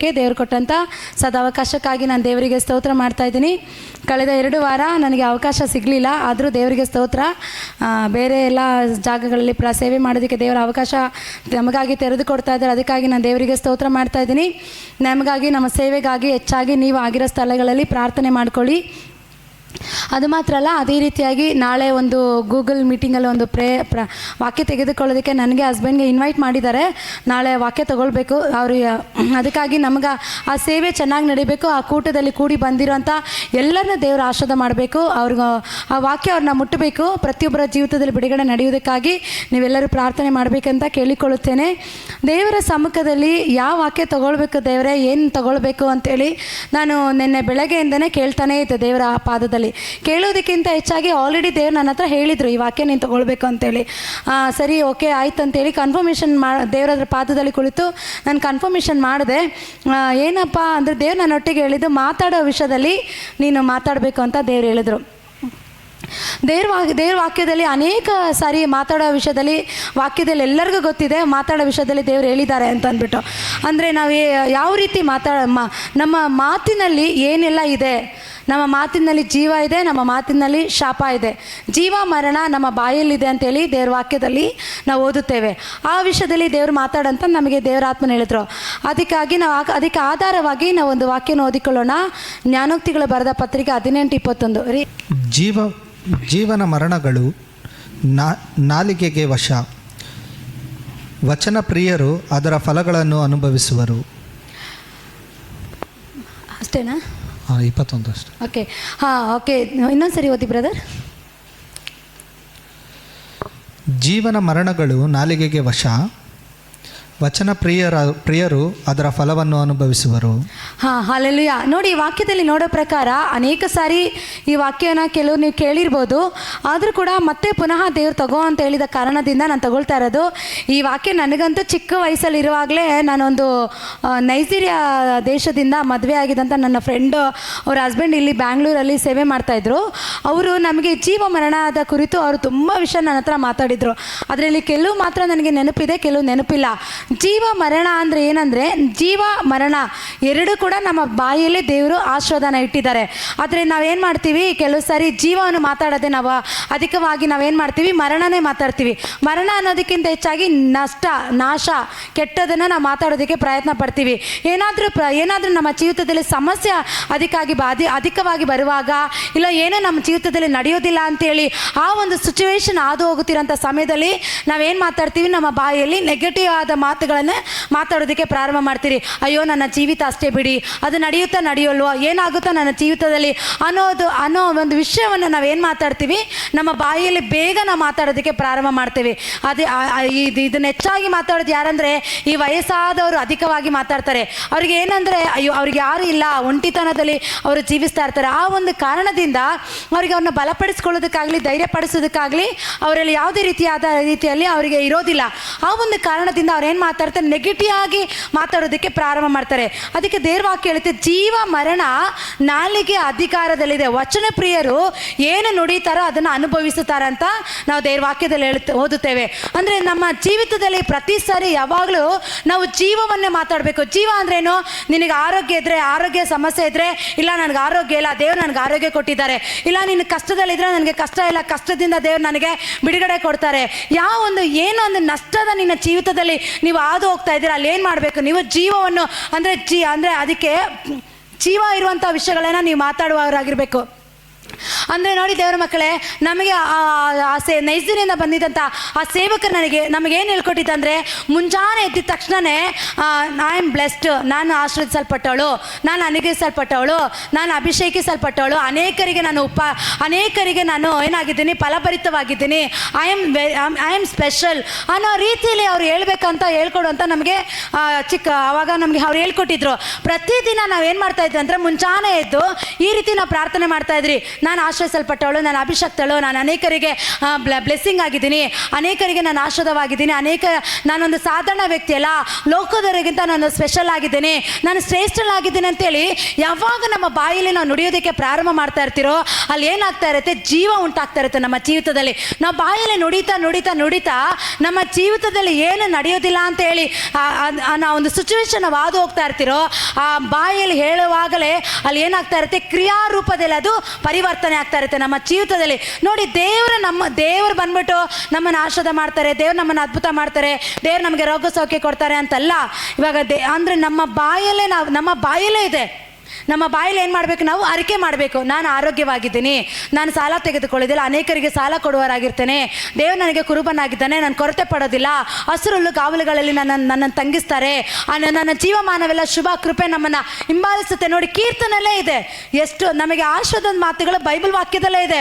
ದೇವರು ಕೊಟ್ಟಂಥ ಸದಾವಕಾಶಕ್ಕಾಗಿ ನಾನು ದೇವರಿಗೆ ಸ್ತೋತ್ರ ಮಾಡ್ತಾ ಇದ್ದೀನಿ. ಕಳೆದ 2 ವಾರ ನನಗೆ ಅವಕಾಶ ಸಿಗಲಿಲ್ಲ, ಆದರೂ ದೇವರಿಗೆ ಸ್ತೋತ್ರ. ಬೇರೆ ಎಲ್ಲ ಜಾಗಗಳಲ್ಲಿ ಸೇವೆ ಮಾಡೋದಕ್ಕೆ ದೇವರ ಅವಕಾಶ ನಮಗಾಗಿ ತೆರೆದುಕೊಡ್ತಾ ಇದ್ದಾರೆ. ಅದಕ್ಕಾಗಿ ನಾನು ದೇವರಿಗೆ ಸ್ತೋತ್ರ ಮಾಡ್ತಾ ಇದ್ದೀನಿ. ನಮಗಾಗಿ, ನಮ್ಮ ಸೇವೆಗಾಗಿ ಹೆಚ್ಚಾಗಿ ನೀವು ಆಗಿರೋ ಸ್ಥಳಗಳಲ್ಲಿ ಪ್ರಾರ್ಥನೆ ಮಾಡ್ಕೊಳ್ಳಿ. ಅದು ಮಾತ್ರ ಅಲ್ಲ, ಅದೇ ರೀತಿಯಾಗಿ ನಾಳೆ ಒಂದು ಗೂಗಲ್ ಮೀಟಿಂಗಲ್ಲಿ ಒಂದು ವಾಕ್ಯ ತೆಗೆದುಕೊಳ್ಳೋದಕ್ಕೆ ನನಗೆ ಹಸ್ಬೆಂಡ್ಗೆ ಇನ್ವೈಟ್ ಮಾಡಿದ್ದಾರೆ. ನಾಳೆ ವಾಕ್ಯ ತಗೊಳ್ಬೇಕು ಅವರು. ಅದಕ್ಕಾಗಿ ನಮಗೆ ಆ ಸೇವೆ ಚೆನ್ನಾಗಿ ನಡಿಬೇಕು. ಆ ಕೂಟದಲ್ಲಿ ಕೂಡಿ ಬಂದಿರೋಂಥ ಎಲ್ಲರನ್ನ ದೇವರು ಆಶೀರ್ವಾದ ಮಾಡಬೇಕು. ಅವ್ರಿಗೆ ಆ ವಾಕ್ಯ ಅವ್ರನ್ನ ಮುಟ್ಟಬೇಕು. ಪ್ರತಿಯೊಬ್ಬರ ಜೀವಿತದಲ್ಲಿ ಬಿಡುಗಡೆ ನಡೆಯುವುದಕ್ಕಾಗಿ ನೀವೆಲ್ಲರೂ ಪ್ರಾರ್ಥನೆ ಮಾಡಬೇಕಂತ ಕೇಳಿಕೊಳ್ಳುತ್ತೇನೆ. ದೇವರ ಸಮ್ಮುಖದಲ್ಲಿ ಯಾವ ವಾಕ್ಯ ತಗೊಳ್ಬೇಕು, ದೇವರೇ ಏನು ತಗೊಳ್ಬೇಕು ಅಂತೇಳಿ ನಾನು ನಿನ್ನೆ ಬೆಳಗ್ಗೆಯಿಂದನೇ ಕೇಳ್ತಾನೇ ಇದ್ದೆ. ದೇವರ ಪಾದದಲ್ಲಿ ಕೇಳೋದಕ್ಕಿಂತ ಹೆಚ್ಚಾಗಿ ಆಲ್ರೆಡಿ ದೇವ್ರು ನನ್ನ ಹತ್ರ ಹೇಳಿದರು, ಈ ವಾಕ್ಯ ನೀನು ತೊಗೊಳ್ಬೇಕು ಅಂತೇಳಿ. ಸರಿ, ಓಕೆ ಆಯ್ತು ಅಂತೇಳಿ ಕನ್ಫರ್ಮೇಷನ್ ದೇವರ ಪಾದದಲ್ಲಿ ಕುಳಿತು ನಾನು ಕನ್ಫರ್ಮೇಷನ್ ಮಾಡಿದೆ. ಏನಪ್ಪ ಅಂದರೆ ದೇವ್ರು ನನ್ನ ಒಟ್ಟಿಗೆ ಹೇಳಿದ್ದು, ಮಾತಾಡೋ ವಿಷಯದಲ್ಲಿ ನೀನು ಮಾತಾಡಬೇಕು ಅಂತ ದೇವ್ರು ಹೇಳಿದರು. ದೇವ್ರ ವಾಕ್ಯದಲ್ಲಿ ಅನೇಕ ಸಾರಿ ಮಾತಾಡೋ ವಿಷಯದಲ್ಲಿ, ವಾಕ್ಯದಲ್ಲಿ ಎಲ್ಲರಿಗೂ ಗೊತ್ತಿದೆ ಮಾತಾಡೋ ವಿಷಯದಲ್ಲಿ ದೇವ್ರು ಹೇಳಿದ್ದಾರೆ ಅಂತ ಅಂದ್ಬಿಟ್ಟು. ಅಂದರೆ ನಾವು ಯಾವ ರೀತಿ ನಮ್ಮ ಮಾತಿನಲ್ಲಿ ಏನೆಲ್ಲ ಇದೆ. ನಮ್ಮ ಮಾತಿನಲ್ಲಿ ಜೀವ ಇದೆ, ನಮ್ಮ ಮಾತಿನಲ್ಲಿ ಶಾಪ ಇದೆ. ಜೀವ ಮರಣ ನಮ್ಮ ಬಾಯಲ್ಲಿದೆ ಅಂತೇಳಿ ದೇವ್ರ ವಾಕ್ಯದಲ್ಲಿ ನಾವು ಓದುತ್ತೇವೆ. ಆ ವಿಷಯದಲ್ಲಿ ದೇವರು ಮಾತಾಡಂತ ನಮಗೆ ದೇವರ ಆತ್ಮನ ಹೇಳಿದ್ರು. ಅದಕ್ಕಾಗಿ ಅದಕ್ಕೆ ಆಧಾರವಾಗಿ ನಾವು ಒಂದು ವಾಕ್ಯನ ಓದಿಕೊಳ್ಳೋಣ. ಜ್ಞಾನೋಕ್ತಿಗಳು ಬರೆದ ಪತ್ರಿಕೆ 18:21. ಜೀವನ ಮರಣಗಳು ನಾಲಿಗೆಗೆ ವಶ, ವಚನ ಪ್ರಿಯರು ಅದರ ಫಲಗಳನ್ನು ಅನುಭವಿಸುವರು. ಅಷ್ಟೇನಾ? 21 ಅಷ್ಟೇ. ಓಕೆ, ಓಕೆ, ಇನ್ನೊಂದ್ಸರಿ ಓದಿ ಬ್ರದರ್. ಜೀವನ ಮರಣಗಳು ನಾಲಿಗೆಗೆ ವಶ, ವಚನ ಪ್ರಿಯರು ಅದರ ಫಲವನ್ನು ಅನುಭವಿಸುವರು. ಹಲ್ಲೆಲೂಯಾ. ನೋಡಿ, ಈ ವಾಕ್ಯದಲ್ಲಿ ನೋಡೋ ಪ್ರಕಾರ ಅನೇಕ ಸಾರಿ ಈ ವಾಕ್ಯನ ಕೆಲವು ನೀವು ಕೇಳಿರ್ಬೋದು. ಆದರೂ ಕೂಡ ಮತ್ತೆ ಪುನಃ ದೇವ್ರು ತಗೋ ಅಂತ ಹೇಳಿದ ಕಾರಣದಿಂದ ನಾನು ತಗೊಳ್ತಾ ಇರೋದು. ಈ ವಾಕ್ಯ ನನಗಂತೂ ಚಿಕ್ಕ ವಯಸ್ಸಲ್ಲಿರುವಾಗಲೇ ನಾನೊಂದು ನೈಜೀರಿಯಾ ದೇಶದಿಂದ ಮದುವೆ ಆಗಿದ್ದಂಥ ನನ್ನ ಫ್ರೆಂಡು, ಅವ್ರ ಹಸ್ಬೆಂಡ್ ಇಲ್ಲಿ ಬ್ಯಾಂಗ್ಳೂರಲ್ಲಿ ಸೇವೆ ಮಾಡ್ತಾಯಿದ್ರು. ಅವರು ನಮಗೆ ಜೀವ ಮರಣದ ಕುರಿತು ಅವರು ತುಂಬ ವಿಷಯ ನನ್ನ ಹತ್ರ ಮಾತಾಡಿದರು. ಅದರಲ್ಲಿ ಕೆಲವು ಮಾತ್ರ ನನಗೆ ನೆನಪಿದೆ, ಕೆಲವು ನೆನಪಿಲ್ಲ. ಜೀವ ಮರಣ ಅಂದರೆ ಏನಂದರೆ, ಜೀವ ಮರಣ ಎರಡು ಕೂಡ ನಮ್ಮ ಬಾಯಲ್ಲಿ ದೇವರು ಆಶೀರ್ವಾದನ ಇಟ್ಟಿದ್ದಾರೆ. ಆದರೆ ನಾವೇನು ಮಾಡ್ತೀವಿ, ಕೆಲವು ಸಾರಿ ಜೀವವನ್ನು ಮಾತಾಡೋದೆ ನಾವು ಅಧಿಕವಾಗಿ ನಾವೇನು ಮಾಡ್ತೀವಿ, ಮರಣನೇ ಮಾತಾಡ್ತೀವಿ. ಮರಣ ಅನ್ನೋದಕ್ಕಿಂತ ಹೆಚ್ಚಾಗಿ ನಷ್ಟ, ನಾಶ, ಕೆಟ್ಟದನ್ನು ನಾವು ಮಾತಾಡೋದಕ್ಕೆ ಪ್ರಯತ್ನ ಪಡ್ತೀವಿ. ಏನಾದರೂ ನಮ್ಮ ಜೀವಿತದಲ್ಲಿ ಸಮಸ್ಯೆ ಅಧಿಕವಾಗಿ ಬರುವಾಗ, ಇಲ್ಲ ಏನೋ ನಮ್ಮ ಜೀವಿತದಲ್ಲಿ ನಡೆಯೋದಿಲ್ಲ ಅಂತೇಳಿ ಆ ಒಂದು ಸಿಚುವೇಶನ್ ಹಾದು ಹೋಗುತ್ತಿರೋಂಥ ಸಮಯದಲ್ಲಿ ನಾವೇನು ಮಾತಾಡ್ತೀವಿ, ನಮ್ಮ ಬಾಯಲ್ಲಿ ನೆಗೆಟಿವ್ ಆದ ಮಾತುಗಳನ್ನೇ ಮಾತಾಡೋದಕ್ಕೆ ಪ್ರಾರಂಭ ಮಾಡ್ತೀರಿ. ಅಯ್ಯೋ ನನ್ನ ಜೀವಿತ ಅಷ್ಟೇ ಬಿಡಿ, ಅದು ನಡೆಯುತ್ತೋ ಏನಾಗುತ್ತೋ ನನ್ನ ಜೀವಿತದಲ್ಲಿ ಅನ್ನೋ ಒಂದು ವಿಷಯವನ್ನು ನಾವೇನು ಮಾತಾಡ್ತೀವಿ, ನಮ್ಮ ಬಾಯಲ್ಲಿ ಬೇಗ ನಾವು ಮಾತಾಡೋದಕ್ಕೆ ಪ್ರಾರಂಭ ಮಾಡ್ತೀವಿ. ಇದನ್ನ ಹೆಚ್ಚಾಗಿ ಮಾತಾಡೋದು ಯಾರಂದರೆ ಈ ವಯಸ್ಸಾದವರು ಅಧಿಕವಾಗಿ ಮಾತಾಡ್ತಾರೆ. ಅವ್ರಿಗೆ ಏನಂದರೆ, ಅಯ್ಯೋ ಅವ್ರಿಗೆ ಯಾರು ಇಲ್ಲ, ಒಂಟಿತನದಲ್ಲಿ ಅವರು ಜೀವಿಸ್ತಾ ಇರ್ತಾರೆ. ಆ ಒಂದು ಕಾರಣದಿಂದ ಅವ್ರಿಗೆ ಅವ್ರನ್ನ ಬಲಪಡಿಸ್ಕೊಳ್ಳೋದಕ್ಕಾಗಲಿ, ಧೈರ್ಯಪಡಿಸೋದಕ್ಕಾಗಲಿ ಅವರಲ್ಲಿ ಯಾವುದೇ ರೀತಿಯಲ್ಲಿ ಅವರಿಗೆ ಇರೋದಿಲ್ಲ. ಆ ಒಂದು ಕಾರಣದಿಂದ ಅವ್ರೇನು ಮಾತಾಡ್ತಾರೆ, ನೆಗೆಟಿವ್ ಆಗಿ ಮಾತಾಡೋದಕ್ಕೆ ಪ್ರಾರಂಭ ಮಾಡ್ತಾರೆ. ಅದಕ್ಕೆ ದೇವ್ರ ವಾಕ್ಯ ಹೇಳುತ್ತೆ, ಜೀವ ಮರಣ ನಾಲಿಗೆ ಅಧಿಕಾರದಲ್ಲಿದೆ, ವಚನ ಪ್ರಿಯರು ಏನು ನುಡಿತಾರೋ ಅದನ್ನು ಅನುಭವಿಸುತ್ತಾರೆ ಅಂತ ನಾವು ದೇವ್ರ ವಾಕ್ಯದಲ್ಲಿ ಓದುತ್ತೇವೆ. ಅಂದರೆ ನಮ್ಮ ಜೀವಿತದಲ್ಲಿ ಪ್ರತಿ ಸಾರಿ ಯಾವಾಗಲೂ ನಾವು ಜೀವವನ್ನೇ ಮಾತಾಡಬೇಕು. ಜೀವ ಅಂದ್ರೇನು, ನಿನಗೆ ಆರೋಗ್ಯ ಇದ್ದರೆ, ಆರೋಗ್ಯ ಸಮಸ್ಯೆ ಇದ್ದರೆ, ಇಲ್ಲ ನನಗೆ ಆರೋಗ್ಯ ಇಲ್ಲ, ದೇವ್ರು ನನಗೆ ಆರೋಗ್ಯ ಕೊಟ್ಟಿದ್ದಾರೆ, ಇಲ್ಲ ನಿನ್ನ ಕಷ್ಟದಲ್ಲಿದ್ದರೆ ನನಗೆ ಕಷ್ಟ ಇಲ್ಲ, ಕಷ್ಟದಿಂದ ದೇವ್ರು ನನಗೆ ಬಿಡುಗಡೆ ಕೊಡ್ತಾರೆ. ಏನೋ ಒಂದು ನಷ್ಟದ ನಿನ್ನ ಜೀವಿತದಲ್ಲಿ ನೀವು ಹಾದು ಹೋಗ್ತಾ ಇದ್ದೀರಾ, ಅಲ್ಲಿ ಏನು ಮಾಡಬೇಕು, ನೀವು ಜೀವವನ್ನು ಅಂದರೆ ಅದಕ್ಕೆ ಜೀವ ಇರುವಂಥ ವಿಷಯಗಳನ್ನ ನೀವು ಮಾತಾಡುವವರಾಗಿರಬೇಕು. ಅಂದರೆ ನೋಡಿ ದೇವರ ಮಕ್ಕಳೇ, ನಮಗೆ ನೈಜೀರಿಯಿಂದ ಬಂದಿದ್ದಂಥ ಆ ಸೇವಕರು ನಮಗೇನು ಹೇಳ್ಕೊಟ್ಟಿದ್ದಂದರೆ, ಮುಂಜಾನೆ ಎದ್ದಿದ ತಕ್ಷಣವೇ ಐ ಆಮ್ ಬ್ಲೆಸ್ಡ್, ನಾನು ಆಶೀರ್ವದಿಸಲ್ಪಟ್ಟವಳು, ನಾನು ಅನುಗ್ರಹಿಸಲ್ಪಟ್ಟವಳು, ನಾನು ಅಭಿಷೇಕಿಸಲ್ಪಟ್ಟವಳು, ಅನೇಕರಿಗೆ ನಾನು ಏನಾಗಿದ್ದೀನಿ, ಫಲಭರಿತವಾಗಿದ್ದೀನಿ, ಐ ಆಮ್ ಸ್ಪೆಷಲ್ ಅನ್ನೋ ರೀತಿಯಲ್ಲಿ ಅವ್ರು ಹೇಳ್ಬೇಕಂತ ಹೇಳ್ಕೊಡುವಂಥ ನಮಗೆ ಆವಾಗ ನಮಗೆ ಅವ್ರು ಹೇಳ್ಕೊಟ್ಟಿದ್ರು. ಪ್ರತಿದಿನ ನಾವೇನು ಮಾಡ್ತಾಯಿದ್ವಿ ಅಂದರೆ, ಮುಂಜಾನೆ ಎದ್ದು ಈ ರೀತಿ ನಾವು ಪ್ರಾರ್ಥನೆ ಮಾಡ್ತಾಯಿದ್ರಿ, ನಾನು ಆಶ್ರಯಿಸಲ್ಪಟ್ಟವಳು, ನಾನು ಅಭಿಷಕ್ತಳು, ನಾನು ಅನೇಕರಿಗೆ ಬ್ಲೆಸ್ಸಿಂಗ್ ಆಗಿದ್ದೀನಿ, ಅನೇಕರಿಗೆ ನಾನು ಆಶೀರ್ವಾದವಾಗಿದ್ದೀನಿ, ನಾನೊಂದು ಸಾಧಾರಣ ವ್ಯಕ್ತಿ ಅಲ್ಲ, ಲೋಕದವರಿಗಿಂತ ನಾನು ಸ್ಪೆಷಲ್ ಆಗಿದ್ದೀನಿ, ನಾನು ಶ್ರೇಷ್ಠಳಾಗಿದ್ದೀನಿ ಅಂತೇಳಿ ಯಾವಾಗ ನಮ್ಮ ಬಾಯಲ್ಲಿ ನಾವು ನುಡಿಯೋದಕ್ಕೆ ಪ್ರಾರಂಭ ಮಾಡ್ತಾ ಇರ್ತೀರೋ ಅಲ್ಲಿ ಏನಾಗ್ತಾ ಇರುತ್ತೆ, ಜೀವ ಉಂಟಾಗ್ತಾ ಇರುತ್ತೆ ನಮ್ಮ ಜೀವಿತದಲ್ಲಿ. ನಾವು ಬಾಯಲ್ಲಿ ನುಡಿತಾ ನಮ್ಮ ಜೀವಿತದಲ್ಲಿ ಏನು ನಡೆಯೋದಿಲ್ಲ ಅಂತ ಹೇಳಿ ನಾವು ಒಂದು ಸಿಚುವೇಶನ್ ನಾವು ಹಾದು ಹೋಗ್ತಾ ಇರ್ತೀರೋ ಆ ಬಾಯಲ್ಲಿ ಹೇಳುವಾಗಲೇ ಅಲ್ಲಿ ಏನಾಗ್ತಾ ಇರುತ್ತೆ, ಕ್ರಿಯಾರೂಪದಲ್ಲಿ ಅದು ಪರಿವರ್ತನೆ ಆಗ್ತಾ ಇರುತ್ತೆ ನಮ್ಮ ಜೀವಿತದಲ್ಲಿ. ನೋಡಿ, ದೇವರು ಬಂದ್ಬಿಟ್ಟು ನಮ್ಮನ್ನು ಆಶೀರ್ವಾದ ಮಾಡ್ತಾರೆ, ದೇವ್ರು ನಮ್ಮನ್ನು ಅದ್ಭುತ ಮಾಡ್ತಾರೆ, ದೇವ್ರು ನಮಗೆ ರೋಗ ಸೌಖ್ಯ ಕೊಡ್ತಾರೆ ಅಂತಲ್ಲ. ಇವಾಗ ಅಂದರೆ ನಮ್ಮ ಬಾಯಲ್ಲೇ ಇದೆ. ನಮ್ಮ ಬಾಯಲ್ಲಿ ಏನು ಮಾಡಬೇಕು, ನಾವು ಅರಿಕೆ ಮಾಡಬೇಕು. ನಾನು ಆರೋಗ್ಯವಾಗಿದ್ದೀನಿ, ನಾನು ಸಾಲ ತೆಗೆದುಕೊಳ್ಳೋದಿಲ್ಲ, ಅನೇಕರಿಗೆ ಸಾಲ ಕೊಡುವವರಾಗಿರ್ತೇನೆ, ದೇವರು ನನಗೆ ಕುರುಬನಾಗಿದ್ದಾನೆ, ನಾನು ಕೊರತೆ ಪಡೋದಿಲ್ಲ, ಹಸಿರುಳ್ಳು ಕಾವಲುಗಳಲ್ಲಿ ನನ್ನನ್ನು ತಂಗಿಸ್ತಾರೆ, ನನ್ನ ಜೀವಮಾನವೆಲ್ಲ ಶುಭ ಕೃಪೆ ನಮ್ಮನ್ನು ಹಿಂಬಾಲಿಸುತ್ತೆ. ನೋಡಿ, ಕೀರ್ತನಲ್ಲೇ ಇದೆ, ಎಷ್ಟು ನಮಗೆ ಆಶೀರ್ವಾದದ ಮಾತುಗಳು ಬೈಬಲ್ ವಾಕ್ಯದಲ್ಲೇ ಇದೆ.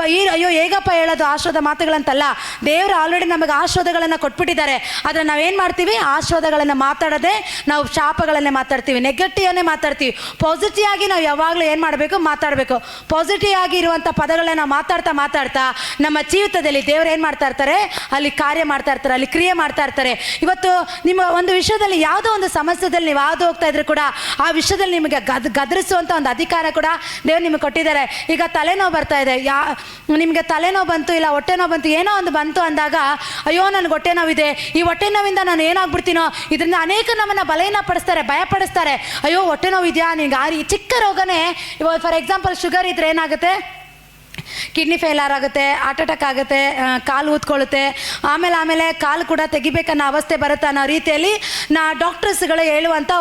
ಅಯ್ಯೋ ಹೇಗಪ್ಪ ಹೇಳೋದು ಆಶೀರ್ವಾದ ಮಾತುಗಳಂತಲ್ಲ, ದೇವರು ಆಲ್ರೆಡಿ ನಮಗೆ ಆಶೀರ್ವಾದಗಳನ್ನು ಕೊಟ್ಬಿಟ್ಟಿದ್ದಾರೆ. ಆದರೆ ನಾವೇನು ಮಾಡ್ತೀವಿ, ಆಶೀರ್ವಾದಗಳನ್ನು ಮಾತಾಡದೆ ನಾವು ಶಾಪಗಳನ್ನೇ ಮಾತಾಡ್ತೀವಿ, ನೆಗೆಟಿವನ್ನೇ ಮಾತಾಡ್ತೀವಿ. ಪಾಸಿಟಿವ್ ಆಗಿ ನಾವು ಯಾವಾಗಲೂ ಏನು ಮಾಡಬೇಕು, ಮಾತಾಡಬೇಕು. ಪಾಸಿಟಿವ್ ಆಗಿ ಇರುವಂಥ ಪದಗಳನ್ನ ಮಾತಾಡ್ತಾ ನಮ್ಮ ಜೀವಿತದಲ್ಲಿ ದೇವರು ಏನು ಮಾಡ್ತಾ ಇರ್ತಾರೆ, ಅಲ್ಲಿ ಕಾರ್ಯ ಮಾಡ್ತಾ ಇರ್ತಾರೆ, ಅಲ್ಲಿ ಕ್ರಿಯೆ ಮಾಡ್ತಾ ಇರ್ತಾರೆ. ಇವತ್ತು ನಿಮ್ಮ ಒಂದು ವಿಷಯದಲ್ಲಿ ಯಾವುದೋ ಒಂದು ಸಮಸ್ಯೆದಲ್ಲಿ ನೀವು ಹಾದು ಹೋಗ್ತಾ ಇದ್ರು ಕೂಡ ಆ ವಿಷಯದಲ್ಲಿ ನಿಮಗೆ ಗದರಿಸುವಂಥ ಒಂದು ಅಧಿಕಾರ ಕೂಡ ದೇವ್ರು ನಿಮಗೆ ಕೊಟ್ಟಿದ್ದಾರೆ. ಈಗ ತಲೆನೋವು ಬರ್ತಾ ಇದೆ, ನಿಮಗೆ ತಲೆನೋವು ಬಂತು, ಇಲ್ಲ ಹೊಟ್ಟೆ ನೋವು ಬಂತು, ಏನೋ ಒಂದು ಬಂತು ಅಂದಾಗ ಅಯ್ಯೋ ನನಗೆ ಹೊಟ್ಟೆ ನೋವಿದೆ, ಈ ಹೊಟ್ಟೆ ನೋವಿಂದ ನಾನು ಏನಾಗ್ಬಿಡ್ತೀನೋ, ಇದರಿಂದ ಅನೇಕ ನಮ್ಮನ್ನು ಬಲಹೀನ ಪಡಿಸ್ತಾರೆ, ಭಯಪಡಿಸ್ತಾರೆ. ಅಯ್ಯೋ ಹೊಟ್ಟೆ ನೋವು ಇದೆಯಾ ನಿನಗೆ, ಚಿಕ್ಕ ರೋಗನೇ. ಇವಾಗ ಫಾರ್ ಎಕ್ಸಾಂಪಲ್ ಶುಗರ್ ಇದ್ರೆ ಏನಾಗುತ್ತೆ, ಕಿಡ್ನಿ ಫೇಲರ್ ಆಗುತ್ತೆ, ಹಾರ್ಟ್ ಅಟ್ಯಾಕ್ ಆಗುತ್ತೆ, ಕಾಲು ಊದ್ಕೊಳ್ಳುತ್ತೆ, ಆಮೇಲೆ ಕಾಲು ಕೂಡ ತೆಗಿಬೇಕನ್ನೋ ಅವಸ್ಥೆ ಬರುತ್ತೆ ಅನ್ನೋ ರೀತಿಯಲ್ಲಿ ಡಾಕ್ಟರ್ಸ್ಗಳು ಹೇಳುವಂಥ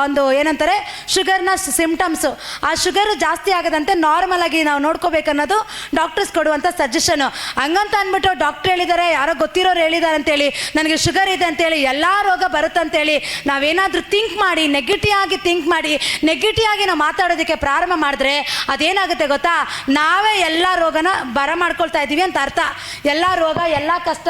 ಒಂದು ಏನಂತಾರೆ, ಶುಗರ್ನ ಸಿಂಪ್ಟಮ್ಸು. ಆ ಶುಗರ್ ಜಾಸ್ತಿ ಆಗದಂತೆ ನಾರ್ಮಲ್ ಆಗಿ ನಾವು ನೋಡ್ಕೋಬೇಕನ್ನೋದು ಡಾಕ್ಟರ್ಸ್ ಕೊಡುವಂಥ ಸಜೆಷನು. ಹಂಗಂತ ಅಂದ್ಬಿಟ್ಟು ಡಾಕ್ಟ್ರ್ ಹೇಳಿದ್ದಾರೆ, ಯಾರೋ ಗೊತ್ತಿರೋರು ಹೇಳಿದ್ದಾರೆ ಅಂತೇಳಿ ನನಗೆ ಶುಗರ್ ಇದೆ ಅಂತೇಳಿ ಎಲ್ಲ ರೋಗ ಬರುತ್ತಂತೇಳಿ ನಾವೇನಾದರೂ ನೆಗೆಟಿವ್ ಆಗಿ ನಾವು ಮಾತಾಡೋದಕ್ಕೆ ಪ್ರಾರಂಭ ಮಾಡಿದ್ರೆ ಅದೇನಾಗುತ್ತೆ ಗೊತ್ತಾ, ನಾವೇ ಎಲ್ಲ ರೋಗನ ಬರ ಮಾಡ್ಕೊಳ್ತಾ ಇದ್ದೀವಿ ಅಂತ ಅರ್ಥ. ಎಲ್ಲ ರೋಗ, ಎಲ್ಲ ಕಷ್ಟ,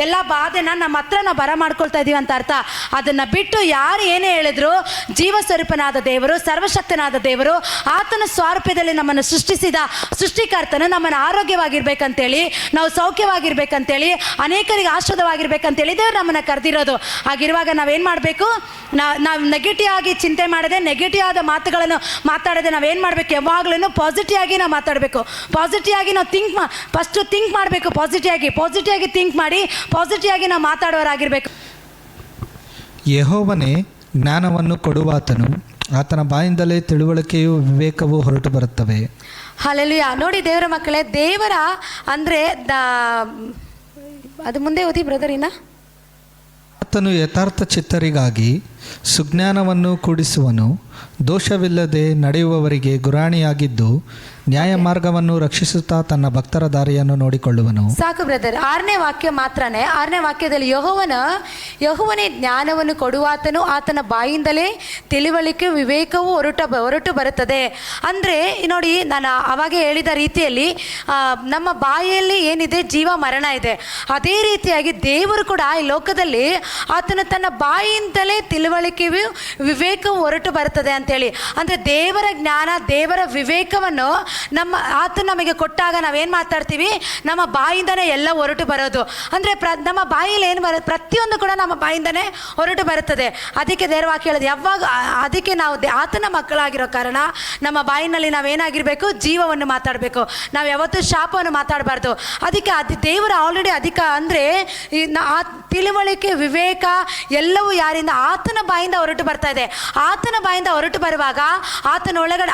ಎಲ್ಲ ಬಾಧೆನ ನಮ್ಮ ಹತ್ರ ನಾವು ಬರ ಮಾಡ್ಕೊಳ್ತಾ ಇದ್ದೀವಿ ಅಂತ ಅರ್ಥ. ಅದನ್ನು ಬಿಟ್ಟು ಯಾರು ಏನೇ ಹೇಳಿದ್ರು, ಜೀವ ಸ್ವರೂಪನಾದ ದೇವರು, ಸರ್ವಶಕ್ತನಾದ ದೇವರು, ಆತನ ಸ್ವಾರೂಪ್ಯದಲ್ಲಿ ನಮ್ಮನ್ನು ಸೃಷ್ಟಿಸಿದ ಸೃಷ್ಟಿಕರ್ತನು ನಮ್ಮನ್ನು ಆರೋಗ್ಯವಾಗಿರ್ಬೇಕಂತೇಳಿ, ನಾವು ಸೌಖ್ಯವಾಗಿರ್ಬೇಕಂತೇಳಿ, ಅನೇಕರಿಗೆ ಆಶ್ರದವಾಗಿರ್ಬೇಕಂತೇಳಿ ದೇವರು ನಮ್ಮನ್ನು ಕರೆದಿರೋದು. ಹಾಗಿರುವಾಗ ನಾವೇನು ಮಾಡಬೇಕು, ನಾವು ನೆಗೆಟಿವ್ ಆಗಿ ಚಿಂತೆ ಮಾಡದೆ, ನೆಗೆಟಿವ್ ಆದ ಮಾತುಗಳನ್ನು ಮಾತಾಡದೆ ನಾವೇನು ಮಾಡಬೇಕು, ಯಾವಾಗಲೂ ಪಾಸಿಟಿವ್ ಆಗಿ ನಾವು ಮಾತಾಡಬೇಕು. ಪಾಸಿಟಿವ್ ಆಗಿ ನಾವು ಫಸ್ಟು ಥಿಂಕ್ ಮಾಡಬೇಕು, ಪಾಸಿಟಿವ್ ಆಗಿ ಥಿಂಕ್ ಮಾಡಿ ಪಾಸಿಟಿವ್ ಆಗಿ ನಾವು ಮಾತಾಡೋರಾಗಿರ್ಬೇಕು. ಯೆಹೋವನೇ ಜ್ಞಾನವನ್ನು ಕೊಡುವಾತನು, ಆತನ ಬಾಯಿಂದಲೇ ತಿಳುವಳಿಕೆಯು ವಿವೇಕವು ಹೊರಟು ಬರುತ್ತವೆ. ಹಲ್ಲೆಲೂಯಾ. ನೋಡಿ ದೇವರ ಮಕ್ಕಳೇ, ದೇವರ ಅಂದರೆ ಅದು ಮುಂದೆ ಓದಿ ಬ್ರದರಿನ. ಆತನು ಯಥಾರ್ಥ ಚಿತ್ತರಿಗಾಗಿ ಸುಜ್ಞಾನವನ್ನು ಕೂಡಿಸುವನು, ದೋಷವಿಲ್ಲದೆ ನಡೆಯುವವರಿಗೆ ಗುರಾಣಿಯಾಗಿದ್ದು ನ್ಯಾಯ ಮಾರ್ಗವನ್ನು ರಕ್ಷಿಸುತ್ತಾ ತನ್ನ ಭಕ್ತರ ದಾರಿಯನ್ನು ನೋಡಿಕೊಳ್ಳುವನು. ಸಾಕು ಬ್ರದರ್. 6ನೇ ವಾಕ್ಯ ಮಾತ್ರನೇ. 6ನೇ ವಾಕ್ಯದಲ್ಲಿ ಯೆಹೋವನೇ ಜ್ಞಾನವನ್ನು ಕೊಡುವಾತನು, ಆತನ ಬಾಯಿಂದಲೇ ತಿಳುವಳಿಕೆ ವಿವೇಕವು ಹೊರಟು ಬರುತ್ತದೆ. ಅಂದರೆ ನೋಡಿ, ನಾನು ಅವಾಗೆ ಹೇಳಿದ ರೀತಿಯಲ್ಲಿ ನಮ್ಮ ಬಾಯಲ್ಲಿ ಏನಿದೆ, ಜೀವ ಮರಣ ಇದೆ. ಅದೇ ರೀತಿಯಾಗಿ ದೇವರು ಕೂಡ ಈ ಲೋಕದಲ್ಲಿ ಆತನು ತನ್ನ ಬಾಯಿಂದಲೇ ತಿಳುವಳಿಕೆಯು ವಿವೇಕವು ಹೊರಟು ಬರುತ್ತದೆ ಅಂತೇಳಿ. ಅಂದರೆ ದೇವರ ಜ್ಞಾನ, ದೇವರ ವಿವೇಕವನ್ನು ಆತ ನಮಗೆ ಕೊಟ್ಟಾಗ ನಾವೇನು ಮಾತಾಡ್ತೀವಿ, ನಮ್ಮ ಬಾಯಿಂದನೇ ಎಲ್ಲ ಹೊರಟು ಬರೋದು. ಅಂದರೆ ನಮ್ಮ ಬಾಯಲ್ಲಿ ಏನು ಬರುತ್ತೆ, ಪ್ರತಿಯೊಂದು ಕೂಡ ನಮ್ಮ ಬಾಯಿಂದನೇ ಹೊರಟು ಬರುತ್ತದೆ. ಅದಕ್ಕೆ ದೇವರ ವಾಕ್ಯ ಹೇಳೋದು, ಯಾವಾಗ ಅದಕ್ಕೆ ನಾವು ಆತನ ಮಕ್ಕಳಾಗಿರೋ ಕಾರಣ ನಮ್ಮ ಬಾಯಿನಲ್ಲಿ ನಾವೇನಾಗಿರಬೇಕು, ಜೀವವನ್ನು ಮಾತಾಡಬೇಕು. ನಾವು ಯಾವತ್ತೂ ಶಾಪವನ್ನು ಮಾತಾಡಬಾರ್ದು. ಅದಕ್ಕೆ ದೇವರು ಆಲ್ರೆಡಿ ಅಂದರೆ ಆ ತಿಳುವಳಿಕೆ, ವಿವೇಕ ಎಲ್ಲವೂ ಯಾರಿಂದ, ಆತನ ಬಾಯಿಂದ ಹೊರಟು ಬರ್ತಾ ಇದೆ. ಆತನ ಬಾಯಿಂದ ಹೊರಟು ಬರುವಾಗ ಆತನ ಒಳಗಡೆ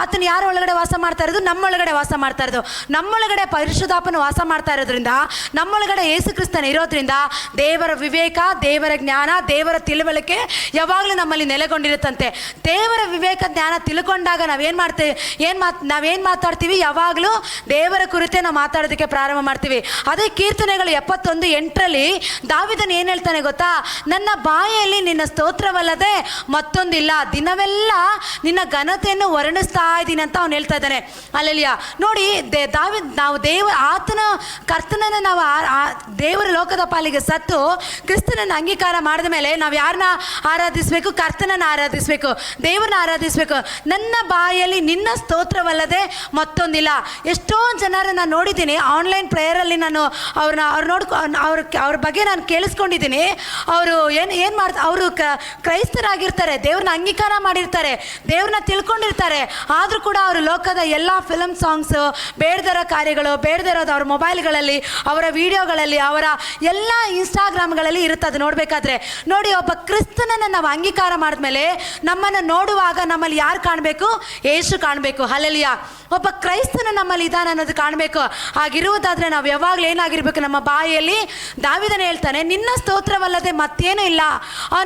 ಆತನ ಯಾರ ಒಳಗಡೆ ವಾಸ ಮಾಡ್ತಾ ಇರೋದು, ನಮ್ಮೊಳಗಡೆ ವಾಸ ಮಾಡ್ತಾ ಇರೋದು. ನಮ್ಮೊಳಗಡೆ ಪರಿಶುದ್ಧಾತ್ಮನು ವಾಸ ಮಾಡ್ತಾ ಇರೋದ್ರಿಂದ, ನಮ್ಮೊಳಗಡೆ ಯೇಸು ಕ್ರಿಸ್ತನ ಇರೋದ್ರಿಂದ ದೇವರ ವಿವೇಕ, ದೇವರ ಜ್ಞಾನ, ದೇವರ ತಿಳುವಳಿಕೆ ಯಾವಾಗಲೂ ನಮ್ಮಲ್ಲಿ ನೆಲೆಗೊಂಡಿರುತ್ತಂತೆ. ದೇವರ ವಿವೇಕ, ಜ್ಞಾನ ತಿಳ್ಕೊಂಡಾಗ ನಾವೇನು ಮಾತಾಡ್ತೀವಿ, ಯಾವಾಗಲೂ ದೇವರ ಕುರಿತೇ ನಾವು ಮಾತಾಡೋದಕ್ಕೆ ಪ್ರಾರಂಭ ಮಾಡ್ತೀವಿ. ಅದೇ ಕೀರ್ತನೆಗಳು 71:8 ದಾವೀದನು ಏನು ಹೇಳ್ತಾನೆ ಗೊತ್ತಾ, ನನ್ನ ಬಾಯ ಬಾಯಲ್ಲಿ ನಿನ್ನ ಸ್ತೋತ್ರವಲ್ಲದೆ ಮತ್ತೊಂದಿಲ್ಲ, ದಿನವೆಲ್ಲ ನಿನ್ನ ಘನತೆಯನ್ನು ವರ್ಣಿಸ್ತಾ ಇದ್ದೀನಿ ಅಂತ ಅವ್ನು ಹೇಳ್ತಾ ಇದ್ದಾನೆ. ಅಲ್ಲೆಲಿಯ ನೋಡಿ, ನಾವು ಆತನ ಕರ್ತನನ್ನು ನಾವು ದೇವರ ಲೋಕದ ಪಾಲಿಗೆ ಸತ್ತು ಕ್ರಿಸ್ತನನ್ನು ಅಂಗೀಕಾರ ಮಾಡಿದ ಮೇಲೆ ನಾವು ಯಾರನ್ನ ಆರಾಧಿಸಬೇಕು? ಕರ್ತನನ್ನು ಆರಾಧಿಸಬೇಕು, ದೇವರನ್ನ ಆರಾಧಿಸಬೇಕು. ನನ್ನ ಬಾಯಲ್ಲಿ ನಿನ್ನ ಸ್ತೋತ್ರವಲ್ಲದೆ ಮತ್ತೊಂದಿಲ್ಲ. ಎಷ್ಟೋ ಜನರನ್ನು ನೋಡಿದ್ದೀನಿ ಆನ್ಲೈನ್ ಪ್ರೇಯರಲ್ಲಿ, ನಾನು ಅವ್ರ ಬಗ್ಗೆ ನಾನು ಕೇಳಿಸ್ಕೊಂಡಿದ್ದೀನಿ. ಅವರು ಏನು ಮಾಡ್ತಾರೆ, ಅವರು ಕ್ರೈಸ್ತರಾಗಿರ್ತಾರೆ, ದೇವ್ರನ್ನ ಅಂಗೀಕಾರ ಮಾಡಿರ್ತಾರೆ, ದೇವ್ರನ್ನ ತಿಳ್ಕೊಂಡಿರ್ತಾರೆ. ಆದರೂ ಕೂಡ ಅವರು ಲೋಕದ ಎಲ್ಲ ಫಿಲಮ್ ಸಾಂಗ್ಸು, ಬೇಡದಿರೋ ಕಾರ್ಯಗಳು, ಬೇಡದಿರೋದು ಅವ್ರ ಮೊಬೈಲ್ಗಳಲ್ಲಿ, ಅವರ ವಿಡಿಯೋಗಳಲ್ಲಿ, ಅವರ ಎಲ್ಲ ಇನ್ಸ್ಟಾಗ್ರಾಮ್ಗಳಲ್ಲಿ ಇರುತ್ತೆ. ಅದು ನೋಡಬೇಕಾದ್ರೆ ನೋಡಿ, ಒಬ್ಬ ಕ್ರಿಸ್ತನನ್ನು ನಾವು ಅಂಗೀಕಾರ ಮಾಡಿದ್ಮೇಲೆ ನಮ್ಮನ್ನು ನೋಡುವಾಗ ನಮ್ಮಲ್ಲಿ ಯಾರು ಕಾಣಬೇಕು? ಯೇಸು ಕಾಣಬೇಕು. ಹಲ್ಲೆಲೂಯ. ಒಬ್ಬ ಕ್ರೈಸ್ತನ ನಮ್ಮಲ್ಲಿ ಇದ್ದಾನೆ ಅನ್ನೋದು ಕಾಣಬೇಕು. ಆಗಿರುವುದಾದರೆ ನಾವು ಯಾವಾಗಲೂ ಏನಾಗಿರ್ಬೇಕು? ನಮ್ಮ ಬಾಯಲ್ಲಿ ದಾವೀದನೇ ಹೇಳ್ತಾನೆ, ನಿನ್ನ ಸ್ತೋತ್ರವಲ್ಲದೆ ಮತ್ತೇನೂ ಇಲ್ಲ.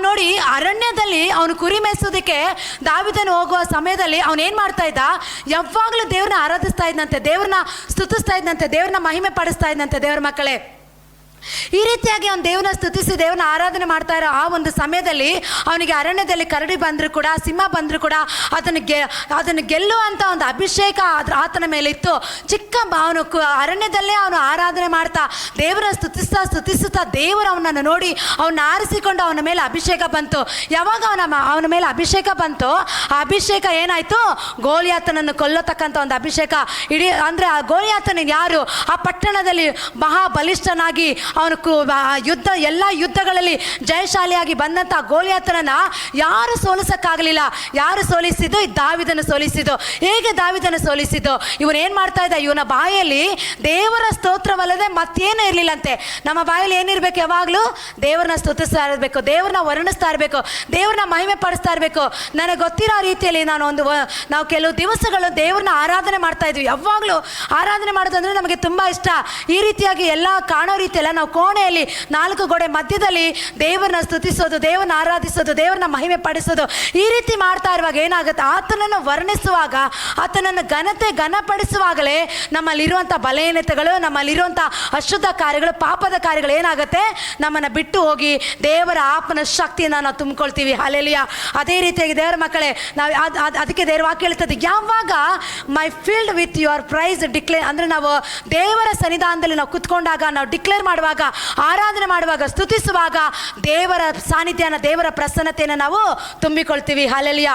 ನೋಡಿ, ಅರಣ್ಯದಲ್ಲಿ ಅವನು ಕುರಿ ಮೇಯಿಸೋದಕ್ಕೆ ದಾವೀದನು ಹೋಗುವ ಸಮಯದಲ್ಲಿ ಅವನೇನು ಮಾಡ್ತಾ ಇದ್ದ? ಯಾವಾಗಲೂ ದೇವ್ರನ್ನ ಆರಾಧಿಸ್ತಾ ಇದ್ದಂತೆ, ದೇವ್ರನ್ನ ಸ್ತುತಿಸ್ತಾ ಇದ್ದಂತೆ, ದೇವ್ರನ್ನ ಮಹಿಮೆ ಪಡಿಸ್ತಾ ಇದ್ದಂತೆ. ದೇವ್ರ ಮಕ್ಕಳೇ, ಈ ರೀತಿಯಾಗಿ ಅವನು ದೇವ್ರನ್ನ ಸ್ತುತಿಸಿ ದೇವ್ರನ್ನ ಆರಾಧನೆ ಮಾಡ್ತಾ ಇರೋ ಆ ಒಂದು ಸಮಯದಲ್ಲಿ ಅವನಿಗೆ ಅರಣ್ಯದಲ್ಲಿ ಕರಡಿ ಬಂದರೂ ಕೂಡ, ಸಿಂಹ ಬಂದರೂ ಕೂಡ ಅದನ್ನು ಗೆಲ್ಲುವಂಥ ಒಂದು ಅಭಿಷೇಕ ಆತನ ಮೇಲೆ ಇತ್ತು. ಅವನು ಅರಣ್ಯದಲ್ಲೇ ಅವನು ಆರಾಧನೆ ಮಾಡ್ತಾ ದೇವರ ಸ್ತುತಿಸ್ತಾ ದೇವರು ಅವನನ್ನು ನೋಡಿ ಅವನ್ನ ಆರಿಸಿಕೊಂಡು ಅವನ ಮೇಲೆ ಅಭಿಷೇಕ ಬಂತು. ಯಾವಾಗ ಅವನ ಮೇಲೆ ಅಭಿಷೇಕ ಬಂತು, ಆ ಅಭಿಷೇಕ ಏನಾಯಿತು? ಗೋಲಿಯಾತನನ್ನು ಕೊಲ್ಲತಕ್ಕಂಥ ಒಂದು ಅಭಿಷೇಕ. ಅಂದರೆ ಆ ಗೋಲಿಯಾತನ ಯಾರು? ಆ ಪಟ್ಟಣದಲ್ಲಿ ಮಹಾಬಲಿಷ್ಠನಾಗಿ ಅವನು ಎಲ್ಲ ಯುದ್ಧಗಳಲ್ಲಿ ಜಯಶಾಲಿಯಾಗಿ ಬಂದಂಥ ಗೋಲಿಯಾತನನ್ನ ಯಾರು ಸೋಲಿಸಕ್ಕಾಗಲಿಲ್ಲ. ಯಾರು ಸೋಲಿಸಿದ್ದು? ದಾವೀದನು ಸೋಲಿಸಿದ್ದು. ಹೇಗೆ ದಾವೀದನು ಸೋಲಿಸಿದ್ದು? ಇವನು ಏನು ಮಾಡ್ತಾ ಇದ್ದ? ಇವನ ಬಾಯಲ್ಲಿ ದೇವರ ಸ್ತೋತ್ರವಲ್ಲದೆ ಮತ್ತೇನು ಇರಲಿಲ್ಲಂತೆ. ನಮ್ಮ ಬಾಯಲ್ಲಿ ಏನಿರಬೇಕು? ಯಾವಾಗಲೂ ದೇವರನ್ನ ಸ್ತುತಿಸ್ತಾ ಇರಬೇಕು, ದೇವ್ರನ್ನ ವರ್ಣಿಸ್ತಾ ಇರಬೇಕು, ದೇವ್ರನ್ನ ಮಹಿಮೆ ಪಡಿಸ್ತಾ ಇರಬೇಕು. ನನಗೆ ಗೊತ್ತಿರೋ ರೀತಿಯಲ್ಲಿ ನಾವು ಕೆಲವು ದಿವಸಗಳು ದೇವ್ರನ್ನ ಆರಾಧನೆ ಮಾಡ್ತಾ ಇದ್ವಿ. ಯಾವಾಗಲೂ ಆರಾಧನೆ ಮಾಡೋದಂದ್ರೆ ನಮಗೆ ತುಂಬ ಇಷ್ಟ. ಈ ರೀತಿಯಾಗಿ ಎಲ್ಲ ಕಾಣೋ ರೀತಿಯಲ್ಲ, ನಾವು ಕೋಣೆಯಲ್ಲಿ 4 ಗೋಡೆ ಮಧ್ಯದಲ್ಲಿ ದೇವರನ್ನ ಸ್ತುತಿಸೋದು, ದೇವರನ್ನ ಆರಾಧಿಸೋದು, ದೇವರನ್ನ ಮಹಿಮೆ ಪಡಿಸೋದು, ಈ ರೀತಿ ಮಾಡ್ತಾ ಇರುವಾಗ ಏನಾಗುತ್ತೆ? ಆತನನ್ನು ವರ್ಣಿಸುವಾಗ, ಆತನನ್ನು ಘನಪಡಿಸುವಾಗಲೇ ನಮ್ಮಲ್ಲಿರುವಂಥ ಬಲಹೀನತೆಗಳು, ನಮ್ಮಲ್ಲಿರುವಂಥ ಅಶುದ್ಧ ಕಾರ್ಯಗಳು, ಪಾಪದ ಕಾರ್ಯಗಳು ಏನಾಗುತ್ತೆ? ನಮ್ಮನ್ನು ಬಿಟ್ಟು ಹೋಗಿ ದೇವರ ಆತ್ಮನ ಶಕ್ತಿಯನ್ನು ನಾವು ತುಂಬಿಕೊಳ್ತೀವಿ. ಹಲ್ಲೆಲೂಯಾ. ಅದೇ ರೀತಿಯಾಗಿ ದೇವರ ಮಕ್ಕಳೇ, ನಾವು ಅದಕ್ಕೆ ದೇವರ ವಾಕ್ಯ ಹೇಳ್ತದೆ, ಯಾವಾಗ my field with your praise declare, ಅಂದರೆ ನಾವು ದೇವರ ಸನ್ನಿಧಾನದಲ್ಲಿ ನಾವು ಕುತ್ಕೊಂಡಾಗ, ನಾವು ಡಿಕ್ಲೇರ್ ಮಾಡುವಾಗ, ಆರಾಧನೆ ಮಾಡುವಾಗ, ಸ್ತುತಿಸುವಾಗ ದೇವರ ಸಾನ್ನಿಧ್ಯನ, ದೇವರ ಪ್ರಸನ್ನತೆಯನ್ನು ನಾವು ತುಂಬಿಕೊಳ್ತೀವಿ. Hallelujah.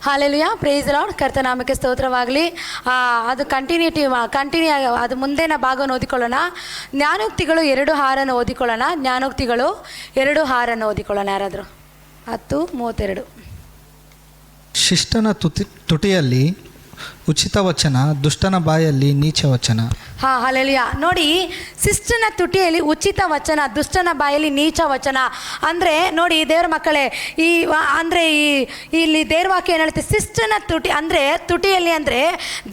Hallelujah. Praise the lord. ಕರ್ತನಾಮಕ್ಕೆ ಸ್ತೋತ್ರವಾಗಲಿ. ಅದು ಕಂಟಿನ್ಯೂ ಅದು ಮುಂದಿನ ಭಾಗವನ್ನು ಓದಿಕೊಳ್ಳೋಣ. ಜ್ಞಾನೋಕ್ತಿಗಳು 2 ಹಾರನ್ನು ಓದಿಕೊಳ್ಳೋಣ. ಜ್ಞಾನೋಕ್ತಿಗಳು 2 ಹಾರನ್ನು ಓದಿಕೊಳ್ಳೋಣ. ಯಾರಾದರೂ 10:32. ಶಿಷ್ಟನ ತುಟಿಯಲ್ಲಿ ಉಚಿತ ವಚನ, ದುಷ್ಟನ ಬಾಯಲ್ಲಿ ನೀಚ ವಚನ. ಹಲ್ಲೆಲೂಯಾ. ನೋಡಿ, ಶಿಷ್ಟನ ತುಟಿಯಲ್ಲಿ ಉಚಿತ ವಚನ, ದುಷ್ಟನ ಬಾಯಲ್ಲಿ ನೀಚ ವಚನ. ಅಂದರೆ ನೋಡಿ ದೇವರ ಮಕ್ಕಳೇ, ಇಲ್ಲಿ ದೇವರ ವಾಕ್ಯ ಏನು ಹೇಳುತ್ತೆ? ಶಿಷ್ಟನ ತುಟಿ ಅಂದರೆ ತುಟಿಯಲ್ಲಿ ಅಂದರೆ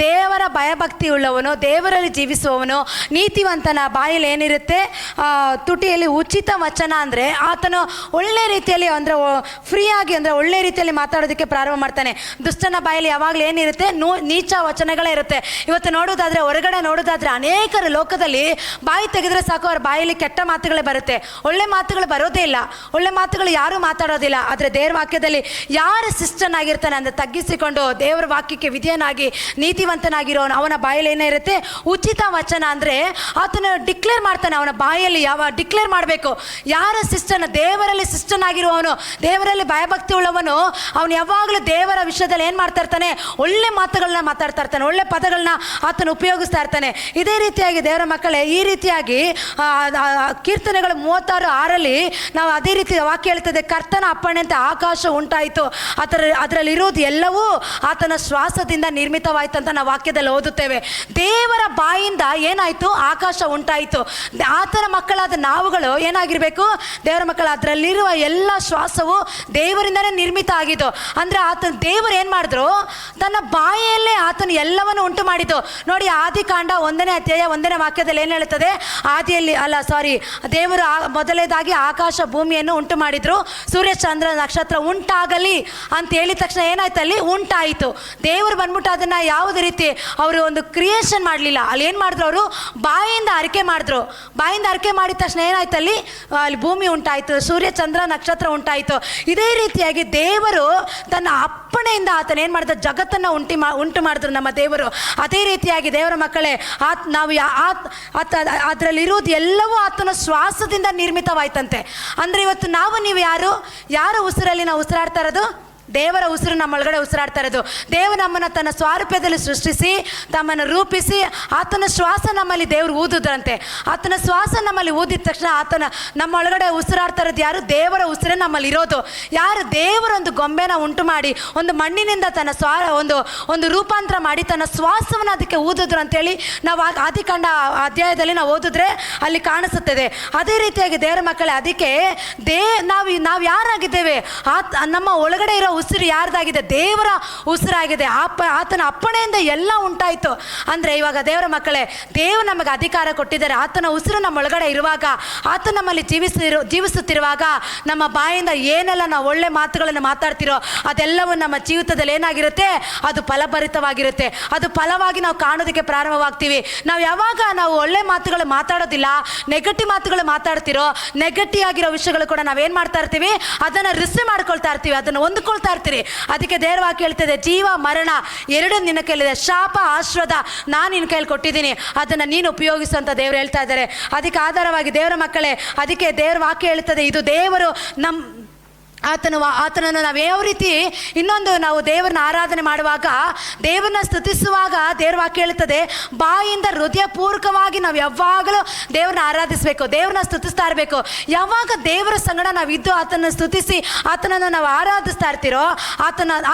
ದೇವರ ಭಯಭಕ್ತಿ ಉಳ್ಳವನು, ದೇವರಲ್ಲಿ ಜೀವಿಸುವವನು, ನೀತಿವಂತನ ಬಾಯಲ್ಲಿ ಏನಿರುತ್ತೆ? ತುಟಿಯಲ್ಲಿ ಉಚಿತ ವಚನ. ಅಂದರೆ ಆತನು ಒಳ್ಳೆ ರೀತಿಯಲ್ಲಿ, ಅಂದರೆ ಫ್ರೀಯಾಗಿ, ಅಂದರೆ ಒಳ್ಳೆ ರೀತಿಯಲ್ಲಿ ಮಾತಾಡೋದಕ್ಕೆ ಪ್ರಾರಂಭ ಮಾಡ್ತಾನೆ. ದುಷ್ಟನ ಬಾಯಲ್ಲಿ ಯಾವಾಗಲೂ ಏನಿರುತ್ತೆ? ನೀಚ ವಚನಗಳೇ ಇರುತ್ತೆ. ಇವತ್ತು ನೋಡೋದಾದರೆ, ಹೊರಗಡೆ ನೋಡೋದಾದರೆ ಅನೇಕರು ಲೋಕದಲ್ಲಿ ಬಾಯಿ ತೆಗೆದ್ರೆ ಸಾಕು, ಅವ್ರ ಬಾಯಲ್ಲಿ ಕೆಟ್ಟ ಮಾತುಗಳೇ ಬರುತ್ತೆ, ಒಳ್ಳೆ ಮಾತುಗಳು ಬರೋದೇ ಇಲ್ಲ, ಒಳ್ಳೆ ಮಾತುಗಳು ಯಾರೂ ಮಾತಾಡೋದಿಲ್ಲ. ಆದರೆ ದೇವರ ವಾಕ್ಯದಲ್ಲಿ ಯಾರು ಶಿಷ್ಟನಾಗಿರ್ತಾನೆ ಅಂದರೆ ತಗ್ಗಿಸಿಕೊಂಡು ದೇವರ ವಾಕ್ಯಕ್ಕೆ ವಿಧೇಯನಾಗಿ ನೀತಿವಂತನಾಗಿರೋನು, ಅವನ ಬಾಯಲ್ಲಿ ಏನೇ ಇರುತ್ತೆ? ಉಚಿತ ವಚನ. ಅಂದರೆ ಆತನ ಡಿಕ್ಲೇರ್ ಮಾಡ್ತಾನೆ. ಅವನ ಬಾಯಲ್ಲಿ ಡಿಕ್ಲೇರ್ ಮಾಡಬೇಕು. ಯಾರ ಶಿಷ್ಟನ? ದೇವರಲ್ಲಿ ಶಿಷ್ಟನಾಗಿರುವವನು, ದೇವರಲ್ಲಿ ಭಯಭಕ್ತಿ ಉಳ್ಳವನು, ಅವನು ಯಾವಾಗಲೂ ದೇವರ ವಿಷಯದಲ್ಲಿ ಏನು ಮಾಡ್ತಾ ಇರ್ತಾನೆ? ಒಳ್ಳೆ ಮಾತುಗಳನ್ನ ಮಾತಾಡ್ತಾ ಇರ್ತಾನೆ, ಒಳ್ಳೆ ಪದಗಳನ್ನ ಆತನು ಉಪಯೋಗಿಸ್ತಾ ಇರ್ತಾನೆ. ಇದೇ ರೀತಿಯಾಗಿ ದೇವರ ಮಕ್ಕಳೇ, ಈ ರೀತಿಯಾಗಿ ಕೀರ್ತನೆಗಳು 36:6 ನಾವು ಅದೇ ರೀತಿ ವಾಕ್ಯ ಹೇಳ್ತದೆ, ಕರ್ತನ ಅಪ್ಪಣೆಯಂತೆ ಆಕಾಶ ಉಂಟಾಯಿತು, ಅದರಲ್ಲಿರೋದು ಎಲ್ಲವೂ ಆತನ ಶ್ವಾಸದಿಂದ ನಿರ್ಮಿತವಾಯಿತು ಅಂತ ನಾವು ವಾಕ್ಯದಲ್ಲಿ ಓದುತ್ತೇವೆ. ದೇವರ ಬಾಯಿಂದ ಏನಾಯಿತು? ಆಕಾಶ ಉಂಟಾಯಿತು. ಆತನ ಮಕ್ಕಳಾದ ನಾವುಗಳು ಏನಾಗಿರಬೇಕು? ದೇವರ ಮಕ್ಕಳು, ಅದರಲ್ಲಿರುವ ಎಲ್ಲ ಶ್ವಾಸವು ದೇವರಿಂದನೇ ನಿರ್ಮಿತ ಆಗಿದ್ದು. ಅಂದರೆ ದೇವರು ಏನು ಮಾಡಿದ್ರು? ತನ್ನ ಬಾಯಲ್ಲಿ ಬಾಯಲ್ಲೇ ಆತನು ಎಲ್ಲವನ್ನು ಉಂಟು ಮಾಡಿದ್ದು. ನೋಡಿ, ಆದಿಕಾಂಡ 1ನೇ ಅಧ್ಯಾಯ 1ನೇ ವಾಕ್ಯದಲ್ಲಿ ಏನು ಹೇಳುತ್ತದೆ? ದೇವರು ಮೊದಲನೇದಾಗಿ ಆಕಾಶ ಭೂಮಿಯನ್ನು ಉಂಟು ಮಾಡಿದ್ರು, ಸೂರ್ಯ ಚಂದ್ರ ನಕ್ಷತ್ರ ಉಂಟಾಗಲಿ ಅಂತ ಹೇಳಿದ ತಕ್ಷಣ ಏನಾಯ್ತು? ಅಲ್ಲಿ ಉಂಟಾಯಿತು. ದೇವರು ಬಂದ್ಬಿಟ್ಟು ಅದನ್ನ ಯಾವುದೇ ರೀತಿ ಅವರು ಒಂದು ಕ್ರಿಯೇಷನ್ ಮಾಡಲಿಲ್ಲ. ಅಲ್ಲಿ ಏನು ಮಾಡಿದ್ರು? ಅವರು ಬಾಯಿಂದ ಅರಿಕೆ ಮಾಡಿದ್ರು. ಬಾಯಿಂದ ಅರಿಕೆ ಮಾಡಿದ ತಕ್ಷಣ ಏನಾಯ್ತು? ಅಲ್ಲಿ ಭೂಮಿ ಉಂಟಾಯಿತು, ಸೂರ್ಯ ಚಂದ್ರ ನಕ್ಷತ್ರ ಉಂಟಾಯಿತು. ಇದೇ ರೀತಿಯಾಗಿ ದೇವರು ತನ್ನ ಅಪ್ಪಣೆಯಿಂದ ಆತನ ಏನು ಮಾಡಿದ? ಜಗತ್ತನ್ನು ಉಂಟು ಮಾಡಿದ್ರು ನಮ್ಮ ದೇವರು. ಅದೇ ರೀತಿಯಾಗಿ ದೇವರ ಮಕ್ಕಳೇ, ನಾವು ಅದರಲ್ಲಿರುವುದು ಎಲ್ಲವೂ ಆತನ ಶ್ವಾಸದಿಂದ ನಿರ್ಮಿತವಾಯ್ತಂತೆ. ಅಂದರೆ ಇವತ್ತು ನೀವು ಯಾರ ಉಸಿರಲ್ಲಿ ನಾವು ಉಸಿರಾಡ್ತಾ ಇರೋದು? ದೇವರ ಉಸಿರು ನಮ್ಮೊಳಗಡೆ ಉಸಿರಾಡ್ತಾ ಇರೋದು. ದೇವರು ನಮ್ಮನ್ನು ತನ್ನ ಸ್ವಾರೂಪ್ಯದಲ್ಲಿ ಸೃಷ್ಟಿಸಿ ತಮ್ಮನ್ನು ರೂಪಿಸಿ ಆತನ ಶ್ವಾಸ ನಮ್ಮಲ್ಲಿ ದೇವರು ಊದುದ್ರಂತೆ. ಆತನ ಶ್ವಾಸ ನಮ್ಮಲ್ಲಿ ಊದಿದ ತಕ್ಷಣ ನಮ್ಮೊಳಗಡೆ ಉಸಿರಾಡ್ತಾ ಇರೋದು ಯಾರು? ದೇವರ ಉಸಿರೇ ನಮ್ಮಲ್ಲಿ ಇರೋದು. ಯಾರು? ದೇವರೊಂದು ಗೊಂಬೆನ ಉಂಟು ಮಾಡಿ ಒಂದು ಮಣ್ಣಿನಿಂದ ತನ್ನ ಒಂದು ರೂಪಾಂತರ ಮಾಡಿ ತನ್ನ ಶ್ವಾಸವನ್ನು ಅದಕ್ಕೆ ಊದಿದ್ರು ಅಂತೇಳಿ ನಾವು ಆದಿಕಾಂಡ ಅಧ್ಯಾಯದಲ್ಲಿ ನಾವು ಓದಿದ್ರೆ ಅಲ್ಲಿ ಕಾಣಿಸುತ್ತದೆ. ಅದೇ ರೀತಿಯಾಗಿ ದೇವರ ಮಕ್ಕಳೇ, ಅದಕ್ಕೆ ನಾವು ಯಾರಾಗಿದ್ದೇವೆ? ನಮ್ಮ ಒಳಗಡೆ ಇರೋ ಉಸಿರು ಯಾರ್ದಾಗಿದೆ? ದೇವರ ಉಸಿರಾಗಿದೆ. ಆತನ ಅಪ್ಪಣೆಯಿಂದ ಎಲ್ಲ ಉಂಟಾಯಿತು. ಅಂದರೆ ಇವಾಗ ದೇವರ ಮಕ್ಕಳೇ, ದೇವರು ನಮಗೆ ಅಧಿಕಾರ ಕೊಟ್ಟಿದ್ದಾರೆ. ಆತನ ಉಸಿರು ನಮ್ಮ ಒಳಗಡೆ ಇರುವಾಗ, ಆತ ನಮ್ಮಲ್ಲಿ ಜೀವಿಸುತ್ತಿರುವಾಗ ನಮ್ಮ ಬಾಯಿಂದ ಏನೆಲ್ಲ ನಾವು ಒಳ್ಳೆ ಮಾತುಗಳನ್ನು ಮಾತಾಡ್ತಿರೋ ಅದೆಲ್ಲವೂ ನಮ್ಮ ಜೀವಿತದಲ್ಲಿ ಏನಾಗಿರುತ್ತೆ? ಅದು ಫಲಭರಿತವಾಗಿರುತ್ತೆ. ಅದು ಫಲವಾಗಿ ನಾವು ಕಾಣೋದಕ್ಕೆ ಪ್ರಾರಂಭವಾಗ್ತೀವಿ. ನಾವು ಒಳ್ಳೆ ಮಾತುಗಳು ಮಾತಾಡೋದಿಲ್ಲ, ನೆಗೆಟಿವ್ ಮಾತುಗಳು ಮಾತಾಡ್ತಿರೋ, ನೆಗೆಟಿವ್ ಆಗಿರೋ ವಿಷಯಗಳು ಕೂಡ ನಾವೇನು ಮಾಡ್ತಾ ಇರ್ತೀವಿ? ಅದನ್ನು ರಿಸೀವ್ ಮಾಡ್ಕೊಳ್ತಾ ಇರ್ತೀವಿ, ಅದನ್ನು ಹೊಂದ್ಕೊಳ್ತಾ ಇರ್ತೀರಿ. ಅದಕ್ಕೆ ದೇವರ ವಾಕ್ಯ ಹೇಳ್ತದೆ, ಜೀವ ಮರಣ ಎರಡು ನಿನ್ನ ಕೈಲಿದೆ, ಶಾಪ ಆಶೀರ್ವಾದ ನಾನು ನಿನ್ನ ಕೈಯಲ್ಲಿ ಕೊಟ್ಟಿದ್ದೀನಿ, ಅದನ್ನು ನೀನು ಉಪಯೋಗಿಸು ಅಂತ ದೇವರು ಹೇಳ್ತಾ ಇದ್ದಾರೆ. ಅದಕ್ಕೆ ಆಧಾರವಾಗಿ ದೇವರ ಮಕ್ಕಳೇ, ಅದಕ್ಕೆ ದೇವರ ವಾಕ್ಯ ಹೇಳ್ತದೆ, ಇದು ದೇವರು ಆತನನ್ನು ನಾವು ಯಾವ ರೀತಿ ನಾವು ದೇವರನ್ನ ಆರಾಧನೆ ಮಾಡುವಾಗ, ದೇವರನ್ನ ಸ್ತುತಿಸುವಾಗ ದೇವರ ವಾಕ್ಯ ಹೇಳ್ತದೆ, ಬಾಯಿಂದ ಹೃದಯಪೂರ್ವಕವಾಗಿ ನಾವು ಯಾವಾಗಲೂ ದೇವ್ರನ್ನ ಆರಾಧಿಸಬೇಕು, ದೇವ್ರನ್ನ ಸ್ತುತಿಸ್ತಾ ಇರಬೇಕು. ಯಾವಾಗ ದೇವರ ಸಂಗಡ ನಾವು ಇದ್ದು ಆತನ ಸ್ತುತಿಸಿ ಆತನನ್ನು ನಾವು ಆರಾಧಿಸ್ತಾ ಇರ್ತೀರೋ,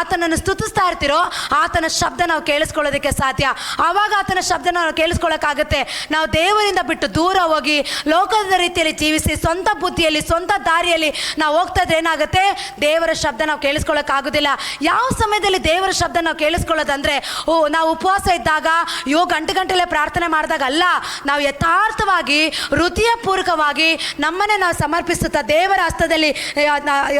ಆತನನ್ನು ಸ್ತುತಿಸ್ತಾ ಇರ್ತೀರೋ, ಆತನ ಶಬ್ದ ನಾವು ಕೇಳಿಸ್ಕೊಳ್ಳೋದಕ್ಕೆ ಸಾಧ್ಯ. ಆವಾಗ ಆತನ ಶಬ್ದ ನಾವು ಕೇಳಿಸ್ಕೊಳ್ಳೋಕ್ಕಾಗುತ್ತೆ. ನಾವು ದೇವರಿಂದ ಬಿಟ್ಟು ದೂರ ಹೋಗಿ ಲೋಕದ ರೀತಿಯಲ್ಲಿ ಜೀವಿಸಿ ಸ್ವಂತ ಬುದ್ಧಿಯಲ್ಲಿ ಸ್ವಂತ ದಾರಿಯಲ್ಲಿ ನಾವು ಹೋಗ್ತಾ ಇದ್ರೆ ಏನಾಗುತ್ತೆ? ದೇವರ ಶಬ್ದ ನಾವು ಕೇಳಿಸ್ಕೊಳ್ಳೋಕ್ಕಾಗೋದಿಲ್ಲ. ಯಾವ ಸಮಯದಲ್ಲಿ ದೇವರ ಶಬ್ದ ನಾವು ಕೇಳಿಸ್ಕೊಳ್ಳೋದಂದ್ರೆ, ನಾವು ಉಪವಾಸ ಇದ್ದಾಗ ಗಂಟೆಗಟ್ಟಲೆ ಪ್ರಾರ್ಥನೆ ಮಾಡಿದಾಗ ಅಲ್ಲ, ನಾವು ಯಥಾರ್ಥವಾಗಿ ಹೃದಯಪೂರ್ವಕವಾಗಿ ನಮ್ಮನ್ನೇ ನಾವು ಸಮರ್ಪಿಸುತ್ತಾ ದೇವರ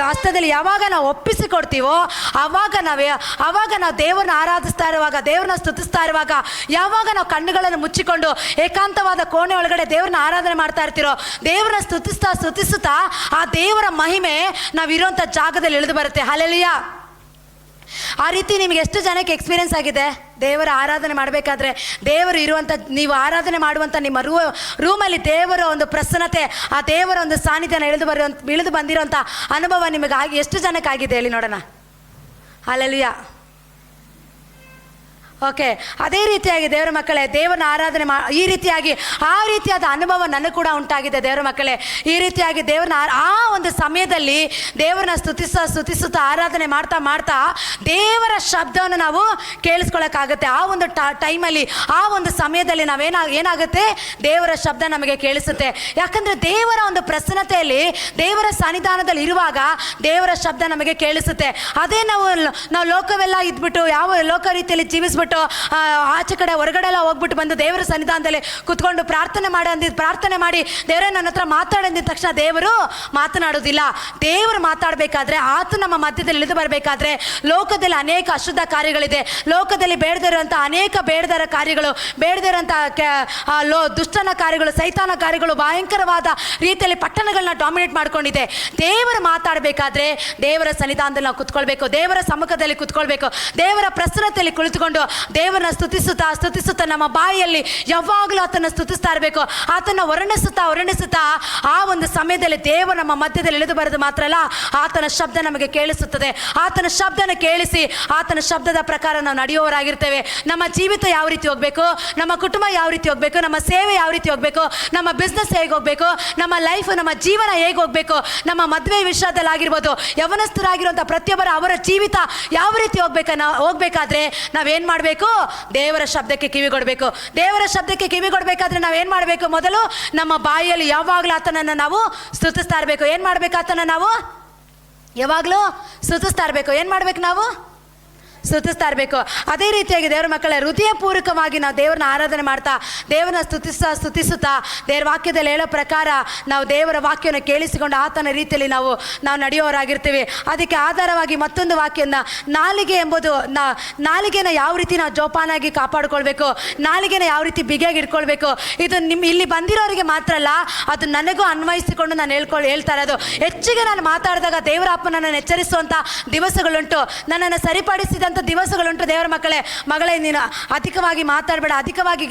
ಹಸ್ತದಲ್ಲಿ ಯಾವಾಗ ನಾವು ಒಪ್ಪಿಸಿಕೊಡ್ತೀವೋ ಆವಾಗ ನಾವು ದೇವರನ್ನ ಆರಾಧಿಸ್ತಾ ಇರುವಾಗ, ದೇವರನ್ನ ಸ್ತುತಿಸ್ತಾ ಇರುವಾಗ, ಯಾವಾಗ ನಾವು ಕಣ್ಣುಗಳನ್ನು ಮುಚ್ಚಿಕೊಂಡು ಏಕಾಂತವಾದ ಕೋಣೆ ಒಳಗಡೆ ದೇವರನ್ನ ಆರಾಧನೆ ಮಾಡ್ತಾ ಇರ್ತೀರೋ, ದೇವರನ್ನ ಸ್ತುತಿಸುತ್ತಾ ಆ ದೇವರ ಮಹಿಮೆ ನಾವಿರೋ ಜಾಗದಲ್ಲಿ ಇಳಿದು ಬರುತ್ತೆ. ಹಲ್ಲೆಲೂಯಾ. ಆ ರೀತಿ ನಿಮಗೆ ಎಷ್ಟು ಜನಕ್ಕೆ ಎಕ್ಸ್ಪೀರಿಯನ್ಸ್ ಆಗಿದೆ? ದೇವರ ಆರಾಧನೆ ಮಾಡಬೇಕಾದ್ರೆ ದೇವರು ಇರುವಂಥ, ನೀವು ಆರಾಧನೆ ಮಾಡುವಂಥ ನಿಮ್ಮ ರೂಮಲ್ಲಿ ದೇವರ ಒಂದು ಪ್ರಸನ್ನತೆ, ಆ ದೇವರ ಒಂದು ಸಾನ್ನಿಧ್ಯನ ಇಳಿದು ಬಂದಿರೋಂಥ ಅನುಭವ ನಿಮಗೆ ಎಷ್ಟು ಜನಕ್ಕಾಗಿದೆ ಹೇಳಿ ನೋಡೋಣ. ಹಲ್ಲೆಲೂಯಾ. ಓಕೆ, ಅದೇ ರೀತಿಯಾಗಿ ದೇವರ ಮಕ್ಕಳೇ, ದೇವರನ್ನ ಆರಾಧನೆ ಈ ರೀತಿಯಾದ ಅನುಭವ ನನಗೆ ಕೂಡ ಉಂಟಾಗಿದೆ ದೇವರ ಮಕ್ಕಳೇ. ಈ ರೀತಿಯಾಗಿ ದೇವರನ್ನ ಆ ಒಂದು ಸಮಯದಲ್ಲಿ ದೇವರನ್ನ ಸ್ತುತಿಸುತ್ತಾ ಆರಾಧನೆ ಮಾಡ್ತಾ ದೇವರ ಶಬ್ದವನ್ನು ನಾವು ಕೇಳಿಸ್ಕೊಳ್ಳೋಕ್ಕಾಗುತ್ತೆ. ಆ ಒಂದು ಟೈಮಲ್ಲಿ, ಆ ಒಂದು ಸಮಯದಲ್ಲಿ ಏನಾಗುತ್ತೆ? ದೇವರ ಶಬ್ದ ನಮಗೆ ಕೇಳಿಸುತ್ತೆ. ಯಾಕಂದರೆ ದೇವರ ಒಂದು ಪ್ರಸನ್ನತೆಯಲ್ಲಿ, ದೇವರ ಸನ್ನಿಧಾನದಲ್ಲಿ ಇರುವಾಗ ದೇವರ ಶಬ್ದ ನಮಗೆ ಕೇಳಿಸುತ್ತೆ. ಅದೇ ನಾವು ಲೋಕವೆಲ್ಲ ಇದ್ಬಿಟ್ಟು, ಯಾವ ಲೋಕ ರೀತಿಯಲ್ಲಿ ಜೀವಿಸ್ಬಿಟ್ಟು ಆಚೆ ಕಡೆ ಹೊರಗಡೆ ಎಲ್ಲ ಹೋಗ್ಬಿಟ್ಟು ಬಂದು ದೇವರ ಸನ್ನಿಧಾನದಲ್ಲಿ ಕುತ್ಕೊಂಡು ಪ್ರಾರ್ಥನೆ ಮಾಡಿ ದೇವರೇ ನನ್ನ ಹತ್ರ ಮಾತಾಡಂದಿದ ತಕ್ಷಣ ದೇವರು ಮಾತನಾಡೋದಿಲ್ಲ. ದೇವರು ಮಾತಾಡಬೇಕಾದ್ರೆ, ಆತ ನಮ್ಮ ಮಧ್ಯದಲ್ಲಿ ಇಳಿದು ಬರಬೇಕಾದ್ರೆ, ಲೋಕದಲ್ಲಿ ಅನೇಕ ಅಶುದ್ಧ ಕಾರ್ಯಗಳಿದೆ, ಲೋಕದಲ್ಲಿ ಬೇಡದಿರುವಂಥ ಅನೇಕ ಬೇಡದರ ಕಾರ್ಯಗಳು, ಬೇಡದಿರುವಂಥ ದುಷ್ಟನ ಕಾರ್ಯಗಳು, ಸೈತಾನ ಕಾರ್ಯಗಳು ಭಯಂಕರವಾದ ರೀತಿಯಲ್ಲಿ ಪಟ್ಟಣಗಳನ್ನ ಡಾಮಿನೇಟ್ ಮಾಡ್ಕೊಂಡಿದೆ. ದೇವರು ಮಾತಾಡಬೇಕಾದ್ರೆ ದೇವರ ಸನ್ನಿಧಾನದಲ್ಲಿ ನಾವು ಕುತ್ಕೊಳ್ಬೇಕು, ದೇವರ ಸಮ್ಮುಖದಲ್ಲಿ ಕುತ್ಕೊಳ್ಬೇಕು, ದೇವರ ಪ್ರಸನ್ನತೆಯಲ್ಲಿ ಕುಳಿತುಕೊಂಡು ದೇವರನ್ನ ಸ್ತುತಿಸುತ್ತಾ ನಮ್ಮ ಬಾಯಿಯಲ್ಲಿ ಯಾವಾಗಲೂ ಆತನ ಸ್ತುತಿಸ್ತಾ ಇರಬೇಕು. ಆತನ ವರ್ಣಿಸುತ್ತಾ ಆ ಒಂದು ಸಮಯದಲ್ಲಿ ದೇವರು ನಮ್ಮ ಮಧ್ಯದಲ್ಲಿ ಇಳಿದು ಬರೋದು ಮಾತ್ರ ಅಲ್ಲ, ಆತನ ಶಬ್ದ ನಮಗೆ ಕೇಳಿಸುತ್ತದೆ. ಆತನ ಶಬ್ದನ ಕೇಳಿಸಿ ಆತನ ಶಬ್ದದ ಪ್ರಕಾರ ನಾವು ನಡೆಯುವವರಾಗಿರ್ತೇವೆ. ನಮ್ಮ ಜೀವಿತ ಯಾವ ರೀತಿ ಹೋಗ್ಬೇಕು, ನಮ್ಮ ಕುಟುಂಬ ಯಾವ ರೀತಿ ಹೋಗ್ಬೇಕು, ನಮ್ಮ ಸೇವೆ ಯಾವ ರೀತಿ ಹೋಗ್ಬೇಕು, ನಮ್ಮ ಬಿಸ್ನೆಸ್ ಹೇಗೆ ಹೋಗ್ಬೇಕು, ನಮ್ಮ ಲೈಫ್, ನಮ್ಮ ಜೀವನ ಹೇಗೆ ಹೋಗ್ಬೇಕು, ನಮ್ಮ ಮದುವೆ ವಿಷಯದಲ್ಲಾಗಿರ್ಬೋದು, ಯವನಸ್ಥರಾಗಿರುವಂಥ ಪ್ರತಿಯೊಬ್ಬರ ಅವರ ಜೀವಿತ ಯಾವ ರೀತಿ ಹೋಗ್ಬೇಕಾದ್ರೆ ನಾವೇನು ಮಾಡಬೇಕು? ದೇವರ ಶಬ್ದಕ್ಕೆ ಕಿವಿಗೊಡಬೇಕು. ದೇವರ ಶಬ್ದಕ್ಕೆ ಕಿವಿಗೊಡಬೇಕಾದ್ರೆ ನಾವೇನು ಮಾಡಬೇಕು? ಮೊದಲು ನಮ್ಮ ಬಾಯಿಯಲ್ಲಿ ಯಾವಾಗಲೂ ಆತನನ್ನು ನಾವು ಸ್ತುತಿಸ್ತಾ ಇರಬೇಕು. ಏನು ಮಾಡಬೇಕು? ಆತನ ನಾವು ಯಾವಾಗಲೂ ಸ್ತುತಿಸ್ತಾ ಇರಬೇಕು. ಏನು ಮಾಡಬೇಕು? ನಾವು ಸ್ತುತಿಸ್ತಾ ಇರಬೇಕು. ಅದೇ ರೀತಿಯಾಗಿ ದೇವರ ಮಕ್ಕಳೇ, ಹೃದಯಪೂರ್ವಕವಾಗಿ ನಾವು ದೇವರನ್ನ ಆರಾಧನೆ ಮಾಡ್ತಾ ದೇವರನ್ನ ಸ್ತುತಿಸುತ್ತಾ ದೇವರ ವಾಕ್ಯದಲ್ಲಿ ಹೇಳೋ ಪ್ರಕಾರ ನಾವು ದೇವರ ವಾಕ್ಯವನ್ನು ಕೇಳಿಸಿಕೊಂಡು ಆತನ ರೀತಿಯಲ್ಲಿ ನಾವು ನಡೆಯೋರಾಗಿರ್ತೀವಿ. ಅದಕ್ಕೆ ಆಧಾರವಾಗಿ ಮತ್ತೊಂದು ವಾಕ್ಯನ, ನಾಲಿಗೆ ಎಂಬುದು ನಾಲಿಗೆನ ಯಾವ ರೀತಿ ನಾವು ಜೋಪಾನಾಗಿ ಕಾಪಾಡ್ಕೊಳ್ಬೇಕು, ನಾಲಿಗೆನ ಯಾವ ರೀತಿ ಬಿಗಿಯಾಗಿ ಇಟ್ಕೊಳ್ಬೇಕು, ಇದು ಇಲ್ಲಿ ಬಂದಿರೋರಿಗೆ ಮಾತ್ರ ಅಲ್ಲ, ಅದು ನನಗೂ ಅನ್ವಯಿಸಿಕೊಂಡು ನಾನು ಹೇಳ್ತಾ ಇರೋದು. ಹೆಚ್ಚಿಗೆ ನಾನು ಮಾತಾಡಿದಾಗ ದೇವರ ಅಪ್ಪ ನನ್ನನ್ನು ಎಚ್ಚರಿಸುವಂಥ ದಿವಸಗಳುಂಟು, ನನ್ನನ್ನು ಸರಿಪಡಿಸಿದಂಥ ದಿವಸಗಳುಂಟು. ದೇವರ ಮಗಳೇ ನೀನು ಅಧಿಕವಾಗಿ ಮಾತಾಡಬೇಡ, ಅಧಿಕವಾಗಿ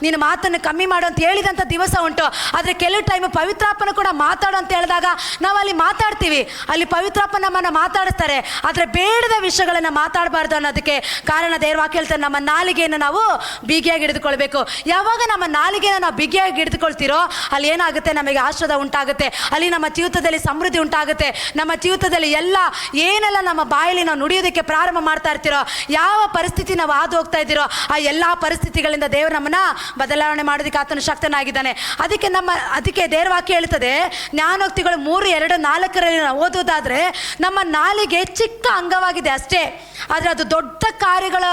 ನೀನು ಮಾತನ್ನು ಕಮ್ಮಿ ಮಾಡು ಅಂತ ಹೇಳಿದಂಥ ದಿವಸ ಉಂಟು. ಆದರೆ ಕೆಲವು ಟೈಮ್ ಪವಿತ್ರಾಪ್ಪನ ಕೂಡ ಮಾತಾಡು ಅಂತ ಹೇಳಿದಾಗ ನಾವು ಅಲ್ಲಿ ಮಾತಾಡ್ತೀವಿ, ಅಲ್ಲಿ ಪವಿತ್ರಾಪ್ಪ ನಮ್ಮನ್ನು ಮಾತಾಡಿಸ್ತಾರೆ. ಆದರೆ ಬೇಡದ ವಿಷಯಗಳನ್ನು ಮಾತಾಡಬಾರ್ದು ಅನ್ನೋದಕ್ಕೆ ಕಾರಣ ದೇವರ ವಾಕ್ಯ ಹೇಳ್ತಾರೆ, ನಮ್ಮ ನಾಲಿಗೆಯನ್ನು ನಾವು ಬಿಗಿಯಾಗಿ ಹಿಡಿದುಕೊಳ್ಬೇಕು. ಯಾವಾಗ ನಮ್ಮ ನಾಲಿಗೆಯನ್ನು ನಾವು ಬಿಗಿಯಾಗಿ ಹಿಡಿದುಕೊಳ್ತೀರೋ ಅಲ್ಲಿ ಏನಾಗುತ್ತೆ, ನಮಗೆ ಆಶೀರ್ವಾದ ಉಂಟಾಗುತ್ತೆ, ಅಲ್ಲಿ ನಮ್ಮ ಜೀವಿತದಲ್ಲಿ ಸಮೃದ್ಧಿ ಉಂಟಾಗುತ್ತೆ. ನಮ್ಮ ಜೀವಿತದಲ್ಲಿ ಏನೆಲ್ಲ ನಮ್ಮ ಬಾಯಲ್ಲಿ ನಾವು ನುಡಿಯೋದಕ್ಕೆ ಪ್ರಾರಂಭ ಮಾಡ್ತಾ ಇರ್ತೀರೋ, ಯಾವ ಪರಿಸ್ಥಿತಿ ನಾವು ಹಾದು ಹೋಗ್ತಾ ಇದ್ದೀರೋ ಆ ಎಲ್ಲ ಪರಿಸ್ಥಿತಿಗಳಿಂದ ದೇವರು ನಮ್ಮನ್ನ ಬದಲಾವಣೆ ಮಾಡೋದಕ್ಕೆ ಆತನು ಶಕ್ತನಾಗಿದ್ದಾನೆ. ಅದಕ್ಕೆ ದೇವರ ವಾಕ್ಯ ಹೇಳ್ತದೆ, ಜ್ಞಾನೋಕ್ತಿಗಳು 3:2-4 ನಾವು ಓದೋದಾದ್ರೆ, ನಮ್ಮ ನಾಲಿಗೆ ಚಿಕ್ಕ ಅಂಗವಾಗಿದೆ ಅಷ್ಟೇ, ಆದರೆ ಅದು ದೊಡ್ಡ ಕಾರ್ಯಗಳ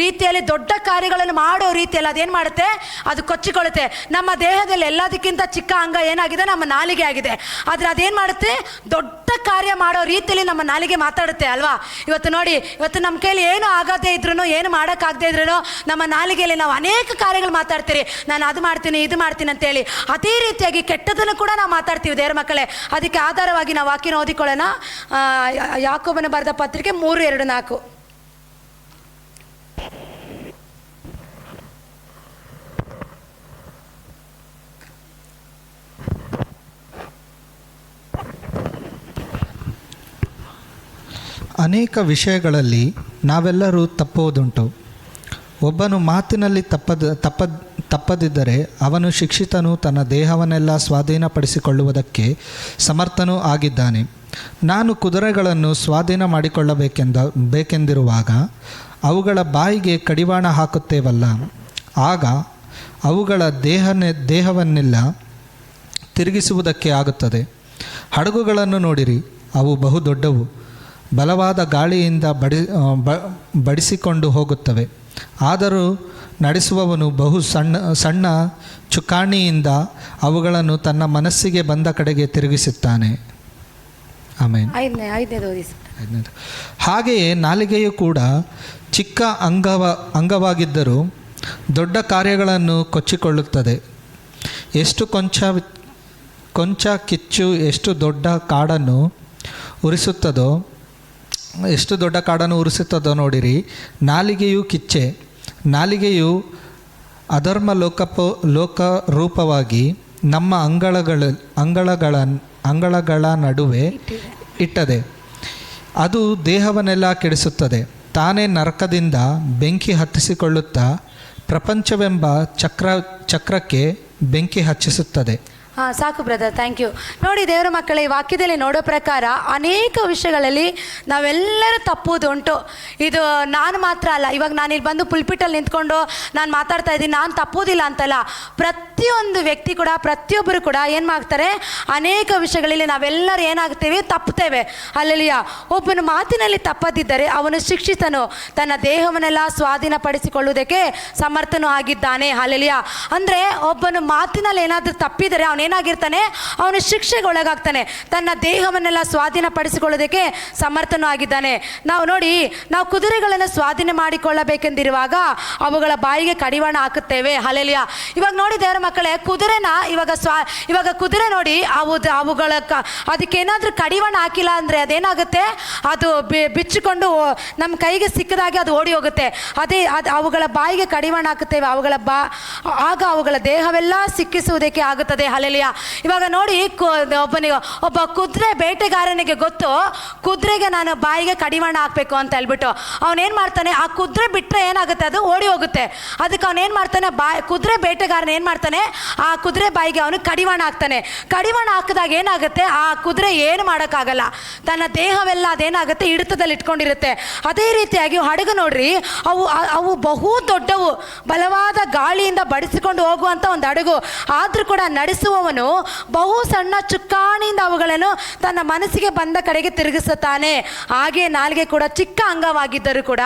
ರೀತಿಯಲ್ಲಿ, ದೊಡ್ಡ ಕಾರ್ಯಗಳನ್ನು ಮಾಡೋ ರೀತಿಯಲ್ಲಿ ಅದೇನು ಮಾಡುತ್ತೆ, ಅದು ಕೊಚ್ಚಿಕೊಳ್ಳುತ್ತೆ. ನಮ್ಮ ದೇಹದಲ್ಲಿ ಎಲ್ಲದಕ್ಕಿಂತ ಚಿಕ್ಕ ಅಂಗ ಏನಾಗಿದೆ, ನಮ್ಮ ನಾಲಿಗೆ ಆಗಿದೆ. ಆದರೆ ಅದೇನು ಮಾಡುತ್ತೆ, ದೊಡ್ಡ ಕಾರ್ಯ ಮಾಡೋ ರೀತಿಯಲ್ಲಿ ನಮ್ಮ ನಾಲಿಗೆ ಮಾತಾಡುತ್ತೆ ಅಲ್ವಾ. ಇವತ್ತು ನೋಡಿ, ಇವತ್ತು ನಮ್ಮ ಕೈಲಿ ಏನು ಆಗದೇ ಇದ್ರೂ, ಏನು ಮಾಡೋಕ್ಕಾಗದೇ ಇದ್ರೂ ನಮ್ಮ ನಾಲಿಗೆಯಲ್ಲಿ ನಾವು ಅನೇಕ ಕಾರ್ಯಗಳು ಮಾತಾಡ್ತೀರಿ, ನಾನು ಅದು ಮಾಡ್ತೀನಿ ಇದು ಮಾಡ್ತೀನಿ ಅಂತೇಳಿ. ಅದೇ ರೀತಿಯಾಗಿ ಕೆಟ್ಟದನ್ನು ಕೂಡ ನಾವು ಮಾತಾಡ್ತೀವಿ ದೇವರ ಮಕ್ಕಳೇ. ಅದಕ್ಕೆ ಆಧಾರವಾಗಿ ನಾವು ವಾಕ್ಯನ ಓದಿಕೊಳ್ಳೋಣ. ಯಾಕೋಬನ ಬರೆದ ಪತ್ರಿಕೆ 3:2-4. ಅನೇಕ ವಿಷಯಗಳಲ್ಲಿ ನಾವೆಲ್ಲರೂ ತಪ್ಪುವುದುಂಟು. ಒಬ್ಬನು ಮಾತಿನಲ್ಲಿ ತಪ್ಪದಿದ್ದರೆ ಅವನು ಶಿಕ್ಷಿತನು, ತನ್ನ ದೇಹವನ್ನೆಲ್ಲ ಸ್ವಾಧೀನಪಡಿಸಿಕೊಳ್ಳುವುದಕ್ಕೆ ಸಮರ್ಥನೂ ಆಗಿದ್ದಾನೆ. ನಾನು ಕುದುರೆಗಳನ್ನು ಸ್ವಾಧೀನ ಬೇಕೆಂದಿರುವಾಗ ಅವುಗಳ ಬಾಯಿಗೆ ಕಡಿವಾಣ ಹಾಕುತ್ತೇವಲ್ಲ, ಆಗ ಅವುಗಳ ದೇಹವನ್ನೆಲ್ಲ ತಿರುಗಿಸುವುದಕ್ಕೆ ಆಗುತ್ತದೆ. ಹಡಗುಗಳನ್ನು ನೋಡಿರಿ, ಅವು ಬಹು ದೊಡ್ಡವು, ಬಲವಾದ ಗಾಳಿಯಿಂದ ಬಡಿಸಿಕೊಂಡು ಹೋಗುತ್ತವೆ. ಆದರೂ ನಡೆಸುವವನು ಬಹು ಸಣ್ಣ ಚುಕ್ಕಾಣಿಯಿಂದ ಅವುಗಳನ್ನು ತನ್ನ ಮನಸ್ಸಿಗೆ ಬಂದ ಕಡೆಗೆ ತಿರುಗಿಸುತ್ತಾನೆ. ಆಮೇಲೆ ಹಾಗೆಯೇ ನಾಲಿಗೆಯು ಕೂಡ ಚಿಕ್ಕ ಅಂಗವಾಗಿದ್ದರೂ ದೊಡ್ಡ ಕಾರ್ಯಗಳನ್ನು ಕೊಚ್ಚಿಕೊಳ್ಳುತ್ತದೆ. ಎಷ್ಟು ಕೊಂಚ ಕಿಚ್ಚು ಎಷ್ಟು ದೊಡ್ಡ ಕಾಡನ್ನು ಉರಿಸುತ್ತದೋ ನೋಡಿರಿ. ನಾಲಿಗೆಯು ಕಿಚ್ಚೆ, ನಾಲಿಗೆಯು ಅಧರ್ಮ ಲೋಕರೂಪವಾಗಿ ನಮ್ಮ ಅಂಗಳಗಳ ನಡುವೆ ಇಟ್ಟದೆ. ಅದು ದೇಹವನ್ನೆಲ್ಲ ಕೆಡಿಸುತ್ತದೆ, ತಾನೇ ನರಕದಿಂದ ಬೆಂಕಿ ಹತ್ತಿಸಿಕೊಳ್ಳುತ್ತಾ ಪ್ರಪಂಚವೆಂಬ ಚಕ್ರಕ್ಕೆ ಬೆಂಕಿ ಹಚ್ಚಿಸುತ್ತದೆ. ಸಾಕು ಬ್ರದರ್, ಥ್ಯಾಂಕ್ ಯು. ನೋಡಿ ದೇವರ ಮಕ್ಕಳೇ, ಈ ವಾಕ್ಯದಲ್ಲಿ ನೋಡೋ ಪ್ರಕಾರ ಅನೇಕ ವಿಷಯಗಳಲ್ಲಿ ನಾವೆಲ್ಲರೂ ತಪ್ಪುವುದು ಉಂಟು. ಇದು ನಾನು ಮಾತ್ರ ಅಲ್ಲ, ಇವಾಗ ನಾನು ಇಲ್ಲಿ ಬಂದು ಪುಲ್ಪಿಟಲ್ಲಿ ನಿಂತ್ಕೊಂಡು ನಾನು ಮಾತಾಡ್ತಾ ಇದ್ದೀನಿ, ನಾನು ತಪ್ಪುವುದಿಲ್ಲ ಅಂತಲ್ಲ. ಪ್ರತಿಯೊಂದು ವ್ಯಕ್ತಿ ಕೂಡ, ಪ್ರತಿಯೊಬ್ಬರು ಕೂಡ ಏನು ಮಾಡ್ತಾರೆ, ಅನೇಕ ವಿಷಯಗಳಲ್ಲಿ ನಾವೆಲ್ಲರೂ ಏನಾಗ್ತೇವೆ, ತಪ್ಪುತ್ತೇವೆ. ಅಲ್ಲೆಲಿಯ ಒಬ್ಬನು ಮಾತಿನಲ್ಲಿ ತಪ್ಪದಿದ್ದರೆ ಅವನು ಶಿಕ್ಷಿತನು, ತನ್ನ ದೇಹವನ್ನೆಲ್ಲ ಸ್ವಾಧೀನಪಡಿಸಿಕೊಳ್ಳುವುದಕ್ಕೆ ಸಮರ್ಥನೂ ಆಗಿದ್ದಾನೆ. ಅಲ್ಲೆಲಿಯ ಅಂದರೆ ಒಬ್ಬನು ಮಾತಿನಲ್ಲಿ ಏನಾದರೂ ತಪ್ಪಿದರೆ ಏನಾಗಿರ್ತಾನೆ, ಅವನು ಶಿಕ್ಷೆಗೆ ಒಳಗಾಗ್ತಾನೆ. ತನ್ನ ದೇಹವನ್ನೆಲ್ಲ ಸ್ವಾಧೀನಪಡಿಸಿಕೊಳ್ಳೋದಕ್ಕೆ ಸಮರ್ಥನೂ ಆಗಿದ್ದಾನೆ. ನಾವು ನೋಡಿ, ನಾವು ಕುದುರೆಗಳನ್ನು ಸ್ವಾಧೀನ ಮಾಡಿಕೊಳ್ಳಬೇಕೆಂದಿರುವಾಗ ಅವುಗಳ ಬಾಯಿಗೆ ಕಡಿವಾಣ ಹಾಕುತ್ತೇವೆ. ಹಲ್ಲೆಲೂಯಾ. ಇವಾಗ ನೋಡಿ ದೇವರ ಮಕ್ಕಳೇ, ಕುದುರೆನ ಇವಾಗ ಕುದುರೆ ನೋಡಿ, ಅವುಗಳ ಅದಕ್ಕೇನಾದ್ರೂ ಕಡಿವಾಣ ಹಾಕಿಲ್ಲ ಅಂದರೆ ಅದೇನಾಗುತ್ತೆ, ಅದು ಬಿಚ್ಚಿಕೊಂಡು ನಮ್ಮ ಕೈಗೆ ಸಿಕ್ಕದಾಗಿ ಅದು ಓಡಿ ಹೋಗುತ್ತೆ. ಅವುಗಳ ಬಾಯಿಗೆ ಕಡಿವಾಣ ಹಾಕುತ್ತೇವೆ, ಆಗ ಅವುಗಳ ದೇಹವೆಲ್ಲ ಸಿಕ್ಕಿಸುವುದಕ್ಕೆ ಆಗುತ್ತದೆ. ಹಲ್ಲೆಲೂಯಾ. ಇವಾಗ ನೋಡಿ, ಒಬ್ಬ ಕುದುರೆ ಬೇಟೆಗಾರನಿಗೆ ಗೊತ್ತು, ಕುದುರೆಗೆ ನಾನು ಬಾಯಿಗೆ ಕಡಿವಾಣ ಹಾಕಬೇಕು ಅಂತ ಹೇಳ್ಬಿಟ್ಟು ಅವನೇನು ಮಾಡ್ತಾನೆ, ಆ ಕುದುರೆ ಬಿಟ್ಟರೆ ಏನಾಗುತ್ತೆ, ಅದು ಓಡಿ ಹೋಗುತ್ತೆ. ಅದಕ್ಕೆ ಅವನೇನು ಮಾಡ್ತಾನೆ, ಕುದುರೆ ಬೇಟೆಗಾರನ ಏನು ಮಾಡ್ತಾನೆ, ಆ ಕುದುರೆ ಬಾಯಿಗೆ ಅವನು ಕಡಿವಾಣ ಹಾಕ್ತಾನೆ. ಕಡಿವಾಣ ಹಾಕಿದಾಗ ಏನಾಗುತ್ತೆ, ಆ ಕುದುರೆ ಏನು ಮಾಡೋಕ್ಕಾಗಲ್ಲ, ತನ್ನ ದೇಹವೆಲ್ಲ ಅದೇನಾಗುತ್ತೆ, ಹಿಡಿತದಲ್ಲಿ ಇಟ್ಕೊಂಡಿರುತ್ತೆ. ಅದೇ ರೀತಿಯಾಗಿ ಹಡಗು ನೋಡ್ರಿ, ಅವು ಬಹು ದೊಡ್ಡವು, ಬಲವಾದ ಗಾಳಿಯಿಂದ ಬಡಿಸಿಕೊಂಡು ಹೋಗುವಂಥ ಒಂದು ಹಡಗು. ಆದರೂ ಕೂಡ ನಡೆಸುವ ಇರುವವನು ಬಹು ಸಣ್ಣ ಚುಕ್ಕಾಣಿಯಿಂದ ಅವುಗಳನ್ನು ತನ್ನ ಮನಸ್ಸಿಗೆ ಬಂದ ಕಡೆಗೆ ತಿರುಗಿಸುತ್ತಾನೆ. ಹಾಗೆ ನಾಲಿಗೆ ಕೂಡ ಚಿಕ್ಕ ಅಂಗವಾಗಿದ್ದರೂ ಕೂಡ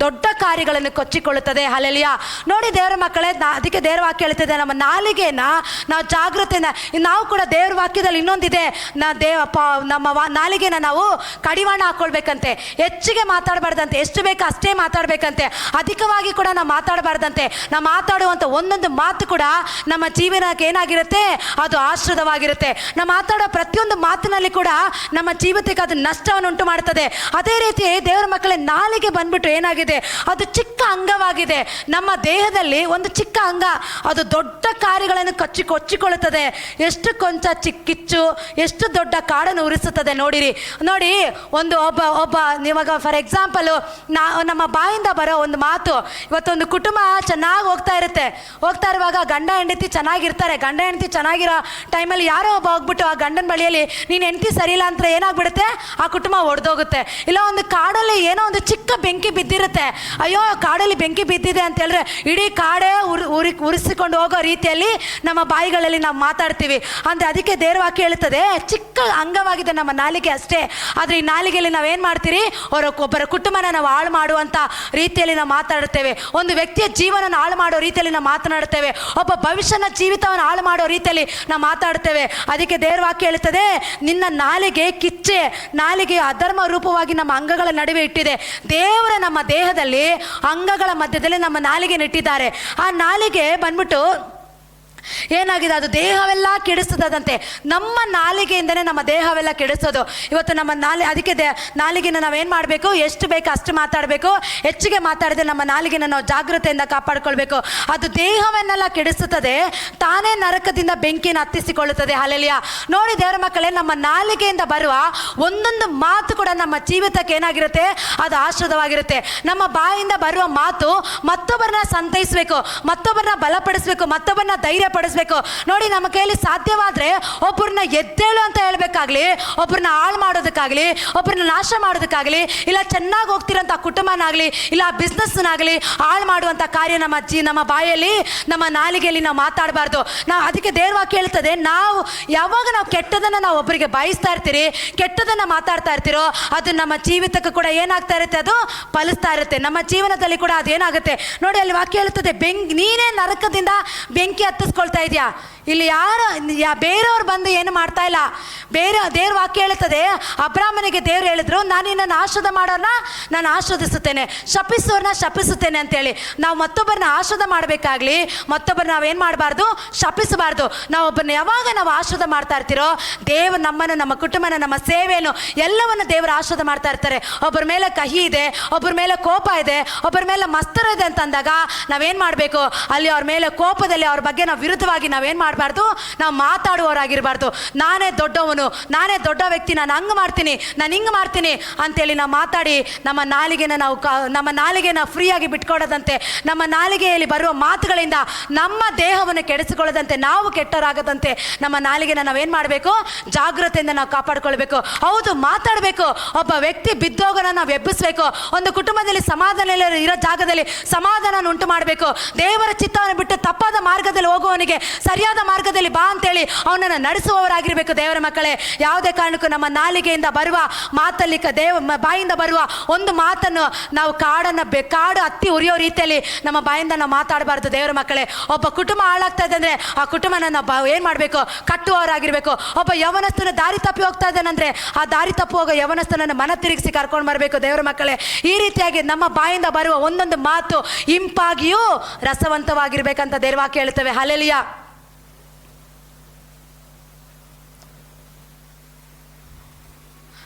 ದೊಡ್ಡ ಕಾರ್ಯಗಳನ್ನು ಕೊಚ್ಚಿಕೊಳ್ಳುತ್ತದೆ. ಹಲ್ಲೆಲೂಯಾ. ನೋಡಿ ದೇವರ ಮಕ್ಕಳೇ, ಅದಕ್ಕೆ ದೇವರ ವಾಕ್ಯ ಹೇಳ್ತಿದೆ, ನಮ್ಮ ನಾಲಿಗೆನ ನಾವು ಜಾಗೃತಿಯಿಂದ, ನಾವು ಕೂಡ ದೇವರ ವಾಕ್ಯದಲ್ಲಿ ಇನ್ನೊಂದಿದೆ, ನಮ್ಮ ನಾಲಿಗೆನ ನಾವು ಕಡಿವಾಣ ಹಾಕೊಳ್ಬೇಕಂತೆ. ಹೆಚ್ಚಿಗೆ ಮಾತಾಡಬಾರ್ದಂತೆ, ಎಷ್ಟು ಬೇಕೋ ಅಷ್ಟೇ ಮಾತಾಡಬೇಕಂತೆ. ಅಧಿಕವಾಗಿ ಕೂಡ ನಾವು ಮಾತಾಡಬಾರ್ದಂತೆ. ನಾವು ಮಾತಾಡುವಂಥ ಒಂದೊಂದು ಮಾತು ಕೂಡ ನಮ್ಮ ಜೀವನಕ್ಕೆ ಏನಾಗಿರುತ್ತೆ, ಅದು ಆಶ್ರದವಾಗಿರುತ್ತೆ. ನಾವು ಮಾತಾಡೋ ಪ್ರತಿಯೊಂದು ಮಾತಿನಲ್ಲಿ ಕೂಡ ನಮ್ಮ ಜೀವಿತಕ್ಕೆ ಅದು ನಷ್ಟವನ್ನು ಉಂಟು ಮಾಡ್ತದೆ. ಅದೇ ರೀತಿ ದೇವರ ಮಕ್ಕಳೇ, ನಾಲಿಗೆ ಬಂದ್ಬಿಟ್ಟು ಏನಾಗಿದೆ, ಅದು ಚಿಕ್ಕ ಅಂಗವಾಗಿದೆ. ನಮ್ಮ ದೇಹದಲ್ಲಿ ಒಂದು ಚಿಕ್ಕ ಅಂಗ, ಅದು ದೊಡ್ಡ ಕಾರ್ಯಗಳನ್ನು ಕೊಚ್ಚಿಕೊಳ್ಳುತ್ತದೆ. ಎಷ್ಟು ಕೊಂಚ ಕಿಚ್ಚು ಎಷ್ಟು ದೊಡ್ಡ ಕಾಡನ್ನು ಉರಿಸುತ್ತದೆ. ನೋಡಿ ಒಬ್ಬ ಇವಾಗ ಫಾರ್ ಎಕ್ಸಾಂಪಲ್ ನಮ್ಮ ಬಾಯಿಂದ ಬರೋ ಒಂದು ಮಾತು, ಇವತ್ತೊಂದು ಕುಟುಂಬ ಚೆನ್ನಾಗಿ ಹೋಗ್ತಾ ಇರುವಾಗ ಗಂಡ ಹೆಂಡತಿ ಚೆನ್ನಾಗಿರ್ತಾರೆ. ಗಂಡ ಹೆಂಡತಿ ಚೆನ್ನಾಗಿರೋ ಟೈಮಲ್ಲಿ ಯಾರೋ ಒಬ್ಬ ಹೋಗ್ಬಿಟ್ಟು ಆ ಗಂಡನ ಬಳಿಯಲ್ಲಿ ನೀನು ಹೆಂಡತಿ ಸರಿ ಇಲ್ಲ ಅಂತ ಏನಾಗ್ಬಿಡುತ್ತೆ, ಆ ಕುಟುಂಬ ಒಡೆದೋಗುತ್ತೆ. ಇಲ್ಲ ಒಂದು ಕಾಡಲ್ಲಿ ಏನೋ ಒಂದು ಚಿಕ್ಕ ಬೆಂಕಿ ಬಿದ್ದಿರುತ್ತೆ. ಅಯ್ಯೋ ಕಾಡಲ್ಲಿ ಬೆಂಕಿ ಬಿದ್ದಿದೆ ಅಂತ ಹೇಳಿದ್ರೆ ಇಡೀ ಕಾಡೇ ಉರಿಸಿಕೊಂಡು ಹೋಗೋ ರೀತಿಯಲ್ಲಿ ನಮ್ಮ ಬಾಯಿಗಳಲ್ಲಿ ನಾವು ಮಾತಾಡ್ತೀವಿ. ಅಂದರೆ ಅದಕ್ಕೆ ದೇವರ ವಾಕ್ಯ ಹೇಳುತ್ತದೆ, ಚಿಕ್ಕ ಅಂಗವಾಗಿದೆ ನಮ್ಮ ನಾಲಿಗೆ ಅಷ್ಟೇ. ಆದರೆ ಈ ನಾಲಿಗೆಯಲ್ಲಿ ನಾವೇನು ಮಾಡ್ತೀರಿ, ಒಬ್ಬರ ಕುಟುಂಬನ ನಾವು ಹಾಳು ಮಾಡುವಂಥ ರೀತಿಯಲ್ಲಿ ನಾವು ಮಾತಾಡುತ್ತೇವೆ. ಒಂದು ವ್ಯಕ್ತಿಯ ಜೀವನ ಹಾಳು ಮಾಡೋ ರೀತಿಯಲ್ಲಿ ನಾವು ಮಾತನಾಡುತ್ತೇವೆ. ಒಬ್ಬ ಭವಿಷ್ಯನ ಜೀವಿತವನ್ನು ಹಾಳು ಮಾಡೋ ರೀತಿಯಲ್ಲಿ ನಾವು ಮಾತಾಡ್ತೇವೆ. ಅದಕ್ಕೆ ದೇವರ ವಾಕ್ಯ ಹೇಳುತ್ತದೆ, ನಿನ್ನ ನಾಲಿಗೆ ಕಿಚ್ಚೆ, ನಾಲಿಗೆ ಅಧರ್ಮ ರೂಪವಾಗಿ ನಮ್ಮ ಅಂಗಗಳ ನಡುವೆ ಇಟ್ಟಿದೆ. ದೇವರ ನಮ್ಮ ದೇಹದಲ್ಲಿ ಅಂಗಗಳ ಮಧ್ಯದಲ್ಲಿ ನಮ್ಮ ನಾಲಿಗೆ ನೆಟ್ಟಿದ್ದಾರೆ. ಆ ನಾಲಿಗೆ ಬಂದ್ಬಿಟ್ಟು ಏನಾಗಿದೆ, ಅದು ದೇಹವೆಲ್ಲ ಕೆಡಿಸ್ತದಂತೆ. ನಮ್ಮ ನಾಲಿಗೆಯಿಂದನೇ ನಮ್ಮ ದೇಹವೆಲ್ಲ ಕೆಡಿಸೋದು. ಇವತ್ತು ನಮ್ಮ ಅದಕ್ಕೆ ನಾಲಿಗೆನ ನಾವೇನು ಮಾಡಬೇಕು, ಎಷ್ಟು ಬೇಕೋ ಅಷ್ಟು ಮಾತಾಡಬೇಕು. ಹೆಚ್ಚಿಗೆ ಮಾತಾಡಿದ್ರೆ ನಮ್ಮ ನಾಲಿಗೆನ ನಾವು ಜಾಗೃತೆಯಿಂದ ಕಾಪಾಡ್ಕೊಳ್ಬೇಕು. ಅದು ದೇಹವನ್ನೆಲ್ಲ ಕೆಡಿಸುತ್ತದೆ, ತಾನೇ ನರಕದಿಂದ ಬೆಂಕಿಯನ್ನು ಹತ್ತಿಸಿಕೊಳ್ಳುತ್ತದೆ. ಹಲ್ಲೆಲೂಯಾ. ನೋಡಿ ದೇವರ ಮಕ್ಕಳೇ, ನಮ್ಮ ನಾಲಿಗೆಯಿಂದ ಬರುವ ಒಂದೊಂದು ಮಾತು ಕೂಡ ನಮ್ಮ ಜೀವಿತಕ್ಕೆ ಏನಾಗಿರುತ್ತೆ, ಅದು ಆಶ್ರದವಾಗಿರುತ್ತೆ. ನಮ್ಮ ಬಾಯಿಂದ ಬರುವ ಮಾತು ಮತ್ತೊಬ್ಬರನ್ನ ಸಂತೈಸಬೇಕು, ಮತ್ತೊಬ್ಬರನ್ನ ಬಲಪಡಿಸಬೇಕು, ಮತ್ತೊಬ್ಬರನ್ನ ಧೈರ್ಯ ಪಡಿಸ್ಬೇಕು. ನೋಡಿ, ನಮ್ಮ ಕೈಯಲ್ಲಿ ಸಾಧ್ಯವಾದ್ರೆ ಒಬ್ಬರನ್ನ ಎದ್ದೇಳು ಅಂತ ಹೇಳ್ಬೇಕಾಗ್ಲಿ, ಒಬ್ಬರನ್ನ ಹಾಳು ಮಾಡೋದಕ್ಕಾಗ್ಲಿ, ಒಬ್ಬರನ್ನ ನಾಶ ಮಾಡೋದಕ್ಕಾಗ್ಲಿ, ಇಲ್ಲ ಚೆನ್ನಾಗಿ ಹೋಗ್ತಿರೋಂಥ ಕುಟುಂಬನಾಗ್ಲಿ, ಇಲ್ಲ ಬಿಸ್ನೆಸ್ನಾಗಲಿ ಹಾಳು ಮಾಡುವಂಥ ಕಾರ್ಯ ನಮ್ಮ ಬಾಯಲ್ಲಿ, ನಮ್ಮ ನಾಲಿಗೆಯಲ್ಲಿ ನಾವು ಮಾತಾಡಬಾರ್ದು. ನಾವು ಅದಕ್ಕೆ ದೇವರ ವಾಕ್ಯ ಹೇಳ್ತದೆ, ಯಾವಾಗ ನಾವು ಕೆಟ್ಟದನ್ನು ನಾವು ಒಬ್ಬರಿಗೆ ಬಯಸ್ತಾ ಇರ್ತೀರಿ, ಕೆಟ್ಟದನ್ನು ಮಾತಾಡ್ತಾ ಇರ್ತೀರೋ, ಅದು ನಮ್ಮ ಜೀವಿತಕ್ಕೂ ಕೂಡ ಏನಾಗ್ತಾ ಇರುತ್ತೆ, ಅದು ಫಲಿಸ್ತಾ ಇರುತ್ತೆ. ನಮ್ಮ ಜೀವನದಲ್ಲಿ ಕೂಡ ಅದೇನಾಗುತ್ತೆ. ನೋಡಿ, ಅಲ್ಲಿ ವಾಕ್ಯ ಹೇಳ್ತದೆ, ನೀನೇ ನರಕದಿಂದ ಬೆಂಕಿ ಹತ್ತಿಸ್ಕೊಳ್ತಾ ಇದೆಯಾ. ಇಲ್ಲಿ ಬೇರೆಯವ್ರು ಬಂದು ಏನು ಮಾಡ್ತಾ ಇಲ್ಲ. ದೇವ್ರ ವಾಕ್ಯ ಹೇಳುತ್ತದೆ, ಅಬ್ರಾಮನಿಗೆ ದೇವ್ರು ಹೇಳಿದ್ರು, ನಾನು ನಿನ್ನನ್ನು ಆಶ್ರದ ಮಾಡೋರನ್ನ ನಾನು ಆಶ್ರದಿಸುತ್ತೇನೆ, ಶಪಿಸೋರನ್ನ ಶಪಿಸುತ್ತೇನೆ ಅಂತೇಳಿ. ನಾವು ಮತ್ತೊಬ್ಬರನ್ನ ಆಶ್ರದ ಮಾಡಬೇಕಾಗ್ಲಿ, ಮತ್ತೊಬ್ಬರನ್ನ ನಾವೇನು ಮಾಡಬಾರ್ದು, ಶಪಿಸಬಾರ್ದು. ನಾವು ಒಬ್ಬರನ್ನ ಯಾವಾಗ ನಾವು ಆಶ್ರದ ಮಾಡ್ತಾ ಇರ್ತೀರೋ, ದೇವ್ರು ನಮ್ಮನ್ನು, ನಮ್ಮ ಕುಟುಂಬನ, ನಮ್ಮ ಸೇವೆಯನ್ನು ಎಲ್ಲವನ್ನು ದೇವರು ಆಶ್ರದ ಮಾಡ್ತಾ ಇರ್ತಾರೆ. ಒಬ್ಬರ ಮೇಲೆ ಕಹಿ ಇದೆ, ಒಬ್ಬರ ಮೇಲೆ ಕೋಪ ಇದೆ, ಒಬ್ಬರ ಮೇಲೆ ಮಸ್ತರ ಇದೆ ಅಂತ ಅಂದಾಗ ನಾವೇನು ಮಾಡಬೇಕು, ಅಲ್ಲಿ ಅವ್ರ ಮೇಲೆ ಕೋಪದಲ್ಲಿ ಅವ್ರ ಬಗ್ಗೆ ನಾವು ವಿರುದ್ಧವಾಗಿ ನಾವೇನು ಮಾಡಬಾರ್ದು, ನಾವು ಮಾತಾಡುವವರಾಗಿರಬಾರ್ದು. ನಾನೇ ದೊಡ್ಡವನು, ನಾನೇ ದೊಡ್ಡ ವ್ಯಕ್ತಿ, ನಾನು ಹಂಗೆ ಮಾಡ್ತೀನಿ, ನಾನು ಹಿಂಗೆ ಮಾಡ್ತೀನಿ ಅಂತೇಳಿ ನಾವು ಮಾತಾಡಿ ನಮ್ಮ ನಾಲಿಗೆನ ಫ್ರೀಯಾಗಿ ಬಿಟ್ಕೊಡೋದಂತೆ, ನಮ್ಮ ನಾಲಿಗೆಯಲ್ಲಿ ಬರುವ ಮಾತುಗಳಿಂದ ನಮ್ಮ ದೇಹವನ್ನು ಕೆಡಿಸಿಕೊಳ್ಳದಂತೆ, ನಾವು ಕೆಟ್ಟವರಾಗದಂತೆ ನಮ್ಮ ನಾಲಿಗೆನ ನಾವೇನು ಮಾಡಬೇಕು, ಜಾಗೃತೆಯಿಂದ ನಾವು ಕಾಪಾಡ್ಕೊಳ್ಬೇಕು. ಹೌದು, ಮಾತಾಡಬೇಕು. ಒಬ್ಬ ವ್ಯಕ್ತಿ ಬಿದ್ದೋಗೋನ ನಾವು ಎಬ್ಬಿಸ್ಬೇಕು. ಒಂದು ಕುಟುಂಬದಲ್ಲಿ ಸಮಾಧಾನ ಇರೋ ಜಾಗದಲ್ಲಿ ಸಮಾಧಾನ ಉಂಟು ಮಾಡಬೇಕು. ದೇವರ ಚಿತ್ತವನ್ನು ಬಿಟ್ಟು ತಪ್ಪಾದ ಮಾರ್ಗದಲ್ಲಿ ಹೋಗುವವನಿಗೆ ಸರಿಯಾದ ಮಾರ್ಗದಲ್ಲಿ ಬಾ ಅಂತೇಳಿ ಅವನನ್ನು ನಡೆಸುವವರಾಗಿರ್ಬೇಕು. ದೇವರ ಮಕ್ಕಳೇ, ಯಾವುದೇ ಕಾರಣಕ್ಕೂ ನಮ್ಮ ನಾಲಿಗೆಯಿಂದ ಬರುವ ಮಾತಲ್ಲಿ ಬಾಯಿಂದ ಬರುವ ಒಂದು ಮಾತನ್ನು ನಾವು ಕಾಡು ಹತ್ತಿ ಉರಿಯೋ ರೀತಿಯಲ್ಲಿ ನಮ್ಮ ಬಾಯಿಂದ ನಾವು ಮಾತಾಡಬಾರ್ದು. ದೇವರ ಮಕ್ಕಳೇ, ಒಬ್ಬ ಕುಟುಂಬ ಹಾಳಾಗ್ತಾ ಇದೆ ಅಂದರೆ ಆ ಕುಟುಂಬನ ನಾವು ಏನು ಮಾಡಬೇಕು, ಕಟ್ಟುವವರಾಗಿರ್ಬೇಕು. ಒಬ್ಬ ಯವನಸ್ಥನ ದಾರಿ ತಪ್ಪಿ ಹೋಗ್ತಾ ಇದ್ದಾನಂದ್ರೆ ಆ ದಾರಿ ತಪ್ಪು ಹೋಗೋ ಯವನಸ್ಥನನ್ನು ಮನ ತಿರುಗಿಸಿ ಕರ್ಕೊಂಡು ಬರಬೇಕು. ದೇವರ ಮಕ್ಕಳೇ, ಈ ರೀತಿಯಾಗಿ ನಮ್ಮ ಬಾಯಿಂದ ಬರುವ ಒಂದೊಂದು ಮಾತು ಇಂಪಾಗಿಯೂ ರಸವಂತವಾಗಿರ್ಬೇಕಂತ ದೇವರ ವಾಕ್ಯ ಹೇಳ್ತೇವೆ. ಹಲ್ಲೆಲೂಯಾ.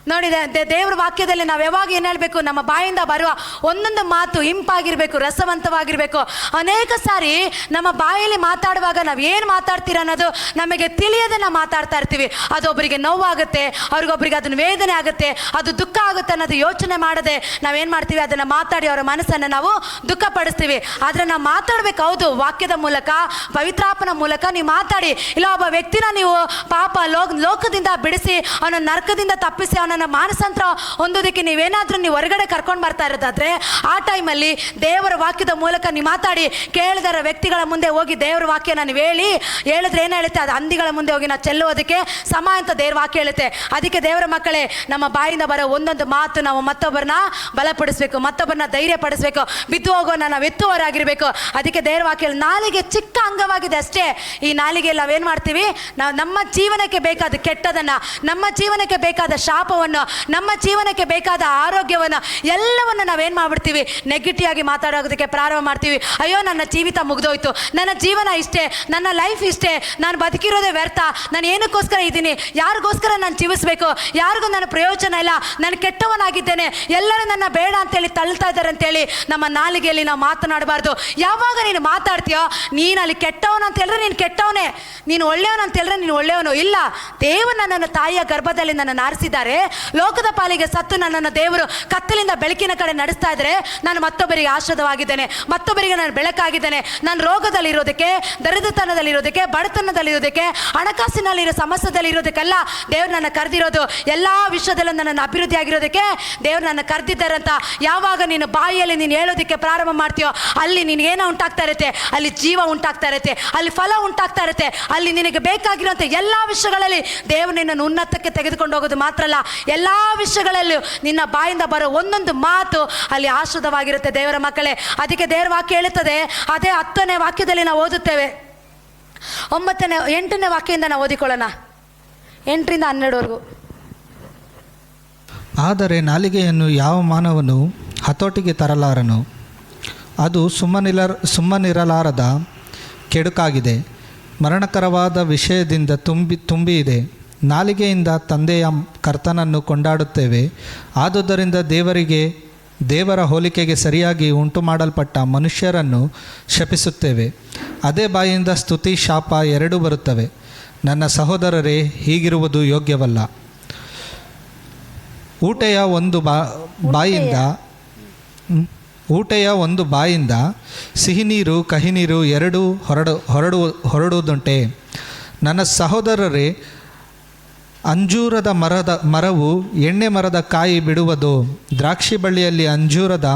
ನೋಡಿ, ದೇವರ ವಾಕ್ಯದಲ್ಲಿ ನಾವು ಯಾವಾಗ ಏನು ಹೇಳಬೇಕು, ನಮ್ಮ ಬಾಯಿಂದ ಬರುವ ಒಂದೊಂದು ಮಾತು ಇಂಪಾಗಿರಬೇಕು, ರಸವಂತವಾಗಿರಬೇಕು. ಅನೇಕ ಸಾರಿ ನಮ್ಮ ಬಾಯಲ್ಲಿ ಮಾತಾಡುವಾಗ ನಾವು ಏನು ಮಾತಾಡ್ತೀರ ಅನ್ನೋದು ನಮಗೆ ತಿಳಿಯದೆ ನಾವು ಮಾತಾಡ್ತಾ ಇರ್ತೀವಿ. ಅದು ಒಬ್ಬರಿಗೆ ನೋವಾಗುತ್ತೆ, ಅವ್ರಿಗೊಬ್ರಿಗೆ ಅದನ್ನು ವೇದನೆ ಆಗುತ್ತೆ, ಅದು ದುಃಖ ಆಗುತ್ತೆ ಅನ್ನೋದು ಯೋಚನೆ ಮಾಡದೆ ನಾವೇನು ಮಾಡ್ತೀವಿ, ಅದನ್ನು ಮಾತಾಡಿ ಅವರ ಮನಸ್ಸನ್ನು ನಾವು ದುಃಖಪಡಿಸ್ತೀವಿ. ಆದರೆ ನಾವು ಮಾತಾಡಬೇಕು. ಹೌದು, ವಾಕ್ಯದ ಮೂಲಕ, ಪವಿತ್ರಾತ್ಮನ ಮೂಲಕ ನೀವು ಮಾತಾಡಿ. ಇಲ್ಲ ಒಬ್ಬ ವ್ಯಕ್ತಿನ ನೀವು ಪಾಪ ಲೋಕದಿಂದ ಬಿಡಿಸಿ ಅವನ ನರಕದಿಂದ ತಪ್ಪಿಸಿ ಅವನ ನಿಮ್ಮನ್ನು ಮಾನಸಾಂತರ ಹೊಂದೋದಕ್ಕೆ ನೀವೇನಾದರೂ ನೀವು ಹೊರಗಡೆ ಕರ್ಕೊಂಡು ಬರ್ತಾ ಇರೋದಾದರೆ ಆ ಟೈಮಲ್ಲಿ ದೇವರ ವಾಕ್ಯದ ಮೂಲಕ ನೀವು ಮಾತಾಡಿ ಕೇಳಿದರ ವ್ಯಕ್ತಿಗಳ ಮುಂದೆ ಹೋಗಿ ದೇವರ ವಾಕ್ಯನ ನೀವು ಹೇಳಿದ್ರೆ ಏನು ಹೇಳುತ್ತೆ, ಅದು ಹಂದಿಗಳ ಮುಂದೆ ಹೋಗಿ ನಾವು ಚೆಲ್ಲುವುದಕ್ಕೆ ಸಮ ಅಂತ ದೇವ್ರ ವಾಕ್ಯ ಹೇಳುತ್ತೆ. ಅದಕ್ಕೆ ದೇವರ ಮಕ್ಕಳೇ, ನಮ್ಮ ಬಾಯಿಂದ ಬರೋ ಒಂದೊಂದು ಮಾತು ನಾವು ಮತ್ತೊಬ್ಬರನ್ನ ಬಲಪಡಿಸಬೇಕು, ಮತ್ತೊಬ್ಬರನ್ನ ಧೈರ್ಯ ಪಡಿಸಬೇಕು, ಬಿದ್ದು ಹೋಗೋನ ನಾವು ಎತ್ತುವರಾಗಿರ್ಬೇಕು. ಅದಕ್ಕೆ ದೇವರ ವಾಕ್ಯ ನಾಲಿಗೆ ಚಿಕ್ಕ ಅಂಗವಾಗಿದೆ ಅಷ್ಟೇ. ಈ ನಾಲಿಗೆಯಲ್ಲಿ ನಾವೇನು ಮಾಡ್ತೀವಿ, ನಾವು ನಮ್ಮ ಜೀವನಕ್ಕೆ ಬೇಕಾದ ಕೆಟ್ಟದನ್ನು, ನಮ್ಮ ಜೀವನಕ್ಕೆ ಬೇಕಾದ ಶಾಪವನ್ನು, ನಮ್ಮ ಜೀವನಕ್ಕೆ ಬೇಕಾದ ಆರೋಗ್ಯವನ್ನು ಎಲ್ಲವನ್ನು ನಾವೇನು ಮಾಡ್ಬಿಡ್ತೀವಿ, ನೆಗೆಟಿವ್ ಆಗಿ ಮಾತಾಡೋದಕ್ಕೆ ಪ್ರಾರಂಭ ಮಾಡ್ತೀವಿ. ಅಯ್ಯೋ ನನ್ನ ಜೀವಿತ ಮುಗಿದೋಯ್ತು, ನನ್ನ ಜೀವನ ಇಷ್ಟೇ, ನನ್ನ ಲೈಫ್ ಇಷ್ಟೇ, ನಾನು ಬದುಕಿರೋದೇ ವ್ಯರ್ಥ, ನಾನು ಏನಕ್ಕೋಸ್ಕರ ಇದ್ದೀನಿ, ಯಾರಿಗೋಸ್ಕರ ನಾನು ಜೀವಿಸಬೇಕು, ಯಾರಿಗೂ ನನ್ನ ಪ್ರಯೋಜನ ಇಲ್ಲ, ನಾನು ಕೆಟ್ಟವನಾಗಿದ್ದೇನೆ, ಎಲ್ಲರೂ ನನ್ನ ಬೇಡ ಅಂತೇಳಿ ತಳ್ತಾ ಇದ್ದಾರೆ ಅಂತೇಳಿ ನಮ್ಮ ನಾಲಿಗೆಯಲ್ಲಿ ನಾವು ಮಾತನಾಡಬಾರ್ದು. ಯಾವಾಗ ನೀನು ಮಾತಾಡ್ತೀಯೋ, ನೀನು ಅಲ್ಲಿ ಕೆಟ್ಟವನು ಅಂತ ಹೇಳಿದ್ರೆ ನೀನು ಕೆಟ್ಟವನೇ, ನೀನು ಒಳ್ಳೆಯವನು ಅಂತ ಹೇಳಿದ್ರೆ ನೀನು ಒಳ್ಳೆಯವನು ಇಲ್ಲ. ದೇವರು ನನ್ನನ್ನು ತಾಯಿಯ ಗರ್ಭದಲ್ಲಿ ನನ್ನನ್ನು ಆರಿಸಿದ್ದಾರೆ, ಲೋಕದ ಪಾಲಿಗೆ ಸತ್ತು ನನ್ನನ್ನು ದೇವರು ಕತ್ತಲಿಂದ ಬೆಳಕಿನ ಕಡೆ ನಡೆಸ್ತಾ ಇದ್ದಾರೆ. ನಾನು ಮತ್ತೊಬ್ಬರಿಗೆ ಆಶ್ರದವಾಗಿದ್ದೇನೆ, ಮತ್ತೊಬ್ಬರಿಗೆ ನಾನು ಬೆಳಕಾಗಿದ್ದೇನೆ. ನಾನು ರೋಗದಲ್ಲಿರೋದಕ್ಕೆ, ದರಿದ್ರತನದಲ್ಲಿರೋದಕ್ಕೆ, ಬಡತನದಲ್ಲಿರೋದಕ್ಕೆ, ಹಣಕಾಸಿನಲ್ಲಿರೋ ಸಮಸ್ಯೆದಲ್ಲಿ ಇರೋದಕ್ಕೆಲ್ಲ ದೇವ್ರು ನನ್ನ ಕರೆದಿರೋದು. ಎಲ್ಲ ವಿಷಯದಲ್ಲೂ ನನ್ನನ್ನು ಅಭಿವೃದ್ಧಿ ಆಗಿರೋದಕ್ಕೆ ದೇವ್ರು ನನ್ನ ಕರೆದಿದ್ದಾರಂತ ಯಾವಾಗ ನೀನು ಬಾಯಿಯಲ್ಲಿ ನೀನು ಹೇಳೋದಕ್ಕೆ ಪ್ರಾರಂಭ ಮಾಡ್ತೀಯೋ, ಅಲ್ಲಿ ನಿನಗೇನೋ ಉಂಟಾಗ್ತಾ ಇರುತ್ತೆ, ಅಲ್ಲಿ ಜೀವ ಉಂಟಾಗ್ತಾ ಇರುತ್ತೆ, ಅಲ್ಲಿ ಫಲ ಉಂಟಾಗ್ತಾ ಇರುತ್ತೆ, ಅಲ್ಲಿ ನಿನಗೆ ಬೇಕಾಗಿರುವಂಥ ಎಲ್ಲ ವಿಷಯಗಳಲ್ಲಿ ದೇವರು ನಿನ್ನನ್ನು ಉನ್ನತಕ್ಕೆ ತೆಗೆದುಕೊಂಡು ಹೋಗೋದು ಮಾತ್ರ ಅಲ್ಲ, ಎಲ್ಲ ವಿಷಯಗಳಲ್ಲೂ ನಿನ್ನ ಬಾಯಿಂದ ಬರೋ ಒಂದೊಂದು ಮಾತು ಅಲ್ಲಿ ಆಶ್ರಿತವಾಗಿರುತ್ತೆ ದೇವರ ಮಕ್ಕಳೇ. ಅದಕ್ಕೆ ದೇವರ ವಾಕ್ಯ ಹೇಳುತ್ತದೆ, ಅದೇ 10ನೇ ವಾಕ್ಯದಲ್ಲಿ ನಾವು ಓದುತ್ತೇವೆ. 8ನೇ ವಾಕ್ಯದಿಂದ ನಾವು ಓದಿಕೊಳ್ಳೋಣ, 8ರಿಂದ 12ವರೆಗೂ. ಆದರೆ ನಾಲಿಗೆಯನ್ನು ಯಾವ ಮಾನವನು ಹತೋಟಿಗೆ ತರಲಾರನು, ಅದು ಸುಮ್ಮನಿರಲಾರದ ಕೆಡುಕಾಗಿದೆ, ಮರಣಕರವಾದ ವಿಷಯದಿಂದ ತುಂಬಿ ಇದೆ. ನಾಲಿಗೆಯಿಂದ ತಂದೆಯ ಕರ್ತನನ್ನು ಕೊಂಡಾಡುತ್ತೇವೆ, ಆದುದರಿಂದ ದೇವರ ಹೋಲಿಕೆಗೆ ಸರಿಯಾಗಿ ಉಂಟು ಮಾಡಲ್ಪಟ್ಟ ಮನುಷ್ಯರನ್ನು ಶಪಿಸುತ್ತೇವೆ. ಅದೇ ಬಾಯಿಂದ ಸ್ತುತಿ ಶಾಪ ಎರಡೂ ಬರುತ್ತವೆ. ನನ್ನ ಸಹೋದರರೇ, ಹೀಗಿರುವುದು ಯೋಗ್ಯವಲ್ಲ. ಊಟೆಯ ಒಂದು ಬಾಯಿಂದ ಸಿಹಿ ನೀರು ಕಹಿ ನೀರು ಎರಡೂ ಹೊರಡುವುದುಂಟೆ. ನನ್ನ ಸಹೋದರರೇ, ಅಂಜೂರದ ಮರವು ಎಣ್ಣೆ ಮರದ ಕಾಯಿ ಬಿಡುವುದು, ದ್ರಾಕ್ಷಿ ಬಳ್ಳಿಯಲ್ಲಿ ಅಂಜೂರದ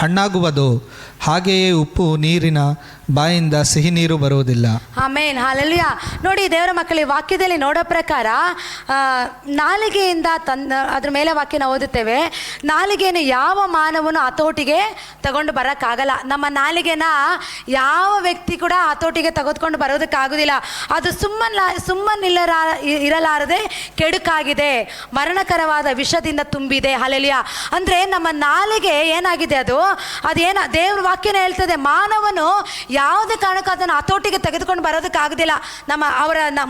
ಹಣ್ಣಾಗುವುದು, ಹಾಗೆಯೇ ಉಪ್ಪು ನೀರಿನ ಬಾಯಿಂದ ಸಿಹಿ ನೀರು ಬರುವುದಿಲ್ಲ. ಆಮೇನ್, ಹಲ್ಲೆಲೂಯ. ನೋಡಿ ದೇವರ ಮಕ್ಕಳಿಗೆ ವಾಕ್ಯದಲ್ಲಿ ನೋಡೋ ಪ್ರಕಾರ ನಾಲಿಗೆಯಿಂದ ಅದ್ರ ಮೇಲೆ ವಾಕ್ಯನ ಓದುತ್ತೇವೆ. ನಾಲಿಗೆಯನ್ನು ಯಾವ ಮಾನವನು ಹತೋಟಿಗೆ ತಗೊಂಡು ಬರೋಕ್ಕಾಗಲ್ಲ. ನಮ್ಮ ನಾಲಿಗೆನ ಯಾವ ವ್ಯಕ್ತಿ ಕೂಡ ಹತೋಟಿಗೆ ತೆಗೆದುಕೊಂಡು ಬರೋದಕ್ಕಾಗೋದಿಲ್ಲ. ಅದು ಇರಲಾರದೆ ಕೆಡುಕಾಗಿದೆ, ಮರಣಕರವಾದ ವಿಷದಿಂದ ತುಂಬಿದೆ. ಹಲ್ಲೆಲೂಯ. ಅಂದರೆ ನಮ್ಮ ನಾಲಿಗೆ ಏನಾಗಿದೆ, ಅದೇನ ದೇವ್ರ ವಾಕ್ಯನ ಹೇಳ್ತದೆ, ಮಾನವನು ಯಾವುದೇ ಕಾರಣಕ್ಕೂ ಅದನ್ನು ಹತೋಟಿಗೆ ತೆಗೆದುಕೊಂಡು ಬರೋದಕ್ಕಾಗೋದಿಲ್ಲ.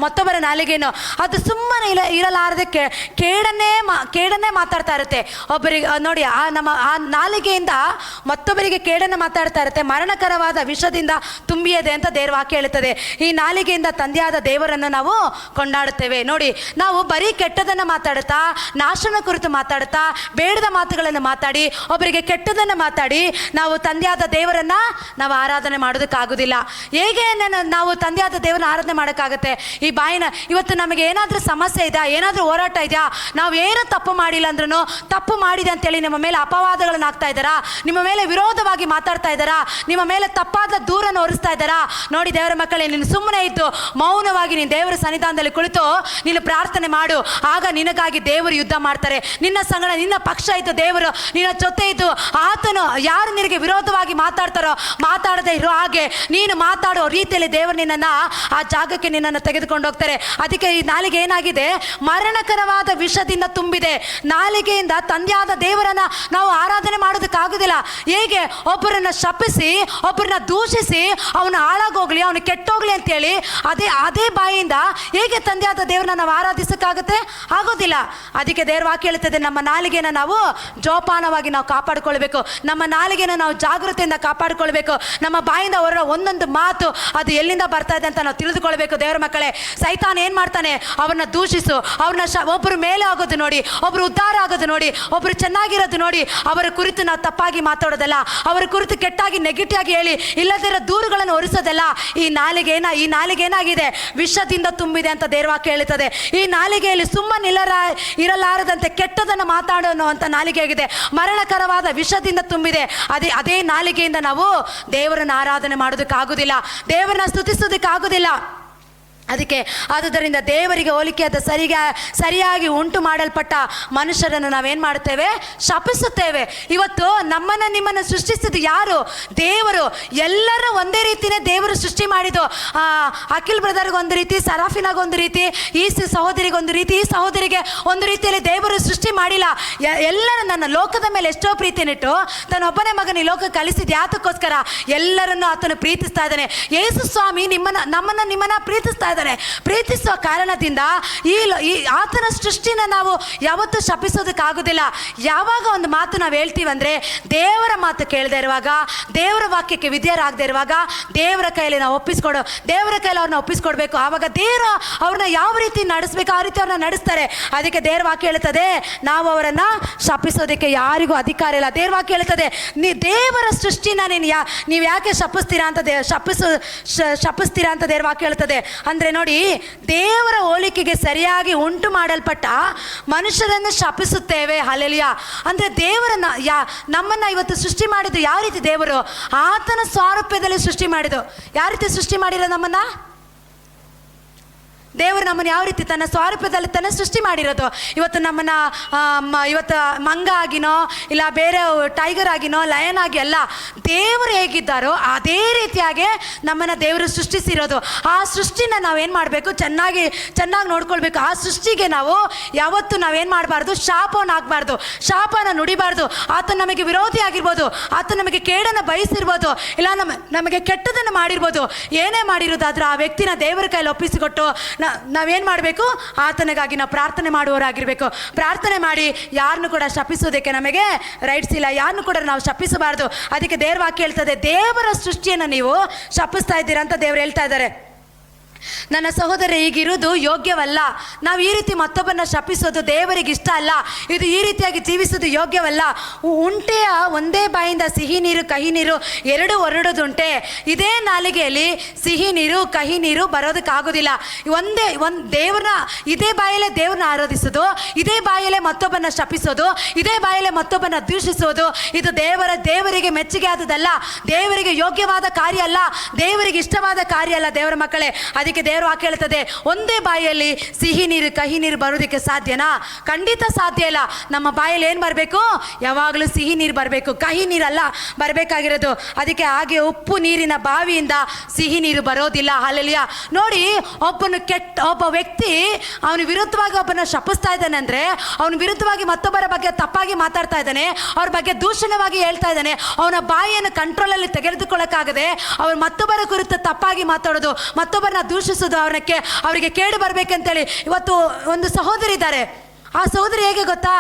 ಮತ್ತೊಬ್ಬರ ನಾಲಿಗೆಯನ್ನು ಅದು ಸುಮ್ಮನೆ ಇರಲಾರದೆ ಕೇಡನ್ನೇ ಮಾತಾಡ್ತಾ ಇರುತ್ತೆ. ಒಬ್ಬರಿಗೆ ನೋಡಿ, ಆ ನಾಲಿಗೆಯಿಂದ ಮತ್ತೊಬ್ಬರಿಗೆ ಕೇಡನ್ನು ಮಾತಾಡ್ತಾ ಇರುತ್ತೆ, ಮರಣಕರವಾದ ವಿಷದಿಂದ ತುಂಬಿಯದೆ ಅಂತ ದೇವ್ರ ವಾಕ್ಯ ಹೇಳುತ್ತದೆ. ಈ ನಾಲಿಗೆಯಿಂದ ತಂದೆಯಾದ ದೇವರನ್ನು ನಾವು ಕೊಂಡಾಡುತ್ತೇವೆ. ನೋಡಿ, ನಾವು ಬರೀ ಕೆಟ್ಟದನ್ನು ಮಾತಾಡುತ್ತಾ, ನಾಶನ ಕುರಿತು ಮಾತಾಡುತ್ತಾ, ಬೇಡದ ಮಾತುಗಳನ್ನು ಮಾತಾಡಿ, ಒಬ್ಬರಿಗೆ ಕೆಟ್ಟದನ್ನು ಮಾತಾಡಿ ನಾವು ತಂದೆಯಾದ ದೇವರನ್ನ ನಾವು ಆರಾಧನೆ ಮಾಡೋದಕ್ಕಾಗೋದಿಲ್ಲ. ಹೇಗೆ ನಾವು ತಂದೆಯಾದ ದೇವರನ್ನ ಆರಾಧನೆ ಮಾಡೋಕ್ಕಾಗತ್ತೆ? ಈ ಬಾಯಿನ ಇವತ್ತು ನಮಗೆ ಏನಾದರೂ ಸಮಸ್ಯೆ ಇದೆಯಾ, ಏನಾದರೂ ಹೋರಾಟ ಇದೆಯಾ, ನಾವು ಏನು ತಪ್ಪು ಮಾಡಿಲ್ಲ ಅಂದ್ರೂ ತಪ್ಪು ಮಾಡಿದೆ ಅಂತೇಳಿ ನಿಮ್ಮ ಮೇಲೆ ಅಪವಾದಗಳನ್ನು ಹಾಕ್ತಾ ಇದ್ದಾರಾ, ನಿಮ್ಮ ಮೇಲೆ ವಿರೋಧವಾಗಿ ಮಾತಾಡ್ತಾ ಇದ್ದಾರಾ, ನಿಮ್ಮ ಮೇಲೆ ತಪ್ಪಾದ ದೂರನ್ನು ಹೊರಿಸ್ತಾ ಇದ್ದಾರಾ? ನೋಡಿ ದೇವರ ಮಕ್ಕಳೇ, ನೀನು ಸುಮ್ಮನೆ ಇದ್ದು ಮೌನವಾಗಿ ನೀನು ದೇವರ ಸನ್ನಿಧಾನದಲ್ಲಿ ಕುಳಿತು ನೀನು ಪ್ರಾರ್ಥನೆ ಮಾಡು. ಆಗ ನಿನಗಾಗಿ ದೇವರು ಯುದ್ಧ ಮಾಡ್ತಾರೆ. ನಿನ್ನ ಸಂಗಡ ನಿನ್ನ ಪಕ್ಷ ಇದ್ದು ದೇವರು ನಿನ್ನ ಜೊತೆ ಇದ್ದು ಆತನು ಯಾರು ನಿನಗೆ ವಿರೋಧವಾಗಿ ಮಾತಾಡ್ತಾರೋ, ಮಾತಾಡದೆ ಇರೋ ಹಾಗೆ ನೀನು ಮಾತಾಡೋ ರೀತಿಯಲ್ಲಿ ದೇವರು ನಿನ್ನನ್ನು ಆ ಜಾಗಕ್ಕೆ ನಿನ್ನನ್ನು ತೆಗೆದುಕೊಂಡು ಹೋಗ್ತಾರೆ. ಅದಕ್ಕೆ ಈ ನಾಲಿಗೆ ಏನಾಗಿದೆ, ಮರಣಕರವಾದ ವಿಷದಿಂದ ತುಂಬಿದೆ. ನಾಲಿಗೆಯಿಂದ ತಂದೆಯಾದ ದೇವರನ್ನ ನಾವು ಆರಾಧನೆ ಮಾಡೋದಕ್ಕಾಗೋದಿಲ್ಲ. ಹೇಗೆ ಒಬ್ಬರನ್ನ ಶಪಿಸಿ, ಒಬ್ಬರನ್ನ ದೂಷಿಸಿ, ಅವನು ಹಾಳಾಗೋಗ್ಲಿ, ಅವನು ಕೆಟ್ಟೋಗ್ಲಿ ಅಂತೇಳಿ ಅದೇ ಬಾಯಿಯಿಂದ ಹೇಗೆ ತಂದೆಯಾದ ದೇವರನ್ನ ನಾವು ಆರಾಧಿಸಕ್ಕಾಗುತ್ತೆ? ಆಗೋದಿಲ್ಲ. ಅದಕ್ಕೆ ದೇವರ ವಾಕ್ಯ ಹೇಳ್ತದೆ, ನಮ್ಮ ನಾಲಿಗೆನ ನಾವು ಜೋಪಾನವಾಗಿ ನಾವು ಕಾಪಾಡಿಕೊಳ್ಬೇಕು, ನಮ್ಮ ನಾಲಿಗೆನ ನಾವು ಜಾಗೃತಿಯಿಂದ ಕಾಪಾಡಿಕೊಳ್ಬೇಕು. ನಮ್ಮ ಬಾಯಿಂದ ಹೊರ ಬರೋ ಒಂದೊಂದು ಮಾತು ಅದು ಎಲ್ಲಿಂದ ಬರ್ತಾ ಇದೆ ಅಂತ ನಾವು ತಿಳಿದುಕೊಳ್ಬೇಕು. ದೇವರ ಮಕ್ಕಳೇ, ಸೈತಾನ್ ಏನು ಮಾಡ್ತಾನೆ? ಅವ್ರನ್ನ ದೂಷಿಸು, ಅವ್ರನ್ನ ಒಬ್ಬರು ಮೇಲೆ ಆಗೋದು ನೋಡಿ, ಒಬ್ಬರು ಉದ್ಧಾರ ಆಗೋದು ನೋಡಿ, ಒಬ್ಬರು ಚೆನ್ನಾಗಿರೋದು ನೋಡಿ ಅವರ ಕುರಿತು ನಾವು ತಪ್ಪಾಗಿ ಮಾತಾಡೋದಲ್ಲ, ಅವರ ಕುರಿತು ಕೆಟ್ಟಾಗಿ ನೆಗೆಟಿವ್ ಆಗಿ ಹೇಳಿ ಇಲ್ಲದಿರೋ ದೂರುಗಳನ್ನು ಹೊರಿಸೋದಲ್ಲ. ಈ ನಾಲಿಗೆ ಏನಾಗಿದೆ? ವಿಷದಿಂದ ತುಂಬಿದೆ ಅಂತ ದೇವವಾಕ್ಯ ಹೇಳುತ್ತದೆ. ಈ ನಾಲಿಗೆಯಲ್ಲಿ ಸುಮ್ಮನೆ ಇರಲಾರದಂತೆ ಕೆಟ್ಟದನ್ನು ಮಾತಾಡೋನು ಅಂತ ನಾಲಿಗೆ ಆಗಿದೆ, ಮರಣಕರವಾದ ವಿಷದಿಂದ ತುಂಬಿದೆ. ಅದೇ ನಾಲಿಗೆಯಿಂದ ನಾವು ದೇವರನ್ನು ಆರಾಧನೆ ಮಾಡೋದಕ್ಕಾಗೋದಿಲ್ಲ, ದೇವರನ್ನ ಸ್ತುತಿಸೋದಕ್ಕಾಗೋದಿಲ್ಲ. ಆದುದರಿಂದ ದೇವರಿಗೆ ಹೋಲಿಕೆಯಾದ ಸರಿಯಾಗಿ ಉಂಟು ಮಾಡಲ್ಪಟ್ಟ ಮನುಷ್ಯರನ್ನು ನಾವೇನು ಮಾಡ್ತೇವೆ? ಶಪಿಸುತ್ತೇವೆ. ಇವತ್ತು ನಿಮ್ಮನ್ನು ಸೃಷ್ಟಿಸಿದ್ದು ಯಾರು? ದೇವರು. ಎಲ್ಲರೂ ಒಂದೇ ರೀತಿಯೇ ದೇವರು ಸೃಷ್ಟಿ ಮಾಡಿದ್ದು. ಅಖಿಲ್ ಬ್ರದರ್ಗೊಂದು ರೀತಿ, ಸರಾಫಿನಾಗೊಂದು ರೀತಿ, ಈ ಸಹೋದರಿಗೊಂದು ರೀತಿ, ಈ ಸಹೋದರಿಗೆ ಒಂದು ರೀತಿಯಲ್ಲಿ ದೇವರು ಸೃಷ್ಟಿ ಮಾಡಿಲ್ಲ. ಎಲ್ಲರೂ ನನ್ನ ಲೋಕದ ಮೇಲೆ ಎಷ್ಟೋ ಪ್ರೀತಿನಿಟ್ಟು ತನ್ನ ಒಬ್ಬನೇ ಮಗನ ಈ ಲೋಕ ಕಳಿಸಿದ ಯಾತಕ್ಕೋಸ್ಕರ? ಎಲ್ಲರನ್ನು ಆತನು ಪ್ರೀತಿಸ್ತಾ ಇದ್ದಾನೆ. ಯೇಸು ಸ್ವಾಮಿ ನಿಮ್ಮನ್ನ ಪ್ರೀತಿಸ್ತಾ ಪ್ರೀತಿಸುವ ಕಾರಣದಿಂದ ಈ ಆತನ ಸೃಷ್ಟಿನ ನಾವು ಯಾವತ್ತೂ ಶಪಿಸೋದಕ್ಕಾಗೋದಿಲ್ಲ. ಯಾವಾಗ ಒಂದು ಮಾತು ನಾವು ಹೇಳ್ತೀವಂದ್ರೆ ದೇವರ ಮಾತು ಕೇಳದೆ ಇರುವಾಗ, ದೇವರ ವಾಕ್ಯಕ್ಕೆ ವಿಧೇಯರಾಗದೆ ಇರುವಾಗ ದೇವರ ಕೈಯಲ್ಲಿ ನಾವು ದೇವರ ಕೈಯಲ್ಲಿ ಅವ್ರನ್ನ ಒಪ್ಪಿಸ್ಕೊಡ್ಬೇಕು. ಆವಾಗ ದೇವರು ಅವ್ರನ್ನ ಯಾವ ರೀತಿ ನಡೆಸಬೇಕು ಆ ರೀತಿ ಅವ್ರನ್ನ ನಡೆಸ್ತಾರೆ. ಅದಕ್ಕೆ ದೇವರ ವಾಕ್ಯ ಹೇಳ್ತದೆ, ನಾವು ಅವರನ್ನ ಶಪಿಸೋದಕ್ಕೆ ಯಾರಿಗೂ ಅಧಿಕಾರ ಇಲ್ಲ. ದೇವರ ವಾಕ್ಯ ಹೇಳ್ತದೆ, ದೇವರ ಸೃಷ್ಟಿನ ನೀವು ಯಾಕೆ ಶಪಿಸ್ತೀರಾ ಅಂತ ಶಪಿಸ್ತೀರಾ ಅಂತ ದೇವರ ವಾಕ್ಯ ಹೇಳ್ತದೆ. ಅಂದ್ರೆ ನೋಡಿ, ದೇವರ ಹೋಲಿಕೆಗೆ ಸರಿಯಾಗಿ ಉಂಟು ಮಾಡಲ್ಪಟ್ಟ ಮನುಷ್ಯರನ್ನು ಶಪಿಸುತ್ತೇವೆ. ಹಲ್ಲೆಲೂಯಾ. ಅಂದ್ರೆ ದೇವರನ್ನ ನಮ್ಮನ್ನ ಇವತ್ತು ಸೃಷ್ಟಿ ಮಾಡಿದ್ದು ಯಾವ ರೀತಿ? ದೇವರು ಆತನ ಸ್ವಾರೂಪ್ಯದಲ್ಲಿ ಸೃಷ್ಟಿ ಮಾಡಿದ್ದು. ಯಾವ ರೀತಿ ಸೃಷ್ಟಿ ಮಾಡಿರೋ ನಮ್ಮನ್ನ? ದೇವರು ನಮ್ಮನ್ನು ಯಾವ ರೀತಿ ತನ್ನ ಸ್ವಾರೂಪ್ಯದಲ್ಲಿ ತನ್ನ ಸೃಷ್ಟಿ ಮಾಡಿರೋದು. ಇವತ್ತು ನಮ್ಮನ್ನು ಇವತ್ತು ಮಂಗ ಆಗಿನೋ ಇಲ್ಲ ಬೇರೆ ಟೈಗರ್ ಆಗಿನೋ ಲಯನ್ ಆಗಿ ಅಲ್ಲ, ದೇವರು ಹೇಗಿದ್ದಾರೋ ಅದೇ ರೀತಿಯಾಗಿ ನಮ್ಮನ್ನು ದೇವರು ಸೃಷ್ಟಿಸಿರೋದು. ಆ ಸೃಷ್ಟಿನ ನಾವೇನು ಮಾಡಬೇಕು? ಚೆನ್ನಾಗಿ ನೋಡ್ಕೊಳ್ಬೇಕು. ಆ ಸೃಷ್ಟಿಗೆ ನಾವು ಯಾವತ್ತು ನಾವೇನು ಮಾಡಬಾರ್ದು? ಶಾಪವನ್ನು ಹಾಕಬಾರ್ದು, ಶಾಪನ ನುಡಿಬಾರ್ದು. ಆತ ನಮಗೆ ವಿರೋಧಿ ಆಗಿರ್ಬೋದು, ಆತ ನಮಗೆ ಕೇಡನ್ನು ಬಯಸಿರ್ಬೋದು, ಇಲ್ಲ ನಮಗೆ ಕೆಟ್ಟದನ್ನು ಮಾಡಿರ್ಬೋದು. ಏನೇ ಮಾಡಿರೋದಾದ್ರೂ ಆ ವ್ಯಕ್ತಿನ ದೇವರ ಕೈಯಲ್ಲಿ ಒಪ್ಪಿಸಿಕೊಟ್ಟು ನಾವೇನು ಮಾಡಬೇಕು? ಆತನಿಗಾಗಿ ನಾವು ಪ್ರಾರ್ಥನೆ ಮಾಡುವವರಾಗಿರ್ಬೇಕು. ಪ್ರಾರ್ಥನೆ ಮಾಡಿ ಯಾರನ್ನು ಕೂಡ ಶಪಿಸೋದಕ್ಕೆ ನಮಗೆ ರೈಟ್ಸ್ ಇಲ್ಲ, ಯಾರನ್ನು ಕೂಡ ನಾವು ಶಪಿಸಬಾರ್ದು. ಅದಕ್ಕೆ ದೇವರ ವಾಕ್ಯ ಹೇಳ್ತದೆ, ದೇವರ ಸೃಷ್ಟಿಯನ್ನು ನೀವು ಶಪಿಸ್ತಾ ಇದ್ದೀರಾ ಅಂತ ದೇವರು ಹೇಳ್ತಾ ಇದ್ದಾರೆ. ನನ್ನ ಸಹೋದರ, ಈಗಿರುವುದು ಯೋಗ್ಯವಲ್ಲ. ನಾವು ಈ ರೀತಿ ಮತ್ತೊಬ್ಬರನ್ನ ಶಪಿಸೋದು ದೇವರಿಗೆ ಇಷ್ಟ ಅಲ್ಲ. ಇದು ಈ ರೀತಿಯಾಗಿ ಜೀವಿಸೋದು ಯೋಗ್ಯವಲ್ಲ. ಉಂಟೆಯ ಒಂದೇ ಬಾಯಿಂದ ಸಿಹಿ ನೀರು ಕಹಿ ನೀರು ಎರಡು ಹೊರಡೋದುಂಟೆ. ಇದೇ ನಾಲಿಗೆಯಲ್ಲಿ ಸಿಹಿ ನೀರು ಕಹಿ ನೀರು ಬರೋದಕ್ಕಾಗೋದಿಲ್ಲ. ದೇವ್ರನ್ನ ಇದೇ ಬಾಯಲ್ಲೇ ದೇವ್ರನ್ನ ಆರಾಧಿಸೋದು, ಇದೇ ಬಾಯಲ್ಲೇ ಮತ್ತೊಬ್ಬರನ್ನ ಶಪಿಸೋದು, ಇದೇ ಬಾಯಲ್ಲೇ ಮತ್ತೊಬ್ಬರನ್ನ ದೂಷಿಸೋದು, ಇದು ದೇವರಿಗೆ ಮೆಚ್ಚುಗೆ ಆದದಲ್ಲ, ದೇವರಿಗೆ ಯೋಗ್ಯವಾದ ಕಾರ್ಯ ಅಲ್ಲ, ದೇವರಿಗೆ ಇಷ್ಟವಾದ ಕಾರ್ಯ ಅಲ್ಲ. ದೇವರ ಮಕ್ಕಳೇ, ಅದಕ್ಕೆ ದೇವರು ವಾಕ್ಯ ಹೇಳ್ತದೆ, ಒಂದೇ ಬಾಯಲ್ಲಿ ಸಿಹಿ ನೀರು ಕಹಿ ನೀರು ಬರೋದಕ್ಕೆ ಸಾಧ್ಯನಾ? ಖಂಡಿತ ಸಾಧ್ಯ ಇಲ್ಲ. ನಮ್ಮ ಬಾಯಲ್ಲಿ ಏನು ಬರಬೇಕು? ಯಾವಾಗಲೂ ಸಿಹಿ ನೀರು ಬರಬೇಕು, ಕಹಿ ನೀರಲ್ಲ ಬರಬೇಕಾಗಿರೋದು. ಅದಕ್ಕೆ ಹಾಗೆ ಉಪ್ಪು ನೀರಿನ ಬಾವಿಯಿಂದ ಸಿಹಿ ನೀರು ಬರೋದಿಲ್ಲ. ಹಲ್ಲೆಲೂಯಾ. ನೋಡಿ, ಒಬ್ಬ ವ್ಯಕ್ತಿ ಅವನ ವಿರುದ್ಧವಾಗಿ ಒಬ್ಬನ ಶಪಿಸ್ತಾ ಇದ್ದಾನೆ ಅಂದರೆ, ಅವನ ವಿರುದ್ಧವಾಗಿ ಮತ್ತೊಬ್ಬರ ಬಗ್ಗೆ ತಪ್ಪಾಗಿ ಮಾತಾಡ್ತಾ ಇದ್ದಾನೆ, ಅವ್ರ ಬಗ್ಗೆ ದೂಷಣವಾಗಿ ಹೇಳ್ತಾ ಇದ್ದಾನೆ, ಅವನ ಬಾಯಿಯನ್ನು ಕಂಟ್ರೋಲಲ್ಲಿ ತೆಗೆದುಕೊಳ್ಳಕ್ಕಾಗದೆ ಅವ್ರು ಮತ್ತೊಬ್ಬರ ಕುರಿತು ತಪ್ಪಾಗಿ ಮಾತಾಡೋದು, ಮತ್ತೊಬ್ಬರನ್ನ ದೂಷಿಸೋದು, ಅವರಿಗೆ ಕೇಡು ಬರಬೇಕಂತೇಳಿ. ಇವತ್ತು ಒಂದು ಸಹೋದರಿ ಇದ್ದಾರೆ. ಆ ಸಹೋದರಿ ಹೇಗೆ ಗೊತ್ತಾ?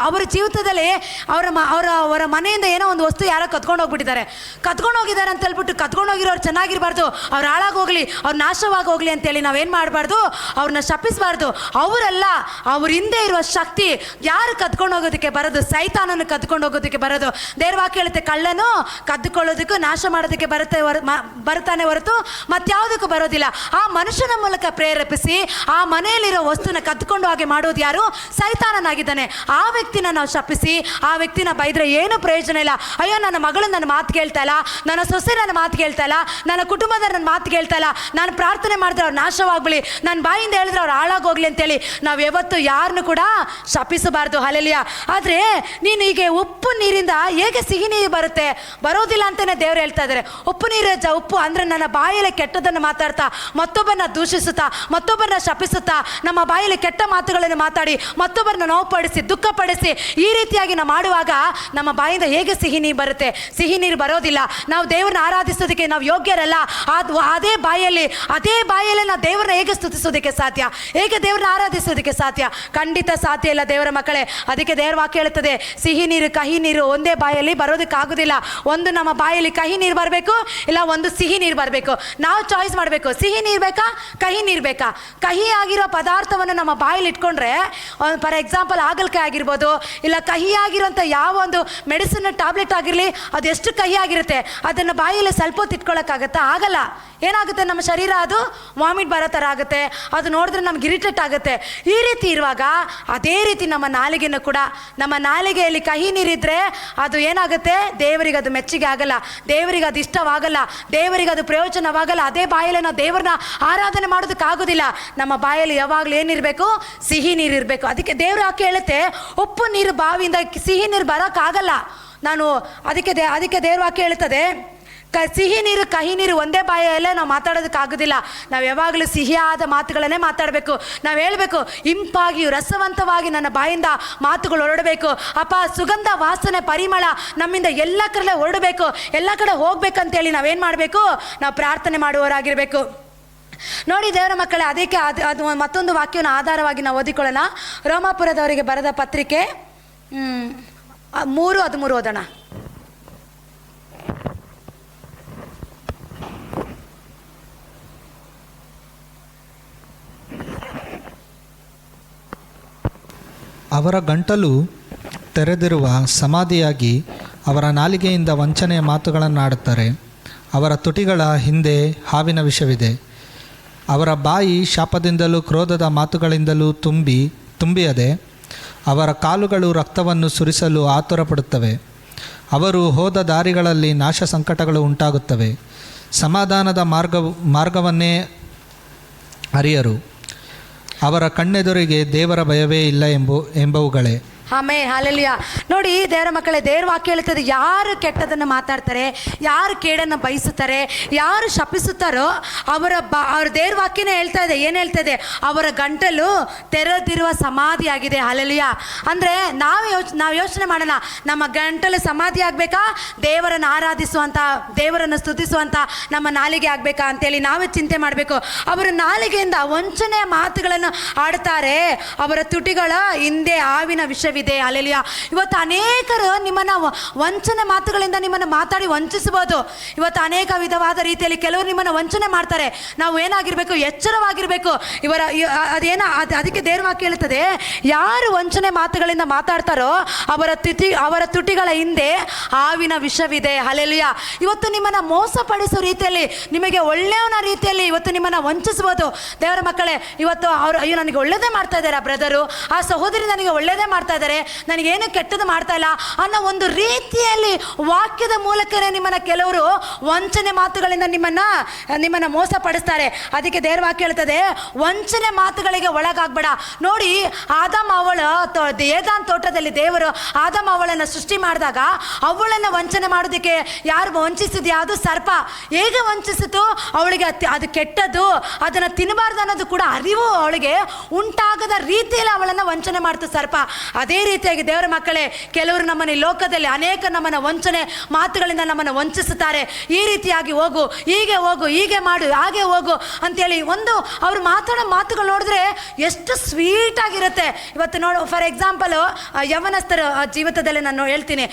ಅವರ ಜೀವಿತದಲ್ಲಿ ಅವರ ಮನೆಯಿಂದ ಏನೋ ಒಂದು ವಸ್ತು ಯಾರೋ ಕತ್ಕೊಂಡು ಹೋಗಿದ್ದಾರೆ ಅಂತ ಹೇಳ್ಬಿಟ್ಟು, ಕತ್ಕೊಂಡು ಹೋಗಿರೋರು ಚೆನ್ನಾಗಿರಬಾರ್ದು, ಅವ್ರು ಹಾಳಾಗೋಗ್ಲಿ, ಅವ್ರು ನಾಶವಾಗಿ ಹೋಗ್ಲಿ ಅಂತೇಳಿ ನಾವೇನು ಮಾಡಬಾರ್ದು? ಅವ್ರನ್ನ ಶಪಿಸಬಾರ್ದು. ಅವರಲ್ಲ, ಅವ್ರ ಹಿಂದೆ ಇರುವ ಶಕ್ತಿ ಯಾರು ಕತ್ಕೊಂಡು ಹೋಗೋದಕ್ಕೆ ಬರೋದು? ಸೈತಾನನ್ನು ಕತ್ಕೊಂಡು ಹೋಗೋದಕ್ಕೆ ಬರೋದು. ದೇವರ ವಾಕ್ಯ ಹೇಳುತ್ತೆ, ಕಳ್ಳನು ಕದ್ದುಕೊಳ್ಳೋದಕ್ಕೂ ನಾಶ ಮಾಡೋದಕ್ಕೆ ಬರ್ತಾನೆ ಹೊರತು ಮತ್ಯಾವುದಕ್ಕೂ ಬರೋದಿಲ್ಲ. ಆ ಮನುಷ್ಯನ ಮೂಲಕ ಪ್ರೇರೇಪಿಸಿ ಆ ಮನೆಯಲ್ಲಿರೋ ವಸ್ತುನ ಕದ್ದುಕೊಂಡು ಹಾಗೆ ಮಾಡೋದು ಯಾರು? ಸೈತಾನನಾಗಿದ್ದಾನೆ. ಆ ವ್ಯಕ್ತಿನ ನಾವು ಶಪಿಸಿ ಆ ವ್ಯಕ್ತಿನ ಬೈದ್ರೆ ಏನು ಪ್ರಯೋಜನ ಇಲ್ಲ. ಅಯ್ಯೋ, ನನ್ನ ಮಗಳು ನನ್ನ ಮಾತು ಕೇಳ್ತಾ ಇಲ್ಲ, ನನ್ನ ಸೊಸೆ ನನ್ನ ಮಾತು ಕೇಳ್ತಾ ಇಲ್ಲ, ನನ್ನ ಕುಟುಂಬದ ನನ್ನ ಮಾತು ಕೇಳ್ತಾ ಇಲ್ಲ, ನಾನು ಪ್ರಾರ್ಥನೆ ಮಾಡಿದ್ರೆ ಅವ್ರು ನಾಶವಾಗ್ಬಿಡಿ, ನನ್ನ ಬಾಯಿಂದ ಹೇಳಿದ್ರೆ ಅವ್ರು ಹಾಳಾಗೋಗ್ಲಿ ಅಂತೇಳಿ ನಾವು ಯಾವತ್ತು ಯಾರನ್ನು ಕೂಡ ಶಪಿಸಬಾರ್ದು. ಹಲ್ಲೆಲೂಯಾ. ಆದರೆ ನೀನು ಈಗ ಉಪ್ಪು ನೀರಿಂದ ಹೇಗೆ ಸಿಹಿ ನೀರು ಬರೋದಿಲ್ಲ ಅಂತಲೇ ದೇವರು ಹೇಳ್ತಾ ಇದ್ದಾರೆ. ಉಪ್ಪು ಅಂದರೆ ನನ್ನ ಬಾಯಲ್ಲಿ ಕೆಟ್ಟದನ್ನು ಮಾತಾಡ್ತಾ, ಮತ್ತೊಬ್ಬರನ್ನ ದೂಷಿಸುತ್ತಾ, ಮತ್ತೊಬ್ಬರನ್ನ ಶಪಿಸುತ್ತಾ, ನಮ್ಮ ಬಾಯಲ್ಲಿ ಕೆಟ್ಟ ಮಾತುಗಳನ್ನು ಮಾತಾಡಿ ಮತ್ತೊಬ್ಬರನ್ನ ನೋವುಪಡಿಸಿ ದುಃಖಪಡಿಸಿ ಈ ರೀತಿಯಾಗಿ ನಾವು ಮಾಡುವಾಗ ನಮ್ಮ ಬಾಯಿಂದ ಹೇಗೆ ಸಿಹಿ ನೀರು ಬರುತ್ತೆ? ಸಿಹಿ ನೀರು ಬರೋದಿಲ್ಲ. ನಾವು ದೇವ್ರನ್ನ ಆರಾಧಿಸೋದಕ್ಕೆ ನಾವು ಯೋಗ್ಯರಲ್ಲ. ಅದೇ ಬಾಯಲ್ಲಿ ನಾವು ದೇವ್ರನ್ನ ಹೇಗೆ ಸ್ತುತಿಸೋದಕ್ಕೆ ಸಾಧ್ಯ? ಹೇಗೆ ದೇವ್ರನ್ನ ಆರಾಧಿಸೋದಕ್ಕೆ ಸಾಧ್ಯ? ಖಂಡಿತ ಸಾಧ್ಯ ಇಲ್ಲ ದೇವರ ಮಕ್ಕಳೇ. ಅದಕ್ಕೆ ದೇವರ ವಾಕ್ಯ ಹೇಳುತ್ತದೆ, ಸಿಹಿ ನೀರು ಕಹಿ ನೀರು ಒಂದೇ ಬಾಯಲ್ಲಿ ಬರೋದಕ್ಕಾಗೋದಿಲ್ಲ. ಒಂದು ನಮ್ಮ ಬಾಯಲ್ಲಿ ಕಹಿ ನೀರು ಬರಬೇಕು, ಇಲ್ಲ ಒಂದು ಸಿಹಿ ನೀರು ಬರಬೇಕು. ನಾವು ಚಾಯ್ಸ್ ಮಾಡಬೇಕು, ಸಿಹಿ ನೀರು ಬೇಕಾ ಕಹಿ ನೀರು ಬೇಕಾ. ಕಹಿ ಆಗಿರೋ ಪದಾರ್ಥವನ್ನು ನಮ್ಮ ಬಾಯಲ್ಲಿ ಇಟ್ಕೊಂಡ್ರೆ, ಫಾರ್ ಎಕ್ಸಾಂಪಲ್ ಹಾಗಲಕಾಯಿ ಆಗಿರ್ಬೋದು, ಇಲ್ಲ ಕಹಿ ಆಗಿರೋಂಥ ಯಾವ ಒಂದು ಮೆಡಿಸಿನ್ ಟ್ಯಾಬ್ಲೆಟ್ ಆಗಿರಲಿ, ಅದು ಎಷ್ಟು ಕಹಿ ಆಗಿರುತ್ತೆ, ಅದನ್ನು ಬಾಯಲ್ಲಿ ಸ್ವಲ್ಪ ಹೊತ್ತು ಇಟ್ಕೊಳ್ಳೋಕ್ಕಾಗತ್ತಾ? ಆಗಲ್ಲ. ಏನಾಗುತ್ತೆ, ನಮ್ಮ ಶರೀರ ಅದು ವಾಮಿಟ್ ಬರೋ ಥರ ಆಗುತ್ತೆ. ಅದು ನೋಡಿದ್ರೆ ನಮ್ಗೆ ಇರಿಟೇಟ್ ಆಗುತ್ತೆ. ಈ ರೀತಿ ಇರುವಾಗ ಅದೇ ರೀತಿ ನಮ್ಮ ನಾಲಿಗೆನೂ ಕೂಡ, ನಮ್ಮ ನಾಲಿಗೆಯಲ್ಲಿ ಕಹಿ ನೀರಿದ್ರೆ ಅದು ಏನಾಗುತ್ತೆ, ದೇವರಿಗೆ ಅದು ಮೆಚ್ಚುಗೆ ಆಗಲ್ಲ, ದೇವರಿಗೆ ಅದು ಇಷ್ಟವಾಗಲ್ಲ, ದೇವರಿಗೆ ಅದು ಪ್ರಯೋಜನವಾಗಲ್ಲ. ಅದೇ ಬಾಯಲ್ಲಿ ನಾವು ದೇವ್ರನ್ನ ಆರಾಧನೆ ಮಾಡೋದಕ್ಕಾಗೋದಿಲ್ಲ. ನಮ್ಮ ಬಾಯಲ್ಲಿ ಯಾವಾಗಲೂ ಏನಿರಬೇಕು, ಸಿಹಿ ನೀರು ಇರಬೇಕು. ಅದಕ್ಕೆ ದೇವ್ರ ಹಾಕಿ ಹೇಳುತ್ತೆ, ಉಪ್ಪು ನೀರು ಬಾವಿಯಿಂದ ಸಿಹಿ ನೀರು ಬರೋಕ್ಕಾಗಲ್ಲ. ಅದಕ್ಕೆ ದೇವ್ರ ವಾಕ್ಯ ಹೇಳ್ತದೆ, ಸಿಹಿ ನೀರು ಕಹಿ ನೀರು ಒಂದೇ ಬಾಯಲ್ಲೇ ನಾವು ಮಾತಾಡೋದಕ್ಕಾಗೋದಿಲ್ಲ. ನಾವು ಯಾವಾಗಲೂ ಸಿಹಿಯಾದ ಮಾತುಗಳನ್ನೇ ಮಾತಾಡಬೇಕು. ನಾವು ಹೇಳಬೇಕು, ಇಂಪಾಗಿ ರಸವಂತವಾಗಿ ನನ್ನ ಬಾಯಿಂದ ಮಾತುಗಳು ಹೊರಡಬೇಕು. ಅಪ್ಪ, ಸುಗಂಧ ವಾಸನೆ ಪರಿಮಳ ನಮ್ಮಿಂದ ಎಲ್ಲ ಕಡೆ ಹೊರಡಬೇಕು, ಎಲ್ಲ ಕಡೆ ಹೋಗ್ಬೇಕಂತೇಳಿ ನಾವೇನು ಮಾಡಬೇಕು, ನಾವು ಪ್ರಾರ್ಥನೆ ಮಾಡುವವರಾಗಿರಬೇಕು. ನೋಡಿ ದೇವರ ಮಕ್ಕಳೇ, ಅದಕ್ಕೆ ಅದು ಮತ್ತೊಂದು ವಾಕ್ಯವನ್ನು ಆಧಾರವಾಗಿ ನಾವು ಓದಿಕೊಳ್ಳೋಣ. ರೋಮಾಪುರದವರಿಗೆ ಬರೆದ ಪತ್ರಿಕೆ 3:13 ಓದೋಣ. ಅವರ ಗಂಟಲು ತೆರೆದಿರುವ ಸಮಾಧಿಯಾಗಿ ಅವರ ನಾಲಿಗೆಯಿಂದ ವಂಚನೆಯ ಮಾತುಗಳನ್ನಾಡುತ್ತಾರೆ. ಅವರ ತುಟಿಗಳ ಹಿಂದೆ ಹಾವಿನ ವಿಷವಿದೆ. ಅವರ ಬಾಯಿ ಶಾಪದಿಂದಲೂ ಕ್ರೋಧದ ಮಾತುಗಳಿಂದಲೂ ತುಂಬಿಯದೆ ಅವರ ಕಾಲುಗಳು ರಕ್ತವನ್ನು ಸುರಿಸಲು ಆತುರಪಡುತ್ತವೆ. ಅವರು ಹೋದ ದಾರಿಗಳಲ್ಲಿ ನಾಶ ಸಂಕಟಗಳು ಉಂಟಾಗುತ್ತವೆ. ಸಮಾಧಾನದ ಮಾರ್ಗವನ್ನೇ ಅರಿಯರು. ಅವರ ಕಣ್ಣೆದುರಿಗೆ ದೇವರ ಭಯವೇ ಇಲ್ಲ ಎಂಬವುಗಳೇ. ಆಮೇನ್, ಹಲ್ಲೆಲೂಯಾ. ನೋಡಿ ದೇವರ ಮಕ್ಕಳೇ, ದೇವರ ವಾಕ್ಯ ಹೇಳ್ತದೆ, ಯಾರು ಕೆಟ್ಟದನ್ನು ಮಾತಾಡ್ತಾರೆ, ಯಾರು ಕೇಡನ್ನು ಬಯಸುತ್ತಾರೆ, ಯಾರು ಶಪಿಸುತ್ತಾರೋ ಅವ್ರ ದೇವರ ವಾಕ್ಯನೇ ಹೇಳ್ತಾ ಇದೆ. ಏನು ಹೇಳ್ತಾ ಇದೆ? ಅವರ ಗಂಟಲು ತೆರೆದಿರುವ ಸಮಾಧಿ ಆಗಿದೆ. ಹಲ್ಲೆಲೂಯಾ. ಅಂದರೆ ನಾವು ಯೋಚನೆ ಮಾಡೋಣ, ನಮ್ಮ ಗಂಟಲು ಸಮಾಧಿ ಆಗಬೇಕಾ, ದೇವರನ್ನು ಆರಾಧಿಸುವಂಥ, ದೇವರನ್ನು ಸ್ತುತಿಸುವಂಥ ನಮ್ಮ ನಾಲಿಗೆ ಆಗಬೇಕಾ ಅಂತೇಳಿ ನಾವೇ ಚಿಂತೆ ಮಾಡಬೇಕು. ಅವರ ನಾಲಿಗೆಯಿಂದ ವಂಚನೆಯ ಮಾತುಗಳನ್ನು ಆಡ್ತಾರೆ. ಅವರ ತುಟಿಗಳ ಹಿಂದೆ ಹಾವಿನ ವಿಷವಿದೆ. ಹಲ್ಲೆಲೂಯಾ. ಇವತ್ತು ಅನೇಕರು ನಿಮ್ಮನ್ನು ವಂಚನೆ ಮಾತುಗಳಿಂದ ನಿಮ್ಮನ್ನು ಮಾತಾಡಿ ವಂಚಿಸಬಹುದು. ಇವತ್ತು ಅನೇಕ ವಿಧವಾದ ರೀತಿಯಲ್ಲಿ ಕೆಲವರು ನಿಮ್ಮನ್ನು ವಂಚನೆ ಮಾಡ್ತಾರೆ. ನಾವು ಏನಾಗಿರಬೇಕು, ಎಚ್ಚರವಾಗಿರಬೇಕು. ಅದಕ್ಕೆ ದೇವರ ವಾಕ್ಯ ಹೇಳುತ್ತದೆ, ಯಾರು ವಂಚನೆ ಮಾತುಗಳಿಂದ ಮಾತಾಡ್ತಾರೋ ಅವರ ತುಟಿಗಳ ಹಿಂದೆ ಹಾವಿನ ವಿಷವಿದೆ. ಹಲ್ಲೆಲೂಯಾ. ಇವತ್ತು ನಿಮ್ಮನ್ನು ಮೋಸಪಡಿಸೋ ರೀತಿಯಲ್ಲಿ, ನಿಮಗೆ ಒಳ್ಳೆಯವನ ರೀತಿಯಲ್ಲಿ ಇವತ್ತು ನಿಮ್ಮನ್ನು ವಂಚಿಸಬಹುದು. ದೇವರ ಮಕ್ಕಳೇ, ಇವತ್ತು ಅಯ್ಯೋ ನನಗೆ ಒಳ್ಳೇದೇ ಮಾಡ್ತಾ ಇದ್ದಾರೆ, ಆ ಬ್ರದರು, ಆ ಸಹೋದರಿ ನನಗೆ ಒಳ್ಳೇದೇ ಮಾಡ್ತಾ ಇದ್ದಾರೆ, ನನಗೇನು ಕೆಟ್ಟದ್ದು ಮಾಡ್ತಾ ಇಲ್ಲ ಅನ್ನೋ ಒಂದು ರೀತಿಯಲ್ಲಿ ವಾಕ್ಯದ ಮೂಲಕನೇ ನಿಮ್ಮನ್ನು ಕೆಲವರು ವಂಚನೆ ಮಾತುಗಳಿಂದ ನಿಮ್ಮನ್ನು ಮೋಸಪಡಿಸ್ತಾರೆ. ಅದಕ್ಕೆ ದೇವರ ವಾಕ್ಯ ಹೇಳ್ತದೆ, ವಂಚನೆ ಮಾತುಗಳಿಗೆ ಒಳಗಾಗಬೇಡ. ನೋಡಿ, ಆದಾಮ ಅವಳ ಏದಾನ್ ತೋಟದಲ್ಲಿ ದೇವರು ಆದಾಮ ಅವಳನ್ನು ಸೃಷ್ಟಿ ಮಾಡಿದಾಗ ಅವಳನ್ನು ವಂಚನೆ ಮಾಡೋದಕ್ಕೆ ಯಾರು ವಂಚಿಸಿದ್ಯಾ? ಅದು ಸರ್ಪ. ಹೇಗೆ ವಂಚಿಸಿತು? ಅವಳಿಗೆ ಅದು ಕೆಟ್ಟದ್ದು, ಅದನ್ನು ತಿನ್ನಬಾರ್ದು ಅನ್ನೋದು ಕೂಡ ಅರಿವು ಅವಳಿಗೆ ಉಂಟಾಗದ ರೀತಿಯಲ್ಲಿ ಅವಳನ್ನು ವಂಚನೆ ಮಾಡ್ತು ಸರ್ಪ. ಅದೇ ರೀತಿಯಾಗಿ ದೇವರ ಮಕ್ಕಳೇ, ಕೆಲವರು ನಮ್ಮನ್ನು ಈ ಲೋಕದಲ್ಲಿ ಅನೇಕ ನಮ್ಮನ್ನು ವಂಚನೆ ಮಾತುಗಳಿಂದ ನಮ್ಮನ್ನು ವಂಚಿಸುತ್ತಾರೆ. ಈ ರೀತಿಯಾಗಿ ಹೋಗು, ಹೀಗೆ ಹೋಗು, ಹೀಗೆ ಮಾಡು, ಹಾಗೆ ಹೋಗು ಅಂತೇಳಿ ಅವ್ರು ಮಾತಾಡೋ ಮಾತುಗಳು ನೋಡಿದ್ರೆ ಎಷ್ಟು ಸ್ವೀಟ್ ಆಗಿರುತ್ತೆ. ಇವತ್ತು ನೋಡು, ಫಾರ್ ಎಕ್ಸಾಂಪಲ್ ಯವನಸ್ಥರ ಜೀವಿತದಲ್ಲಿ ನಾನು ಹೇಳ್ತೀನಿ,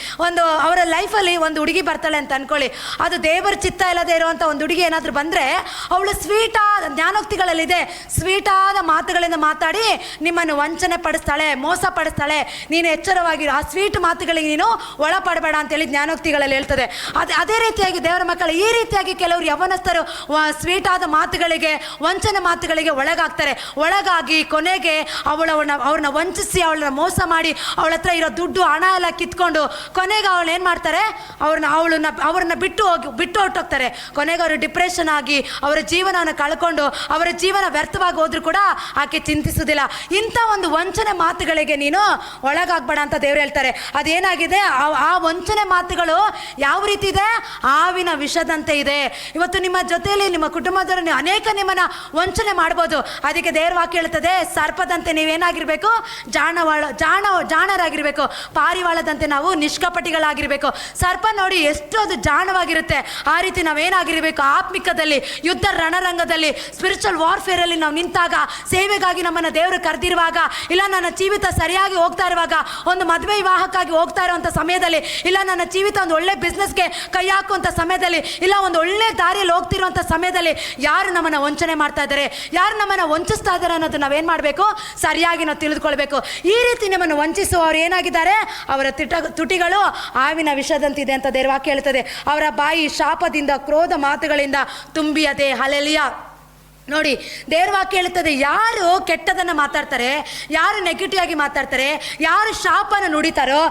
ಅವರ ಲೈಫಲ್ಲಿ ಒಂದು ಹುಡುಗಿ ಬರ್ತಾಳೆ ಅಂತ ಅನ್ಕೊಳ್ಳಿ. ಅದು ದೇವರ ಚಿತ್ತ ಇಲ್ಲದೆ ಇರುವಂಥ ಒಂದು ಹುಡುಗಿ ಏನಾದರೂ ಬಂದರೆ, ಅವಳು ಸ್ವೀಟಾದ ಜ್ಞಾನೋಕ್ತಿಗಳಲ್ಲಿದೆ, ಸ್ವೀಟಾದ ಮಾತುಗಳಿಂದ ಮಾತಾಡಿ ನಿಮ್ಮನ್ನು ವಂಚನೆ ಪಡಿಸ್ತಾಳೆ, ಮೋಸ ಪಡಿಸ್ತಾಳೆ. ನೀನು ಎಚ್ಚರವಾಗಿರು, ಆ ಸ್ವೀಟ್ ಮಾತುಗಳಿಗೆ ನೀನು ಒಳಪಡಬೇಡ ಅಂತೇಳಿ ಜ್ಞಾನೋಕ್ತಿಗಳಲ್ಲಿ ಹೇಳ್ತದೆ. ಅದೇ ರೀತಿಯಾಗಿ ದೇವರ ಮಕ್ಕಳು, ಈ ರೀತಿಯಾಗಿ ಕೆಲವರು ಯವನಸ್ಥರು ಸ್ವೀಟಾದ ಮಾತುಗಳಿಗೆ, ವಂಚನೆ ಮಾತುಗಳಿಗೆ ಒಳಗಾಗಿ ಕೊನೆಗೆ ಅವ್ರನ್ನ ವಂಚಿಸಿ, ಅವಳನ್ನ ಮೋಸ ಮಾಡಿ, ಅವಳ ಹತ್ರ ಇರೋ ದುಡ್ಡು ಹಣ ಎಲ್ಲ ಕಿತ್ಕೊಂಡು ಕೊನೆಗೆ ಅವಳು ಏನು ಮಾಡ್ತಾರೆ, ಅವ್ರನ್ನ ಬಿಟ್ಟು ಹೊರಟೋಗ್ತಾರೆ. ಕೊನೆಗೆ ಅವರು ಡಿಪ್ರೆಷನ್ ಆಗಿ ಅವರ ಜೀವನವನ್ನು ಕಳ್ಕೊಂಡು ಅವರ ಜೀವನ ವ್ಯರ್ಥವಾಗಿ ಹೋದ್ರೂ ಕೂಡ ಆಕೆ ಚಿಂತಿಸೋದಿಲ್ಲ. ಇಂಥ ಒಂದು ವಂಚನೆ ಮಾತುಗಳಿಗೆ ನೀನು ಒಳಗಾಗ್ಬೇಡ ಅಂತ ದೇವ್ರು ಹೇಳ್ತಾರೆ. ಅದೇನಾಗಿದೆ, ಆ ವಂಚನೆ ಮಾತುಗಳು ಯಾವ ರೀತಿ ಇದೆ, ಹಾವಿನ ವಿಷದಂತೆ ಇದೆ. ಇವತ್ತು ನಿಮ್ಮ ಜೊತೆಯಲ್ಲಿ ನಿಮ್ಮ ಕುಟುಂಬದವರು ಅನೇಕ ನಿಮ್ಮನ್ನ ವಂಚನೆ ಮಾಡ್ಬೋದು. ಅದಕ್ಕೆ ದೇವ್ರ ವಾಕ್ಯ ಹೇಳ್ತದೆ, ಸರ್ಪದಂತೆ ನೀವೇನಾಗಿರ್ಬೇಕು, ಜಾಣರಾಗಿರ್ಬೇಕು, ಪಾರಿವಾಳದಂತೆ ನಾವು ನಿಷ್ಕಪಟಿಗಳಾಗಿರ್ಬೇಕು. ಸರ್ಪ ನೋಡಿ ಎಷ್ಟು ಅದು ಜಾಣವಾಗಿರುತ್ತೆ, ಆ ರೀತಿ ನಾವೇನಾಗಿರ್ಬೇಕು, ಆತ್ಮಿಕದಲ್ಲಿ ಯುದ್ಧ ರಣರಂಗದಲ್ಲಿ ಸ್ಪಿರಿಚುವಲ್ ವಾರ್ಫೇರ್ ಅಲ್ಲಿ ನಾವು ನಿಂತಾಗ, ಸೇವೆಗಾಗಿ ನಮ್ಮನ್ನ ದೇವರು ಕರೆದಿರುವಾಗ, ಇಲ್ಲ ನನ್ನ ಜೀವಿತ ಸರಿಯಾಗಿ ಹೋಗ್ತಾ ಇರುವಾಗ, ಒಂದು ಮದುವೆ ವಿವಾಹಕ್ಕಾಗಿ ಹೋಗ್ತಾ ಇರುವಂತ ಸಮಯದಲ್ಲಿ, ಇಲ್ಲ ನನ್ನ ಜೀವಿತ ಒಂದು ಒಳ್ಳೆ ಬಿಸ್ನೆಸ್ಗೆ ಕೈ ಹಾಕುವಂತ ಸಮಯದಲ್ಲಿ, ಇಲ್ಲ ಒಂದು ಒಳ್ಳೆ ದಾರಿಯಲ್ಲಿ ಹೋಗ್ತಿರುವಂತ ಸಮಯದಲ್ಲಿ ಯಾರು ನಮ್ಮನ್ನ ವಂಚನೆ ಮಾಡ್ತಾ ಇದ್ದಾರೆ, ಯಾರು ನಮ್ಮನ್ನ ವಂಚಿಸ್ತಾ ಇದ್ದಾರೆ ಅನ್ನೋದು ನಾವೇನ್ ಮಾಡಬೇಕು, ಸರಿಯಾಗಿ ನಾವು ತಿಳಿದುಕೊಳ್ಬೇಕು. ಈ ರೀತಿ ನಿಮ್ಮನ್ನು ವಂಚಿಸುವವರು ಏನಾಗಿದ್ದಾರೆ, ಅವರ ತುಟಿಗಳು ಹಾವಿನ ವಿಷದಂತಿದೆ ಅಂತ ದೇವ್ರ ವಾಕ್ಯ ಹೇಳ್ತದೆ. ಅವರ ಬಾಯಿ ಶಾಪದಿಂದ ಕ್ರೋಧ ಮಾತುಗಳಿಂದ ತುಂಬಿಯದೆ. ಹಲ್ಲೆಲೂಯಾ. ನೋಡಿ, ದೇವ್ರ ವಾಕ್ಯ ಹೇಳುತ್ತದೆ, ಯಾರು ಕೆಟ್ಟದನ್ನು ಮಾತಾಡ್ತಾರೆ, ಯಾರು ನೆಗೆಟಿವ್ ಆಗಿ ಮಾತಾಡ್ತಾರೆ, ಯಾರು ಶಾಪನ ನುಡಿತಾರೋ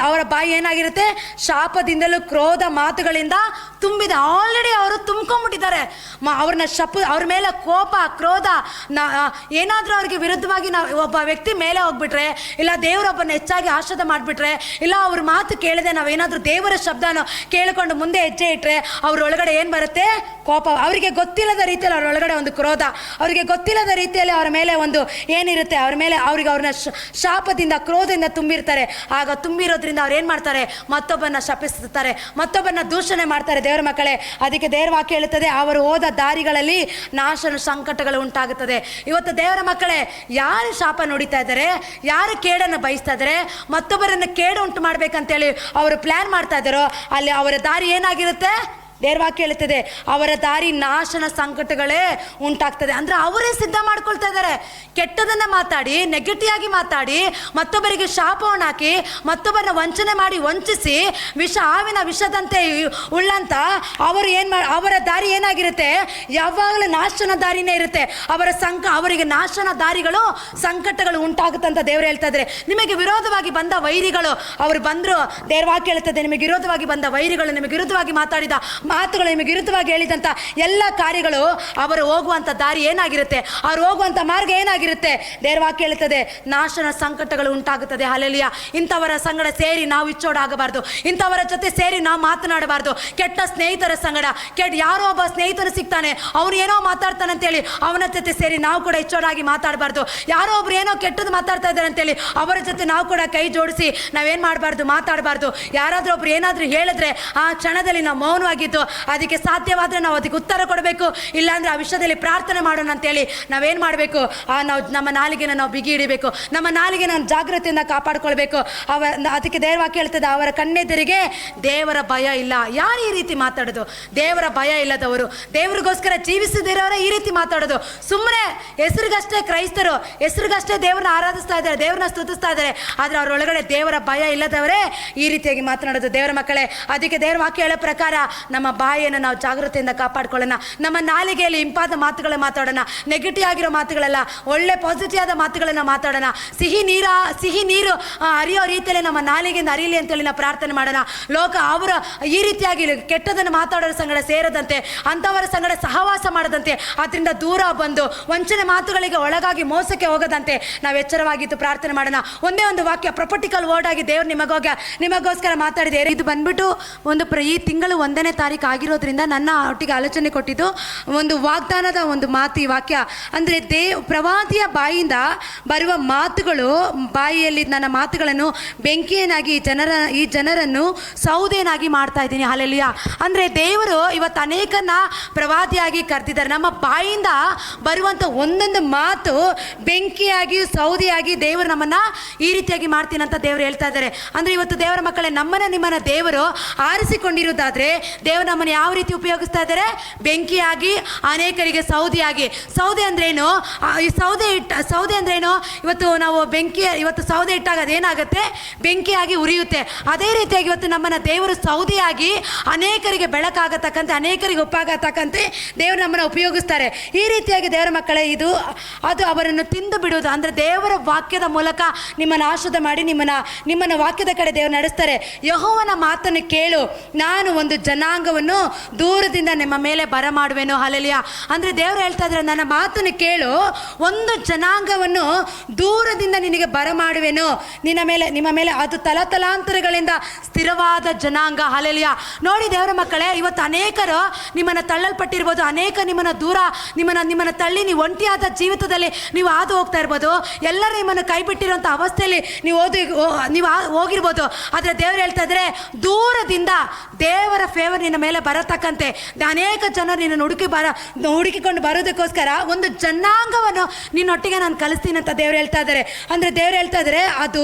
ಅವರ ಬಾಯಿ ಏನಾಗಿರುತ್ತೆ, ಶಾಪದಿಂದಲೂ ಕ್ರೋಧ ಮಾತುಗಳಿಂದ ತುಂಬಿದೆ. ಆಲ್ರೆಡಿ ಅವರು ತುಂಬ್ಕೊಂಡ್ಬಿಟ್ಟಿದ್ದಾರೆ. ಅವ್ರ ಮೇಲೆ ಕೋಪ, ಕ್ರೋಧ, ಏನಾದರೂ ಅವ್ರಿಗೆ ವಿರುದ್ಧವಾಗಿ ನಾವು ಒಬ್ಬ ವ್ಯಕ್ತಿ ಮೇಲೆ ಹೋಗ್ಬಿಟ್ರೆ, ಇಲ್ಲ ದೇವರೊಬ್ಬನ ಹೆಚ್ಚಾಗಿ ಆಶ್ರದ ಮಾಡಿಬಿಟ್ರೆ, ಇಲ್ಲ ಅವ್ರ ಮಾತು ಕೇಳದೆ ನಾವೇನಾದರೂ ದೇವರ ಶಬ್ದನ ಕೇಳಿಕೊಂಡು ಮುಂದೆ ಹೆಜ್ಜೆ ಇಟ್ಟರೆ, ಅವ್ರೊಳಗಡೆ ಏನು ಬರುತ್ತೆ, ಕೋಪ. ಅವರಿಗೆ ಗೊತ್ತಿಲ್ಲದ ರೀತಿಯಲ್ಲಿ ಅವರೊಳಗಡೆ ಒಂದು ಕ್ರೋಧ, ಅವರಿಗೆ ಗೊತ್ತಿಲ್ಲದ ರೀತಿಯಲ್ಲಿ ಅವರ ಮೇಲೆ ಒಂದು ಏನಿರುತ್ತೆ, ಅವ್ರನ್ನ ಶಾಪದಿಂದ ಕ್ರೋಧದಿಂದ ತುಂಬಿರ್ತಾರೆ. ಆಗ ತುಂಬಿರೋದ್ರಿಂದ ಅವ್ರು ಏನು ಮಾಡ್ತಾರೆ, ಮತ್ತೊಬ್ಬನ ಶಪಿಸುತ್ತಾರೆ, ಮತ್ತೊಬ್ಬನ ದೂಷಣೆ ಮಾಡ್ತಾರೆ. ದೇವರ ಮಕ್ಕಳೇ, ಅದಕ್ಕೆ ದೇವರ ವಾಕ್ಯ ಹೇಳುತ್ತದೆ, ಅವರು ಹೋದ ದಾರಿಗಳಲ್ಲಿ ನಾಶನ ಸಂಕಟಗಳು ಉಂಟಾಗುತ್ತದೆ. ಇವತ್ತು ದೇವರ ಮಕ್ಕಳೇ, ಯಾರು ಶಾಪ ನುಡಿತಾ ಇದ್ದಾರೆ, ಯಾರು ಕೇಡನ್ನು ಬಯಸ್ತಾ ಇದ್ದಾರೆ, ಮತ್ತೊಬ್ಬರನ್ನು ಕೇಡು ಉಂಟು ಮಾಡ್ಬೇಕಂತೇಳಿ ಅವರು ಪ್ಲಾನ್ ಮಾಡ್ತಾ ಇದ್ದಾರೋ, ಅಲ್ಲಿ ಅವರ ದಾರಿ ಏನಾಗಿರುತ್ತೆ, ದೇವ್ರ ವಾಕ್ಯ ಹೇಳುತ್ತದೆ, ಅವರ ದಾರಿ ನಾಶನ ಸಂಕಟಗಳೇ ಉಂಟಾಗ್ತದೆ. ಅಂದ್ರೆ ಅವರೇ ಸಿದ್ಧ ಮಾಡ್ಕೊಳ್ತಾ ಇದ್ದಾರೆ. ಕೆಟ್ಟದನ್ನ ಮಾತಾಡಿ, ನೆಗೆಟಿವ್ ಆಗಿ ಮಾತಾಡಿ, ಮತ್ತೊಬ್ಬರಿಗೆ ಶಾಪವನ್ನು ಹಾಕಿ, ಮತ್ತೊಬ್ಬರನ್ನ ವಂಚನೆ ಮಾಡಿ ವಂಚಿಸಿ, ಹಾವಿನ ವಿಷದಂತೆ ಉಳ್ಳಂತ ಅವರ ದಾರಿ ಏನಾಗಿರುತ್ತೆ, ಯಾವಾಗಲೂ ನಾಶನ ದಾರಿನೇ ಇರುತ್ತೆ. ಅವರಿಗೆ ನಾಶನ ದಾರಿಗಳು, ಸಂಕಟಗಳು ಉಂಟಾಗುತ್ತಂತ ದೇವರು ಹೇಳ್ತಾ ಇದ್ದಾರೆ. ನಿಮಗೆ ವಿರೋಧವಾಗಿ ಬಂದ ವೈರಿಗಳು ಅವರು ಬಂದ್ರು, ದೇವ್ರ ವಾಕ್ಯ ಹೇಳ್ತದೆ, ನಿಮಗೆ ವಿರೋಧವಾಗಿ ಬಂದ ವೈರಿಗಳು, ನಿಮಗೆ ವಿರುದ್ಧವಾಗಿ ಮಾತಾಡಿದ ಮಾತುಗಳು, ನಿಮಗೆ ವಿರುದ್ಧವಾಗಿ ಹೇಳಿದಂಥ ಎಲ್ಲ ಕಾರ್ಯಗಳು, ಅವರು ಹೋಗುವಂಥ ದಾರಿ ಏನಾಗಿರುತ್ತೆ, ಅವ್ರು ಹೋಗುವಂಥ ಮಾರ್ಗ ಏನಾಗಿರುತ್ತೆ, ದೇವ್ರ ವಾಕ್ಯ ಹೇಳುತ್ತದೆ, ನಾಶನ ಸಂಕಟಗಳು ಉಂಟಾಗುತ್ತದೆ. ಹಲ್ಲೆಲೂಯಾ. ಇಂಥವರ ಸಂಗಡ ಸೇರಿ ನಾವು ಇಚ್ಚೋಡಾಗಬಾರ್ದು, ಇಂಥವರ ಜೊತೆ ಸೇರಿ ನಾವು ಮಾತನಾಡಬಾರ್ದು. ಕೆಟ್ಟ ಸ್ನೇಹಿತರ ಸಂಗಡ, ಯಾರೋ ಒಬ್ಬ ಸ್ನೇಹಿತರು ಸಿಗ್ತಾನೆ, ಅವನು ಏನೋ ಮಾತಾಡ್ತಾನೆ ಅಂತೇಳಿ ಅವನ ಜೊತೆ ಸೇರಿ ನಾವು ಕೂಡ ಇಚ್ಚೋಡಾಗಿ ಮಾತಾಡಬಾರ್ದು. ಯಾರೋ ಒಬ್ರು ಏನೋ ಕೆಟ್ಟದ್ದು ಮಾತಾಡ್ತಾ ಇದ್ದಾರೆ ಅಂತೇಳಿ ಅವರ ಜೊತೆ ನಾವು ಕೂಡ ಕೈ ಜೋಡಿಸಿ ನಾವೇನು ಮಾಡಬಾರ್ದು, ಮಾತಾಡಬಾರ್ದು. ಯಾರಾದರೂ ಒಬ್ರು ಏನಾದರೂ ಹೇಳಿದ್ರೆ ಆ ಕ್ಷಣದಲ್ಲಿ ನಾವು ಮೌನವಾಗಿದ್ದು, ಅದಕ್ಕೆ ಸಾಧ್ಯವಾದರೆ ನಾವು ಅದಕ್ಕೆ ಉತ್ತರ ಕೊಡಬೇಕು, ಇಲ್ಲಾಂದ್ರೆ ಆ ವಿಷಯದಲ್ಲಿ ಪ್ರಾರ್ಥನೆ ಮಾಡೋಣ ಅಂತೇಳಿ ನಾವೇನು ಮಾಡಬೇಕು, ನಾವು ನಮ್ಮ ನಾಲಿಗೆನ ನಾವು ಬಿಗಿ ಹಿಡಿಬೇಕು, ನಮ್ಮ ನಾಲಿಗೆನ ಜಾಗೃತಿಯಿಂದ ಕಾಪಾಡ್ಕೊಳ್ಬೇಕು. ಅದಕ್ಕೆ ದೇವ್ರ ವಾಕ್ಯ ಹೇಳ್ತದೆ, ಅವರ ಕಣ್ಣೆದುರಿಗೆ ದೇವರ ಭಯ ಇಲ್ಲ. ಯಾರು ಈ ರೀತಿ ಮಾತಾಡೋದು, ದೇವರ ಭಯ ಇಲ್ಲದವರು, ದೇವ್ರಿಗೋಸ್ಕರ ಜೀವಿಸದಿರೋರ ಈ ರೀತಿ ಮಾತಾಡೋದು. ಸುಮ್ಮನೆ ಹೆಸರಿಗಷ್ಟೇ ಕ್ರೈಸ್ತರು, ಹೆಸರಿಗಷ್ಟೇ ದೇವ್ರನ್ನ ಆರಾಧಿಸ್ತಾ ಇದ್ದಾರೆ, ದೇವ್ರನ್ನ ಸ್ತುತಿಸ್ತಾ ಇದ್ದಾರೆ, ಆದರೆ ಅವರೊಳಗಡೆ ದೇವರ ಭಯ ಇಲ್ಲದವರೇ ಈ ರೀತಿಯಾಗಿ ಮಾತನಾಡೋದು. ದೇವರ ಮಕ್ಕಳೇ, ಅದಕ್ಕೆ ದೇವ್ರ ವಾಕ್ಯ ಹೇಳೋ ಪ್ರಕಾರ ನಮ್ಮ ಬಾಯಿಯನ್ನು ನಾವು ಜಾಗೃತಿಯಿಂದ ಕಾಪಾಡ್ಕೊಳ್ಳೋಣ. ನಮ್ಮ ನಾಲಿಗೆಯಲ್ಲಿ ಇಂಪಾದ ಮಾತುಗಳನ್ನ ಮಾತಾಡೋಣ, ನೆಗೆಟಿವ್ ಆಗಿರೋ ಮಾತುಗಳೆಲ್ಲ ಒಳ್ಳೆ ಪಾಸಿಟಿವ್ ಆದ ಮಾತುಗಳನ್ನ ಮಾತಾಡೋಣ. ಸಿಹಿ ನೀರು ಹರಿಯೋ ರೀತಿಯಲ್ಲಿ ನಮ್ಮ ನಾಲಿಗೆಯಿಂದ ಹರಿಯಲಿ ಅಂತೇಳಿ ನಾವು ಪ್ರಾರ್ಥನೆ ಮಾಡೋಣ. ಲೋಕ ಅವರು ಈ ರೀತಿಯಾಗಿ ಕೆಟ್ಟದನ್ನು ಮಾತಾಡೋರ ಸಂಗಡ ಸೇರದಂತೆ, ಅಂಥವರ ಸಂಗಡ ಸಹವಾಸ ಮಾಡದಂತೆ, ಅದರಿಂದ ದೂರ ಬಂದು ವಂಚನೆ ಮಾತುಗಳಿಗೆ ಒಳಗಾಗಿ ಮೋಸಕ್ಕೆ ಹೋಗದಂತೆ ನಾವು ಎಚ್ಚರವಾಗಿದ್ದು ಪ್ರಾರ್ಥನೆ ಮಾಡೋಣ. ಒಂದೇ ಒಂದು ವಾಕ್ಯ, ಪ್ರೊಫೆಟಿಕಲ್ ವರ್ಡ್ ಆಗಿ ದೇವರು ನಿಮಗೋಸ್ಕರ ಮಾತಾಡಿದೆ. ಇದು ಬಂದ್ಬಿಟ್ಟು ಈ ತಿಂಗಳು 1ನೇ ತಾರೀಕು ಆಗಿರೋದ್ರಿಂದ ನನ್ನ ಒಟ್ಟಿಗೆ ಆಲೋಚನೆ ಕೊಟ್ಟಿದ್ದು ಒಂದು ವಾಗ್ದಾನದ ಒಂದು ಮಾತು. ಈ ವಾಕ್ಯ ಅಂದರೆ ಪ್ರವಾದಿಯ ಬಾಯಿಯಿಂದ ಬರುವ ಮಾತುಗಳು, ಬಾಯಿಯಲ್ಲಿ ನನ್ನ ಮಾತುಗಳನ್ನು ಬೆಂಕಿಯನ್ನಾಗಿ ಈ ಜನರನ್ನು ಸೌದೆನಾಗಿ ಮಾಡ್ತಾ ಇದ್ದೀನಿ. ಹಲ್ಲೆಲೂಯಾ. ಅಂದರೆ ದೇವರು ಇವತ್ತು ಅನೇಕನ ಪ್ರವಾದಿಯಾಗಿ ಕರೆದಿದ್ದಾರೆ. ನಮ್ಮ ಬಾಯಿಂದ ಬರುವಂಥ ಒಂದೊಂದು ಮಾತು ಬೆಂಕಿಯಾಗಿ ಸೌದೆಯಾಗಿ ದೇವರು ನಮ್ಮನ್ನು ಈ ರೀತಿಯಾಗಿ ಮಾಡ್ತೀನಿ ಅಂತ ದೇವರು ಹೇಳ್ತಾ ಇದ್ದಾರೆ. ಅಂದರೆ ಇವತ್ತು ದೇವರ ಮಕ್ಕಳೇ, ನಿಮ್ಮನ್ನ ದೇವರು ಆರಿಸಿಕೊಂಡಿರುವುದಾದ್ರೆ ದೇವರು ನಮ್ಮನ್ನು ಯಾವ ರೀತಿ ಉಪಯೋಗಿಸ್ತಾ ಇದ್ದಾರೆ, ಬೆಂಕಿಯಾಗಿ, ಅನೇಕರಿಗೆ ಸೌದೆಯಾಗಿ. ಸೌದೆ ಅಂದ್ರೇನು, ಈ ಸೌದೆ ಅಂದ್ರೇನು, ಇವತ್ತು ನಾವು ಇವತ್ತು ಸೌದೆ ಇಟ್ಟಾಗ ಅದೇನಾಗುತ್ತೆ, ಬೆಂಕಿಯಾಗಿ ಉರಿಯುತ್ತೆ. ಅದೇ ರೀತಿಯಾಗಿ ಇವತ್ತು ನಮ್ಮನ್ನ ದೇವರು ಸೌದೆಯಾಗಿ ಅನೇಕರಿಗೆ ಬೆಳಕಾಗತಕ್ಕಂತೆ, ಅನೇಕರಿಗೆ ಉಪ್ಪಾಗತಕ್ಕಂತೆ ದೇವರು ನಮ್ಮನ್ನು ಉಪಯೋಗಿಸ್ತಾರೆ. ಈ ರೀತಿಯಾಗಿ ದೇವರ ಮಕ್ಕಳೇ, ಅದು ಅವರನ್ನು ತಿಂದು ಬಿಡುವುದು. ಅಂದರೆ ದೇವರ ವಾಕ್ಯದ ಮೂಲಕ ನಿಮ್ಮನ್ನು ಆಶೀರ್ವಾದ ಮಾಡಿ ನಿಮ್ಮನ್ನ ವಾಕ್ಯದ ಕಡೆ ದೇವರು ನಡೆಸ್ತಾರೆ. ಯೆಹೋವನ ಮಾತನ್ನು ಕೇಳು, ನಾನು ಒಂದು ಜನಾಂಗ ಜನಾಂಗವನ್ನು ದೂರದಿಂದ ನಿಮ್ಮ ಮೇಲೆ ಬರಮಾಡುವೆನು. ಹಲ್ಲೆಲೂಯ. ಅಂದರೆ ದೇವರು ಹೇಳ್ತಾ ಇದ್ದಾರೆ, ನನ್ನ ಮಾತನ್ನು ಕೇಳು, ಒಂದು ಜನಾಂಗವನ್ನು ದೂರದಿಂದ ನಿನಗೆ ಬರಮಾಡುವೆನು, ನಿಮ್ಮ ಮೇಲೆ ಅದು ತಲತಲಾಂತರಗಳಿಂದ ಸ್ಥಿರವಾದ ಜನಾಂಗ. ಹಲ್ಲೆಲೂಯ. ನೋಡಿ ದೇವರ ಮಕ್ಕಳೇ, ಇವತ್ತು ಅನೇಕರು ನಿಮ್ಮನ್ನು ತಳ್ಳಲ್ಪಟ್ಟಿರ್ಬೋದು, ಅನೇಕ ನಿಮ್ಮನ್ನು ದೂರ ನಿಮ್ಮನ್ನು ತಳ್ಳಿ ನೀವು ಒಂಟಿಯಾದ ಜೀವಿತದಲ್ಲಿ ನೀವು ಹಾದು ಹೋಗ್ತಾ ಇರ್ಬೋದು, ಎಲ್ಲರೂ ನಿಮ್ಮನ್ನು ಕೈ ಬಿಟ್ಟಿರೋಂಥ ಅವಸ್ಥೆಯಲ್ಲಿ ನೀವು ಹೋಗಿರ್ಬೋದು. ಆದರೆ ದೇವರು ಹೇಳ್ತಾ ಇದ್ದಾರೆ, ದೂರದಿಂದ ದೇವರ ಫೇವರ್ ನಿನ್ನ ಮೇಲೆ ಬರತಕ್ಕಂತೆ ಅನೇಕ ಜನರು ನಿನ್ನ ಹುಡುಕಿಕೊಂಡು ಬರೋದಕ್ಕೋಸ್ಕರ ಒಂದು ಜನಾಂಗವನ್ನು ನಿನ್ನೊಟ್ಟಿಗೆ ನಾನು ಕಲಿಸ್ತೀನಿ ಅಂತ ದೇವರು ಹೇಳ್ತಾ ಇದ್ದಾರೆ. ಅಂದರೆ ದೇವರು ಹೇಳ್ತಾ ಇದ್ದಾರೆ, ಅದು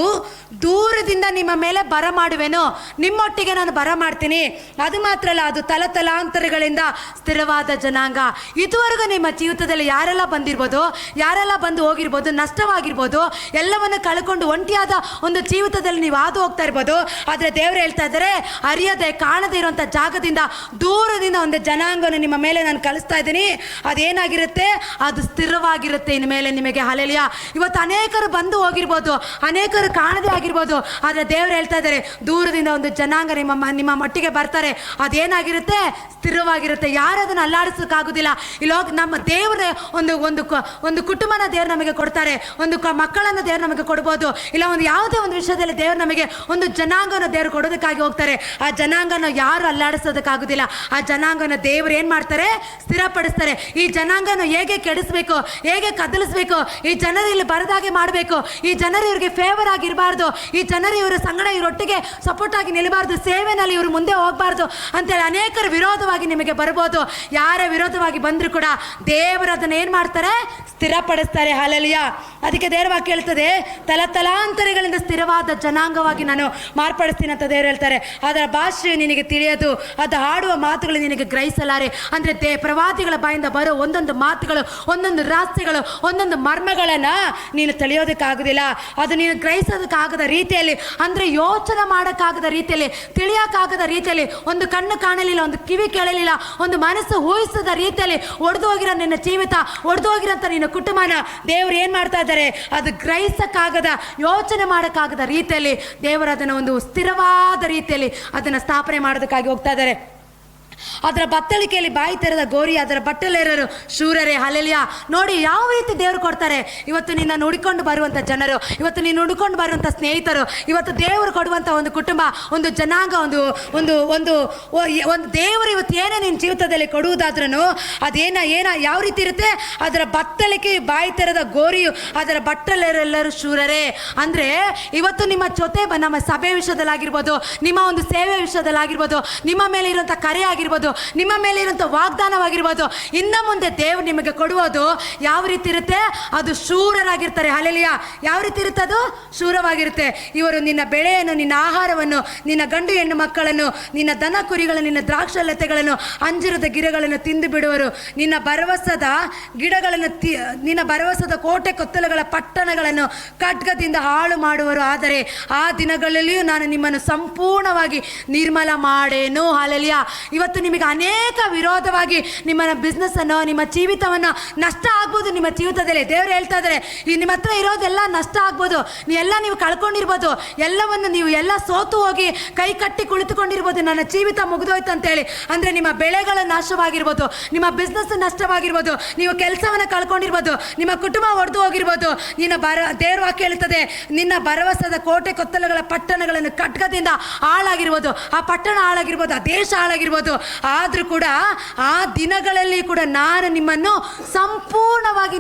ದೂರದಿಂದ ನಿಮ್ಮ ಮೇಲೆ ಬರಮಾಡುವೆನು, ನಿಮ್ಮೊಟ್ಟಿಗೆ ನಾನು ಬರಮಾಡ್ತೀನಿ. ಅದು ಮಾತ್ರ ಅಲ್ಲ, ಅದು ತಲತಲಾಂತರಗಳಿಂದ ಸ್ಥಿರವಾದ ಜನಾಂಗ. ಇದುವರೆಗೂ ನಿಮ್ಮ ಜೀವಿತದಲ್ಲಿ ಯಾರೆಲ್ಲ ಬಂದಿರ್ಬೋದು, ಯಾರೆಲ್ಲ ಬಂದು ಹೋಗಿರ್ಬೋದು, ನಷ್ಟವಾಗಿರ್ಬೋದು, ಎಲ್ಲವನ್ನು ಕಳ್ಕೊಂಡು ಒಂಟಿಯಾದ ಒಂದು ಜೀವಿತದಲ್ಲಿ ನೀವು ಹಾದು ಹೋಗ್ತಾ ಇರ್ಬೋದು. ಆದರೆ ದೇವರು ಹೇಳ್ತಾ ಇದ್ದಾರೆ, ಅರಿಯದೆ ಕಾಣದೇ ಇರುವಂಥ ಜಾಗದಿಂದ ದೂರದಿಂದ ಒಂದು ಜನಾಂಗವನ್ನು ನಿಮ್ಮ ಮೇಲೆ ನಾನು ಕಳಿಸ್ತಾ ಇದ್ದೀನಿ. ಅದೇನಾಗಿರುತ್ತೆ, ಅದು ಸ್ಥಿರವಾಗಿರುತ್ತೆ ಇನ್ನು ಮೇಲೆ ನಿಮಗೆ. ಹಲ್ಲೆಲೂಯ. ಇವತ್ತು ಅನೇಕರು ಬಂದು ಹೋಗಿರ್ಬೋದು, ಅನೇಕರು ಕಾಣದೇ ಆಗಿರ್ಬೋದು, ಆದರೆ ದೇವರು ಹೇಳ್ತಾ ಇದ್ದಾರೆ, ದೂರದಿಂದ ಒಂದು ಜನಾಂಗ ನಿಮ್ಮ ಮಟ್ಟಿಗೆ ಬರ್ತಾರೆ. ಅದೇನಾಗಿರುತ್ತೆ, ಸ್ಥಿರವಾಗಿರುತ್ತೆ. ಯಾರು ಅದನ್ನು ಅಲ್ಲಾಡಿಸೋಕ್ಕಾಗೋದಿಲ್ಲ. ಇಲ್ಲೋಗಿ ನಮ್ಮ ದೇವರ ಒಂದು ಕುಟುಂಬನ ದೇವರು ನಮಗೆ ಕೊಡ್ತಾರೆ, ಒಂದು ಮಕ್ಕಳನ್ನು ದೇವರು ನಮಗೆ ಕೊಡ್ಬೋದು, ಇಲ್ಲ ಒಂದು ಯಾವುದೇ ಒಂದು ವಿಷಯದಲ್ಲಿ ದೇವರು ನಮಗೆ ಒಂದು ಜನಾಂಗನ ದೇವರು ಕೊಡೋದಕ್ಕಾಗಿ ಹೋಗ್ತಾರೆ. ಆ ಜನಾಂಗನ ಯಾರು ಅಲ್ಲಾಡಿಸೋದಕ್ಕಾಗೋದಿಲ್ಲ. ಆ ಜನಾಂಗನ ದೇವರು ಏನು ಮಾಡ್ತಾರೆ, ಸ್ಥಿರಪಡಿಸ್ತಾರೆ. ಈ ಜನಾಂಗನ ಹೇಗೆ ಕೆಡಿಸ್ಬೇಕು, ಹೇಗೆ ಕದಲಿಸ್ಬೇಕು, ಈ ಜನರು ಇಲ್ಲಿ ಬರದಾಗೆ ಮಾಡಬೇಕು, ಈ ಜನರು ಇವ್ರಿಗೆ ಫೇವರ್ ಆಗಿರಬಾರ್ದು, ಈ ಜನರು ಇವರ ಸಂಗಡ ಇವರೊಟ್ಟಿಗೆ ಸಪೋರ್ಟ್ ಆಗಿ ನಿಲ್ಲಬಾರ್ದು, ಸೇವೆನಲ್ಲಿ ಇವರು ಮುಂದೆ ಹೋಗಬಾರ್ದು ಅಂತೇಳಿ ಅನೇಕರು ವಿರೋಧವಾಗಿ ನಿಮಗೆ ಬರ್ಬೋದು. ಯಾರ ವಿರೋಧವಾಗಿ ಬಂದರೂ ಕೂಡ ದೇವರು ಅದನ್ನು ಏನು ಮಾಡ್ತಾರೆ, ಸ್ಥಿರಪಡಿಸ್ತಾರೆ. ಹಲ್ಲೆಲೂಯ. ಅದಕ್ಕೆ ದೇವರ ವಾಕ್ಯ ಹೇಳ್ತದೆ, ತಲತಲಾಂತರಗಳಿಂದ ಸ್ಥಿರವಾದ ಜನಾಂಗವಾಗಿ ನಾನು ಮಾರ್ಪಡಿಸ್ತೀನಿ ಅಂತ ದೇವರು ಹೇಳ್ತಾರೆ. ಅದರ ಭಾಷೆಯು ನಿನಗೆ ತಿಳಿಯದು, ಅದು ಹಾಡುವ ಮಾತುಗಳು ನಿನಗೆ ಗ್ರಹಿಸಲಾರೆ. ಅಂದರೆ ಪ್ರವಾದಿಗಳ ಬಾಯಿಂದ ಬರೋ ಒಂದೊಂದು ಮಾತುಗಳು, ಒಂದೊಂದು ರಹಸ್ಯಗಳು, ಒಂದೊಂದು ಮರ್ಮಗಳನ್ನು ನೀನು ತಿಳಿಯೋದಕ್ಕಾಗೋದಿಲ್ಲ. ಅದು ನೀನು ಗ್ರಹಿಸೋದಕ್ಕಾಗದ ರೀತಿಯಲ್ಲಿ, ಅಂದರೆ ಯೋಚನೆ ಮಾಡೋಕ್ಕಾಗದ ರೀತಿಯಲ್ಲಿ, ತಿಳಿಯೋಕ್ಕಾಗದ ರೀತಿಯಲ್ಲಿ, ಒಂದು ಕಣ್ಣು ಕಾಣಲಿಲ್ಲ, ಒಂದು ಕಿವಿ ಕೇಳಲಿಲ್ಲ, ಒಂದು ಮನಸ್ಸು ಊಹಿಸದ ರೀತಿಯಲ್ಲಿ ಒಡೆದು ಹೋಗಿರೋ ನಿನ್ನ ಜೀವಿತ, ಒಡೆದು ಹೋಗಿರೋಂಥ ನಿನ್ನ ಕುಟುಂಬನ ದೇವರು ಏನು ಮಾಡ್ತಾ ಇದ್ದಾರೆ, ಅದು ಗ್ರಹಿಸಕ್ಕಾಗದ, ಯೋಚನೆ ಮಾಡೋಕ್ಕಾಗದ ರೀತಿಯಲ್ಲಿ ದೇವರು ಅದನ್ನು ಒಂದು ಸ್ಥಿರವಾದ ರೀತಿಯಲ್ಲಿ ಅದನ್ನು ಸ್ಥಾಪನೆ ಮಾಡೋದಕ್ಕಾಗಿ ಹೋಗ್ತಾ ಇದ್ದಾರೆ. ಅದರ ಬತ್ತಳಿಕೆಯಲ್ಲಿ ಬಾಯಿ ತೆರೆದ ಗೋರಿ, ಅದರ ಬಟ್ಟಲೇರರು ಶೂರರೇ. ಹಲ್ಲೆಲೂಯ. ನೋಡಿ ಯಾವ ರೀತಿ ದೇವರು ಕೊಡ್ತಾರೆ. ಇವತ್ತು ನಿನ್ನ ನುಡಿಕೊಂಡು ಬರುವಂಥ ಜನರು, ಇವತ್ತು ನೀನು ನುಡ್ಕೊಂಡು ಬರುವಂಥ ಸ್ನೇಹಿತರು, ಇವತ್ತು ದೇವರು ಕೊಡುವಂಥ ಒಂದು ಕುಟುಂಬ, ಒಂದು ಜನಾಂಗ, ಒಂದು ದೇವರು ಇವತ್ತು ಏನೇ ನಿನ್ನ ಜೀವಿತದಲ್ಲಿ ಕೊಡುವುದಾದ್ರೂ ಅದೇನ ಯಾವ ರೀತಿ ಇರುತ್ತೆ, ಅದರ ಬತ್ತಳಿಕೆ ಬಾಯಿ ತೆರೆದ ಗೋರಿಯು, ಅದರ ಬಟ್ಟಲೆಲ್ಲರೂ ಶೂರರೇ. ಅಂದರೆ ಇವತ್ತು ನಿಮ್ಮ ಜೊತೆ ನಮ್ಮ ಸಭೆ ವಿಷಯದಲ್ಲಾಗಿರ್ಬೋದು, ನಿಮ್ಮ ಒಂದು ಸೇವೆ ವಿಷಯದಲ್ಲಾಗಿರ್ಬೋದು, ನಿಮ್ಮ ಮೇಲೆ ಇರುವಂಥ ಕರೆ ಆಗಿರ್ಬೋದು, ನಿಮ್ಮ ಮೇಲೆ ಇರುವಂಥ ವಾಗ್ದಾನವಾಗಿರ್ಬೋದು, ಇನ್ನು ಮುಂದೆ ದೇವರು ನಿಮಗೆ ಕೊಡುವುದು ಯಾವ ರೀತಿ ಇರುತ್ತೆ, ಅದು ಶೂರರಾಗಿರ್ತಾರೆ. ಹಲ್ಲೆಲೂಯ. ಯಾವ ರೀತಿ ಇರುತ್ತೆ, ಅದು ಶೂರವಾಗಿರುತ್ತೆ. ಇವರು ನಿನ್ನ ಬೆಳೆಯನ್ನು, ನಿನ್ನ ಆಹಾರವನ್ನು, ನಿನ್ನ ಗಂಡು ಹೆಣ್ಣು ಮಕ್ಕಳನ್ನು, ನಿನ್ನ ದನ ಕುರಿಗಳನ್ನು, ನಿನ್ನ ದ್ರಾಕ್ಷಲತೆಗಳನ್ನು, ಅಂಜೂರದ ಗಿಡಗಳನ್ನು ತಿಂದು ಬಿಡುವರು. ನಿನ್ನ ಭರವಸದ ಗಿಡಗಳನ್ನು, ನಿನ್ನ ಭರವಸದ ಕೋಟೆ ಕೊತ್ತಲುಗಳ ಪಟ್ಟಣಗಳನ್ನು ಖಡ್ಗದಿಂದ ಹಾಳು ಮಾಡುವರು. ಆದರೆ ಆ ದಿನಗಳಲ್ಲಿಯೂ ನಾನು ನಿಮ್ಮನ್ನು ಸಂಪೂರ್ಣವಾಗಿ ನಿರ್ಮಲ ಮಾಡೇನು. ಹಲ್ಲೆಲೂಯ. ಇವತ್ತು ನಿಮಗೆ ಅನೇಕ ವಿರೋಧವಾಗಿ ನಿಮ್ಮ ಬಿಸ್ನೆಸ್ಸನ್ನು, ನಿಮ್ಮ ಜೀವಿತವನ್ನು ನಷ್ಟ ಆಗ್ಬೋದು. ನಿಮ್ಮ ಜೀವಿತದಲ್ಲಿ ದೇವರು ಹೇಳ್ತಾ ಇದ್ದಾರೆ, ನಿಮ್ಮ ಹತ್ರ ಇರೋದೆಲ್ಲ ನಷ್ಟ ಆಗ್ಬೋದು, ನೀವು ಕಳ್ಕೊಂಡಿರ್ಬೋದು, ಎಲ್ಲವನ್ನು ನೀವು ಎಲ್ಲ ಸೋತು ಹೋಗಿ ಕೈ ಕಟ್ಟಿ ಕುಳಿತುಕೊಂಡಿರ್ಬೋದು, ನನ್ನ ಜೀವಿತ ಮುಗಿದೋಯ್ತು ಅಂತೇಳಿ. ಅಂದರೆ ನಿಮ್ಮ ಬೆಳೆಗಳ ನಾಶವಾಗಿರ್ಬೋದು, ನಿಮ್ಮ ಬಿಸ್ನೆಸ್ ನಷ್ಟವಾಗಿರ್ಬೋದು, ನೀವು ಕೆಲಸವನ್ನು ಕಳ್ಕೊಂಡಿರ್ಬೋದು, ನಿಮ್ಮ ಕುಟುಂಬ ಒಡೆದು ಹೋಗಿರ್ಬೋದು. ದೇವ್ರ ವಾಕ್ಯ ಹೇಳ್ತದೆ, ನಿನ್ನ ಭರವಸದ ಕೋಟೆ ಕೊತ್ತಲುಗಳ ಪಟ್ಟಣಗಳನ್ನು ಖಡ್ಗದಿಂದ ಹಾಳಾಗಿರ್ಬೋದು, ಆ ಪಟ್ಟಣ ಹಾಳಾಗಿರ್ಬೋದು, ಆ ದೇಶ ಹಾಳಾಗಿರ್ಬೋದು. ಆದರೂ ಕೂಡ ಆ ದಿನಗಳಲ್ಲಿ ಕೂಡ ನಾನು ನಿಮ್ಮನ್ನು ಸಂಪೂರ್ಣವಾಗಿ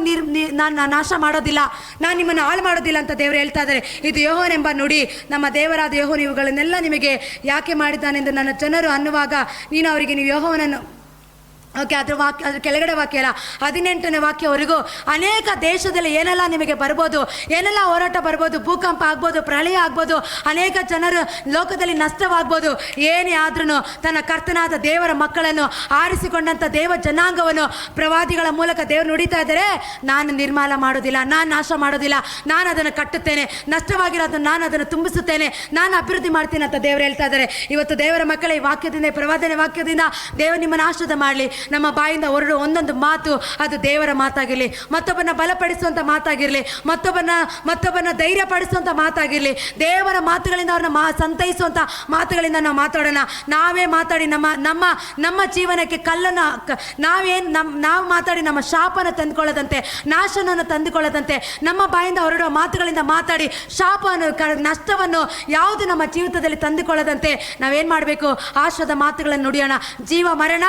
ನಾನು ನಾಶ ಮಾಡೋದಿಲ್ಲ, ನಾನು ನಿಮ್ಮನ್ನು ಹಾಳು ಮಾಡೋದಿಲ್ಲ ಅಂತ ದೇವರು ಹೇಳ್ತಾ ಇದ್ದಾರೆ. ಇದು ಯೆಹೋವನೆಂಬ ನುಡಿ. ನಮ್ಮ ದೇವರಾದ ಯೆಹೋವನು ಇವುಗಳನ್ನೆಲ್ಲ ನಿಮಗೆ ಯಾಕೆ ಮಾಡಿದ್ದಾನೆಂದು ನನ್ನ ಜನರು ಅನ್ನುವಾಗ ನೀನು ಅವರಿಗೆ ನೀವು ಯೆಹೋವನನ್ನು ಓಕೆ, ಅದ್ರ ಕೆಳಗಡೆ ವಾಕ್ಯ ಅಲ್ಲ, 18ನೇ ವಾಕ್ಯವರೆಗೂ ಅನೇಕ ದೇಶದಲ್ಲಿ ಏನೆಲ್ಲ ನಿಮಗೆ ಬರ್ಬೋದು, ಏನೆಲ್ಲ ಹೋರಾಟ ಬರ್ಬೋದು, ಭೂಕಂಪ ಆಗ್ಬೋದು, ಪ್ರಳಯ ಆಗ್ಬೋದು, ಅನೇಕ ಜನರು ಲೋಕದಲ್ಲಿ ನಷ್ಟವಾಗ್ಬೋದು. ಏನೇ ಆದ್ರೂ ತನ್ನ ಕರ್ತನಾದ ದೇವರ ಮಕ್ಕಳನ್ನು ಆರಿಸಿಕೊಂಡಂಥ ದೇವ ಜನಾಂಗವನ್ನು ಪ್ರವಾದಿಗಳ ಮೂಲಕ ದೇವರು ನುಡಿತಾ ಇದ್ದಾರೆ, ನಾನು ನಿರ್ಮಾಲ ಮಾಡೋದಿಲ್ಲ, ನಾನು ನಾಶ ಮಾಡೋದಿಲ್ಲ, ನಾನು ಅದನ್ನು ಕಟ್ಟುತ್ತೇನೆ, ನಷ್ಟವಾಗಿರೋದನ್ನು ನಾನು ಅದನ್ನು ತುಂಬಿಸುತ್ತೇನೆ, ನಾನು ಅಭಿವೃದ್ಧಿ ಮಾಡ್ತೀನಿ ಅಂತ ದೇವರು ಹೇಳ್ತಾ ಇದ್ದಾರೆ. ಇವತ್ತು ದೇವರ ಮಕ್ಕಳ ಈ ವಾಕ್ಯದಿಂದ, ಪ್ರವಾದನೆ ವಾಕ್ಯದಿಂದ ದೇವರು ನಿಮ್ಮನ್ನು ಆಶೀರ್ವಾದ ಮಾಡಲಿ. ನಮ್ಮ ಬಾಯಿಂದ ಹೊರಡುವ ಒಂದೊಂದು ಮಾತು ಅದು ದೇವರ ಮಾತಾಗಿರಲಿ, ಮತ್ತೊಬ್ಬನ ಬಲಪಡಿಸುವಂಥ ಮಾತಾಗಿರಲಿ, ಮತ್ತೊಬ್ಬನ ಧೈರ್ಯ ಪಡಿಸುವಂಥ ಮಾತಾಗಿರಲಿ, ದೇವರ ಮಾತುಗಳಿಂದ ಅವ್ರನ್ನ ಸಂತೈಸುವಂಥ ಮಾತುಗಳಿಂದ ನಾವು ಮಾತಾಡೋಣ. ನಾವೇ ಮಾತಾಡಿ ನಮ್ಮ ಜೀವನಕ್ಕೆ ಕಲ್ಲನ್ನು ನಾವು ಮಾತಾಡಿ ನಮ್ಮ ಶಾಪನ ತಂದುಕೊಳ್ಳದಂತೆ, ನಾಶನನ್ನು ತಂದುಕೊಳ್ಳದಂತೆ, ನಮ್ಮ ಬಾಯಿಂದ ಹೊರಡುವ ಮಾತುಗಳಿಂದ ಮಾತಾಡಿ ಶಾಪವನ್ನು ನಷ್ಟವನ್ನು ಯಾವುದು ನಮ್ಮ ಜೀವಿತದಲ್ಲಿ ತಂದುಕೊಳ್ಳದಂತೆ ನಾವೇನು ಮಾಡಬೇಕು? ಆಶಾದ ಮಾತುಗಳನ್ನು ನುಡಿಯೋಣ. ಜೀವ ಮರಣ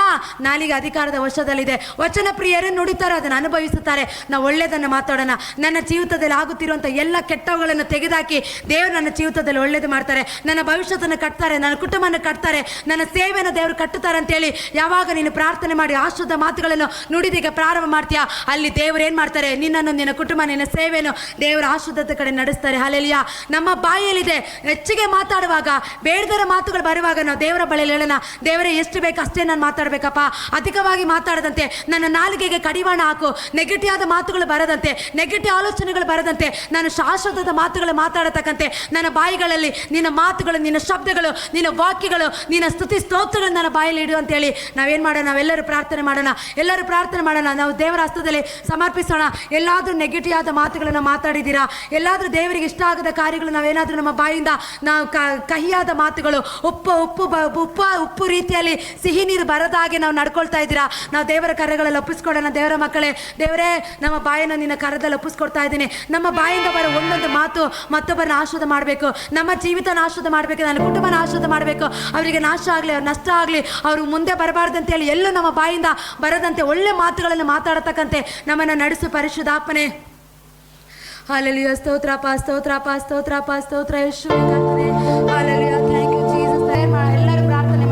ನಾಲಿಗೆ ಅಧಿಕಾರದ ವಶದಲ್ಲಿದೆ. ವಚನ ಪ್ರಿಯರೇ ನುಡಿತಾರೆ, ಅದನ್ನು ಅನುಭವಿಸುತ್ತಾರೆ. ನಾವು ಒಳ್ಳೆಯದನ್ನು ಮಾತಾಡೋಣ. ನನ್ನ ಜೀವಿತದಲ್ಲಿ ಆಗುತ್ತಿರುವಂಥ ಎಲ್ಲ ಕೆಟ್ಟವುಗಳನ್ನು ತೆಗೆದುಹಾಕಿ ದೇವರು ನನ್ನ ಜೀವಿತದಲ್ಲಿ ಒಳ್ಳೇದು ಮಾಡ್ತಾರೆ, ನನ್ನ ಭವಿಷ್ಯತನ್ನು ಕಟ್ತಾರೆ, ನನ್ನ ಕುಟುಂಬನ ಕಟ್ತಾರೆ, ನನ್ನ ಸೇವೆಯನ್ನು ದೇವರು ಕಟ್ಟುತ್ತಾರೆ ಅಂತೇಳಿ ಯಾವಾಗ ನೀನು ಪ್ರಾರ್ಥನೆ ಮಾಡಿ ಆಶಾದ ಮಾತುಗಳನ್ನು ನುಡಿದೀಗ ಪ್ರಾರಂಭ ಮಾಡ್ತೀಯಾ, ಅಲ್ಲಿ ದೇವರು ಏನು ಮಾಡ್ತಾರೆ? ನಿನ್ನನ್ನು, ನಿನ್ನ ಕುಟುಂಬ, ನಿನ್ನ ಸೇವೆಯನ್ನು ದೇವರ ಆಶೀರ್ವಾದದ ಕಡೆ ನಡೆಸ್ತಾರೆ. ಹಲ್ಲೆಲೂಯಾ. ನಮ್ಮ ಬಾಯಲ್ಲಿದೆ ಹೆಚ್ಚಿಗೆ ಮಾತಾಡುವಾಗ, ಬೇಡದರ ಮಾತುಗಳು ಬರುವಾಗ ನಾವು ದೇವರ ಬಳಿಯಲ್ಲಿ ಹೇಳೋಣ, ದೇವರೇ ಎಷ್ಟು ಬೇಕು ಅಷ್ಟೇ ನಾನು ಮಾತಾಡಬೇಕಪ್ಪ, ಅಧಿಕವಾಗಿ ಮಾತಾಡದಂತೆ ನನ್ನ ನಾಲಿಗೆಗೆ ಕಡಿವಾಣ ಹಾಕು, ನೆಗೆಟಿವ್ ಆದ ಮಾತುಗಳು ಬರದಂತೆ, ನೆಗೆಟಿವ್ ಆಲೋಚನೆಗಳು ಬರದಂತೆ, ನಾನು ಶಾಶ್ವತದ ಮಾತುಗಳು ಮಾತಾಡತಕ್ಕಂತೆ ನನ್ನ ಬಾಯಿಗಳಲ್ಲಿ ನಿನ್ನ ಮಾತುಗಳು, ನಿನ್ನ ಶಬ್ದಗಳು, ನಿನ್ನ ವಾಕ್ಯಗಳು, ನಿನ್ನ ಸ್ತುತಿ ಸ್ತೋತ್ರಗಳು ನನ್ನ ಬಾಯಲ್ಲಿ ಇಡು ಅಂತೇಳಿ ನಾವೇನು ಮಾಡೋಣ? ನಾವೆಲ್ಲರೂ ಪ್ರಾರ್ಥನೆ ಮಾಡೋಣ. ಎಲ್ಲರೂ ಪ್ರಾರ್ಥನೆ ಮಾಡೋಣ. ನಾವು ದೇವರ ಹಸ್ತದಲ್ಲಿ ಸಮರ್ಪಿಸೋಣ. ಎಲ್ಲಾದರೂ ನೆಗೆಟಿವ್ ಆದ ಮಾತುಗಳನ್ನು ಮಾತಾಡಿದ್ದೀರಾ? ಎಲ್ಲಾದರೂ ದೇವರಿಗೆ ಇಷ್ಟ ಆಗದ ಕಾರ್ಯಗಳು ನಾವೇನಾದರೂ ನಮ್ಮ ಬಾಯಿಂದ ನಾವು ಕಹಿಯಾದ ಮಾತುಗಳು, ಉಪ್ಪು ರೀತಿಯಲ್ಲಿ ಸಿಹಿ ನೀರು ಬರದ ಹಾಗೆ ನಾವು ನಡ್ಕೊಳ್ತಾ ಇದ್ದೀರಾ? ನಾವು ದೇವರ ಕರೆಗಳಲ್ಲಿ ಒಪ್ಪಿಸ್ಕೊಡೋಣ. ದೇವರ ಮಕ್ಕಳೇ, ದೇವರೇ ನಮ್ಮ ಬಾಯನ್ನು ನಿನ್ನ ಕರದಲ್ಲಿ ಒಪ್ಪಿಸ್ಕೊಡ್ತಾ ಇದ್ದೀನಿ. ನಮ್ಮ ಬಾಯಿಂದ ಬರೋ ಒಂದೊಂದು ಮಾತು ಮತ್ತೊಬ್ಬರನ್ನ ಆಶೀರ್ವಾದ ಮಾಡಬೇಕು, ನಮ್ಮ ಜೀವಿತನ ಆಶೀರ್ವಾದ ಮಾಡಬೇಕು, ನನ್ನ ಕುಟುಂಬನ ಆಶೀರ್ವಾದ ಮಾಡಬೇಕು. ಅವರಿಗೆ ನಾಶ ಆಗಲಿ, ಅವ್ರ ನಷ್ಟ ಆಗಲಿ, ಅವರು ಮುಂದೆ ಬರಬಾರ್ದಂತೇಳಿ ಎಲ್ಲೂ ನಮ್ಮ ಬಾಯಿಂದ ಬರದಂತೆ ಒಳ್ಳೆ ಮಾತುಗಳನ್ನು ಮಾತಾಡತಕ್ಕಂತೆ ನಮ್ಮನ್ನು ನಡೆಸು ಪರಿಶುದ್ಧಾತ್ಮನೇ. ಹಲ್ಲೆಲೂಯಾ. ಸ್ತೋತ್ರಪ್ಪ, ಸ್ತೋತ್ರಪ್ಪ, ಸ್ತೋತ್ರಪ್ಪ, ಸ್ತೋತ್ರ ಯೇಸುವೇ ಕರ್ತನೇ. ಹಲ್ಲೆಲೂಯಾ. Thank you Jesus. ಎಲ್ಲರೂ ಪ್ರಾರ್ಥನೆ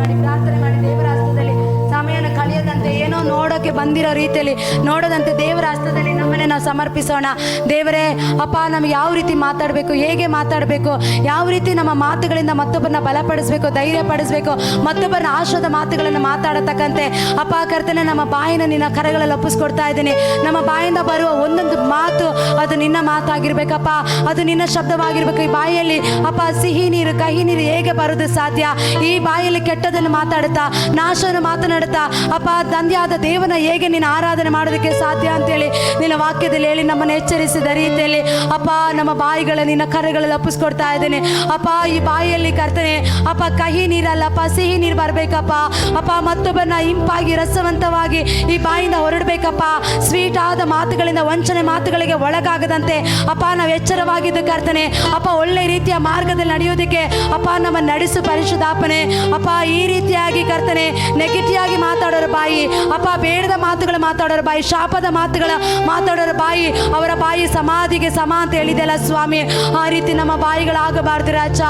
ಮಾಡಿ ದೇವರ ಹಸ್ತದಲ್ಲಿ ಸಮಯನ ಕಳೆಯದಂತೆ, ಏನೋ ನೋಡೋಕ್ಕೆ ಬಂದಿರೋ ರೀತಿಯಲ್ಲಿ ನೋಡೋದಂತೆ ದೇವರ ಹಸ್ತದಲ್ಲಿ ನಮ್ಮನ್ನೇ ನಾವು ಸಮರ್ಪಿಸೋಣ. ದೇವರೇ ಅಪ್ಪ, ನಮಗೆ ಯಾವ ರೀತಿ ಮಾತಾಡಬೇಕು, ಹೇಗೆ ಮಾತಾಡಬೇಕು, ಯಾವ ರೀತಿ ನಮ್ಮ ಮಾತುಗಳಿಂದ ಮತ್ತೊಬ್ಬರನ್ನ ಬಲಪಡಿಸಬೇಕು, ಧೈರ್ಯ ಪಡಿಸಬೇಕು, ಮತ್ತೊಬ್ಬರನ್ನ ಆಶಾದ ಮಾತುಗಳನ್ನು ಮಾತಾಡತಕ್ಕಂತೆ ಅಪ್ಪ ಕರ್ತನೆ, ನಮ್ಮ ಬಾಯಿನ ನಿನ್ನ ಕರೆಗಳಲ್ಲಿ ಒಪ್ಪಿಸ್ಕೊಡ್ತಾ ಇದ್ದೀನಿ. ನಮ್ಮ ಬಾಯಿಂದ ಬರುವ ಒಂದೊಂದು ಮಾತು ಅದು ನಿನ್ನ ಮಾತಾಗಿರ್ಬೇಕಪ್ಪ, ಅದು ನಿನ್ನ ಶಬ್ದವಾಗಿರ್ಬೇಕು. ಈ ಬಾಯಲ್ಲಿ ಅಪ್ಪ ಸಿಹಿ ನೀರು, ಕಹಿ ನೀರು ಹೇಗೆ ಬರೋದು ಸಾಧ್ಯ? ಈ ಬಾಯಲ್ಲಿ ಕೆಟ್ಟದನ್ನು ಮಾತಾಡುತ್ತಾ, ನಾಶವನ್ನು ಮಾತನಾಡುತ್ತಾ ಅಪ್ಪ ತಂದೆಯಾದ ದೇವನ ಹೇಗೆ ನೀನು ಆರಾಧನೆ ಮಾಡೋದಕ್ಕೆ ಸಾಧ್ಯ ಅಂತೇಳಿ ನಿನ್ನ ವಾಕ್ಯದಲ್ಲಿ ಹೇಳಿ ನಮ್ಮನ್ನು ಎಚ್ಚರಿಸಿದ ರೀತಿಯಲ್ಲಿ ಅಪ್ಪ ನಮ್ಮ ಬಾಯಿಗಳ ನಿನ್ನ ಕರೆಗಳಲ್ಲಿ ಒಪ್ಪಿಸ್ಕೊಡ್ತಾ ಇದ್ದೇನೆ. ಅಪ್ಪ ಈ ಬಾಯಿಯಲ್ಲಿ ಕರ್ತನೆ ಅಪ್ಪ ಕಹಿ ನೀರಲ್ಲಪ್ಪ, ಸಿಹಿ ನೀರು ಬರಬೇಕಪ್ಪ. ಅಪ್ಪ ಮತ್ತೊಬ್ಬರನ್ನ ಇಂಪಾಗಿ ರಸವಂತವಾಗಿ ಈ ಬಾಯಿಂದ ಹೊರಡಬೇಕಪ್ಪ. ಸ್ವೀಟ್ ಆದ ಮಾತುಗಳಿಂದ ವಂಚನೆ ಮಾತುಗಳಿಗೆ ಒಳಗಾಗದಂತೆ ಅಪ್ಪ ನಾವು ಎಚ್ಚರವಾಗಿದ್ದು ಕರ್ತನೆ ಅಪ್ಪ ಒಳ್ಳೆ ರೀತಿಯ ಮಾರ್ಗದಲ್ಲಿ ನಡೆಯೋದಕ್ಕೆ ಅಪ್ಪ ನಮ್ಮ ನಡೆಸು ಪರಿಶುದ್ಧಾತ್ಮನೇ. ಅಪ್ಪ ಈ ರೀತಿಯಾಗಿ ಕರ್ತನೆ ನೆಗೆಟಿವ್ ಆಗಿ ಮಾತಾಡೋರ ಬಾಯಿ ಅಪ್ಪ, ಬೇಡದ ಮಾತುಗಳು ಮಾತಾಡೋರ ಬಾಯಿ, ಶಾಪದ ಮಾತುಗಳ ಮಾತಾಡೋರ ಬಾಯಿ, ಅವರ ಬಾಯಿ ಸಮಾಧಿಗೆ ಸಮ ಅಂತ ಹೇಳಿದೆಲ್ಲ ಸ್ವಾಮಿ. ಆ ರೀತಿ ನಮ್ಮ ಬಾಯಿಗಳಾಗಬಾರ್ದು ರಾಜ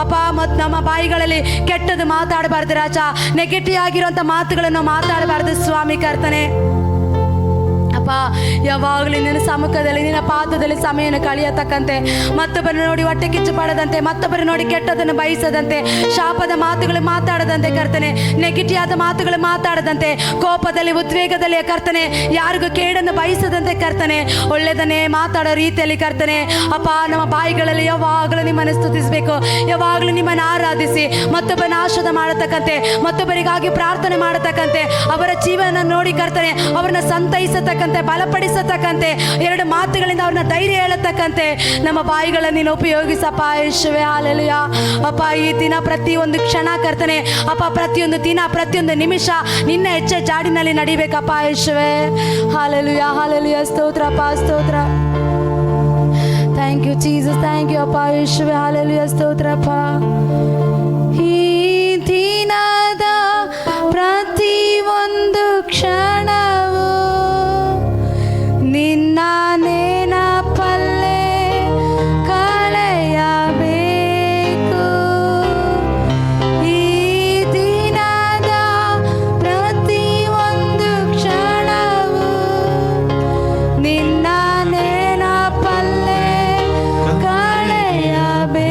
ಅಪ್ಪ. ಮತ್ತು ನಮ್ಮ ಬಾಯಿಗಳಲ್ಲಿ ಕೆಟ್ಟದ್ದು ಮಾತಾಡಬಾರ್ದು ರಾಜ, ನೆಗೆಟಿವ್ ಆಗಿರುವಂಥ ಮಾತುಗಳನ್ನು ಮಾತಾಡಬಾರ್ದು ಸ್ವಾಮಿ ಕರ್ತನೆ. ಅಪ್ಪ ಯಾವಾಗಲೂ ನಿನ್ನ ಸಮ್ಮುಖದಲ್ಲಿ ನಿನ್ನ ಪಾದದಲ್ಲಿ ಸಮಯನ ಕಳೆಯತಕ್ಕಂತೆ, ಮತ್ತೊಬ್ಬರು ನೋಡಿ ಹೊಟ್ಟೆ ಕಿಚ್ಚು ಪಡದಂತೆ, ಮತ್ತೊಬ್ಬರು ನೋಡಿ ಕೆಟ್ಟದನ್ನು ಬಯಸದಂತೆ, ಶಾಪದ ಮಾತುಗಳು ಮಾತಾಡದಂತೆ ಕರ್ತನೆ, ನೆಗೆಟಿವ್ ಆದ ಮಾತುಗಳು ಮಾತಾಡದಂತೆ, ಕೋಪದಲ್ಲಿ ಉದ್ವೇಗದಲ್ಲಿ ಕರ್ತನೆ ಯಾರಿಗೂ ಕೇಡನ್ನು ಬಯಸದಂತೆ ಕರ್ತನೆ ಒಳ್ಳೆಯದನ್ನೇ ಮಾತಾಡೋ ರೀತಿಯಲ್ಲಿ ಕರ್ತನೆ ಅಪ್ಪ ನಮ್ಮ ಬಾಯಿಗಳಲ್ಲಿ ಯಾವಾಗಲೂ ನಿಮ್ಮನ್ನು ಸ್ತುತಿಸಬೇಕು, ಯಾವಾಗಲೂ ನಿಮ್ಮನ್ನು ಆರಾಧಿಸಿ ಮತ್ತೊಬ್ಬನ ಆಶೀರ್ವಾದ ಮಾಡತಕ್ಕಂತೆ, ಮತ್ತೊಬ್ಬರಿಗಾಗಿ ಪ್ರಾರ್ಥನೆ ಮಾಡತಕ್ಕಂತೆ, ಅವರ ಜೀವನ ನೋಡಿ ಕರ್ತನೆ ಅವರನ್ನ ಸಂತೈಸತಕ್ಕಂತೆ, ಬಲಪಡಿಸತಕ್ಕಂತೆ, ಎರಡು ಮಾತುಗಳಿಂದ ಅವ್ರನ್ನ ಧೈರ್ಯ ಹೇಳತಕ್ಕಂತೆ ನಮ್ಮ ಬಾಯಿಗಳನ್ನು ನೀನು ಉಪಯೋಗಿಸಪ್ಪ ಯೇಸುವೇ. ಹಲ್ಲೆಲೂಯಾ. ಅಪ್ಪ ಈ ದಿನ ಪ್ರತಿಯೊಂದು ಕ್ಷಣ ಕರ್ತನೆ ಅಪ್ಪ, ಪ್ರತಿಯೊಂದು ದಿನ ಪ್ರತಿಯೊಂದು ನಿಮಿಷ ನಿನ್ನ ಹೆಜ್ಜೆ ಜಾಡಿನಲ್ಲಿ ನಡಿಬೇಕಪ್ಪ ಯೇಸುವೇ. ಹಲ್ಲೆಲೂಯಾ. ಹಲ್ಲೆಲೂಯಾ. ಸ್ತೋತ್ರಪ್ಪ, ಸ್ತೋತ್ರ. Thank you Jesus. Thank you ಅಪ್ಪ ಯೇಸುವೇ. ಹಲ್ಲೆಲೂಯಾ. ಸ್ತೋತ್ರಪ್ಪ. ಈ ದಿನದ ಪ್ರತಿಯೊಂದು ಕ್ಷಣವು ನಿನ್ನ ನೆನಪಲ್ಲೇ ಕಳೆಯಬೇಕು. ಈ ದಿನದ ಪ್ರತಿಯೊಂದು ಕ್ಷಣವು ನಿನ್ನ ನೆನಪಲ್ಲೇ ಕಳೆಯಬೇಕು.